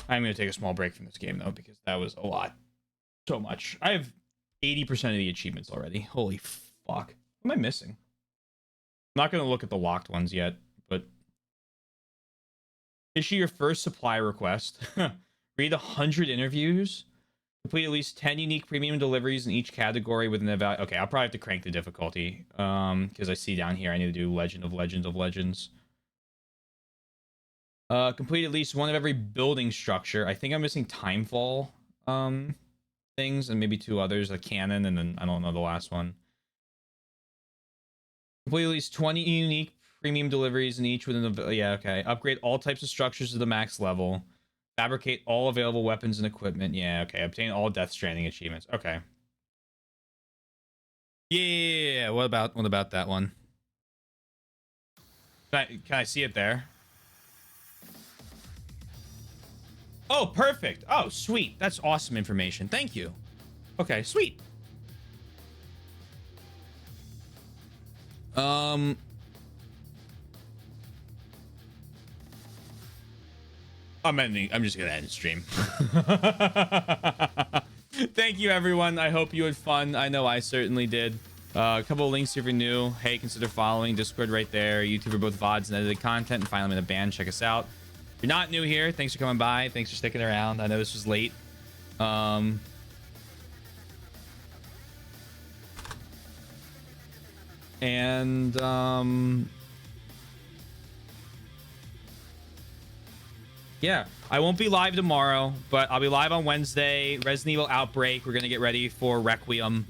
I'm going to take a small break from this game, though, because that was a lot. So much. I have 80% of the achievements already. Holy fuck. What am I missing? I'm not going to look at the locked ones yet, but... Issue your first supply request. Read 100 interviews. Complete at least 10 unique premium deliveries in each category with an eval... Okay, I'll probably have to crank the difficulty. Because I see down here I need to do Legend of Legends of Legends. Complete at least one of every building structure. I think I'm missing Timefall things, and maybe 2 others, a cannon, and then I don't know the last one. Complete at least 20 unique premium deliveries in each within the... Yeah, okay. Upgrade all types of structures to the max level. Fabricate all available weapons and equipment. Yeah, okay. Obtain all Death Stranding achievements. Okay. Yeah. What about that one? Can I see it there? Oh, perfect. Oh, sweet. That's awesome information. Thank you. Okay, sweet. I'm just gonna end stream. Thank you, everyone. I hope you had fun. I know I certainly did. A couple of links if you're new. Hey, consider following. Discord right there. YouTube for both VODs and edited content. And finally, I'm in the band. Check us out. If you're not new here, thanks for coming by. Thanks for sticking around. I know this was late. Yeah, I won't be live tomorrow, but I'll be live on Wednesday. Resident Evil Outbreak. We're going to get ready for Requiem.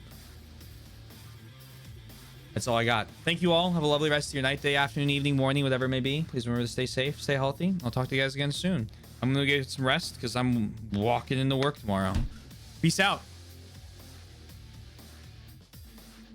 That's all I got. Thank you all. Have a lovely rest of your night, day, afternoon, evening, morning, whatever it may be. Please remember to stay safe, stay healthy. I'll talk to you guys again soon. I'm going to get some rest because I'm walking into work tomorrow. Peace out.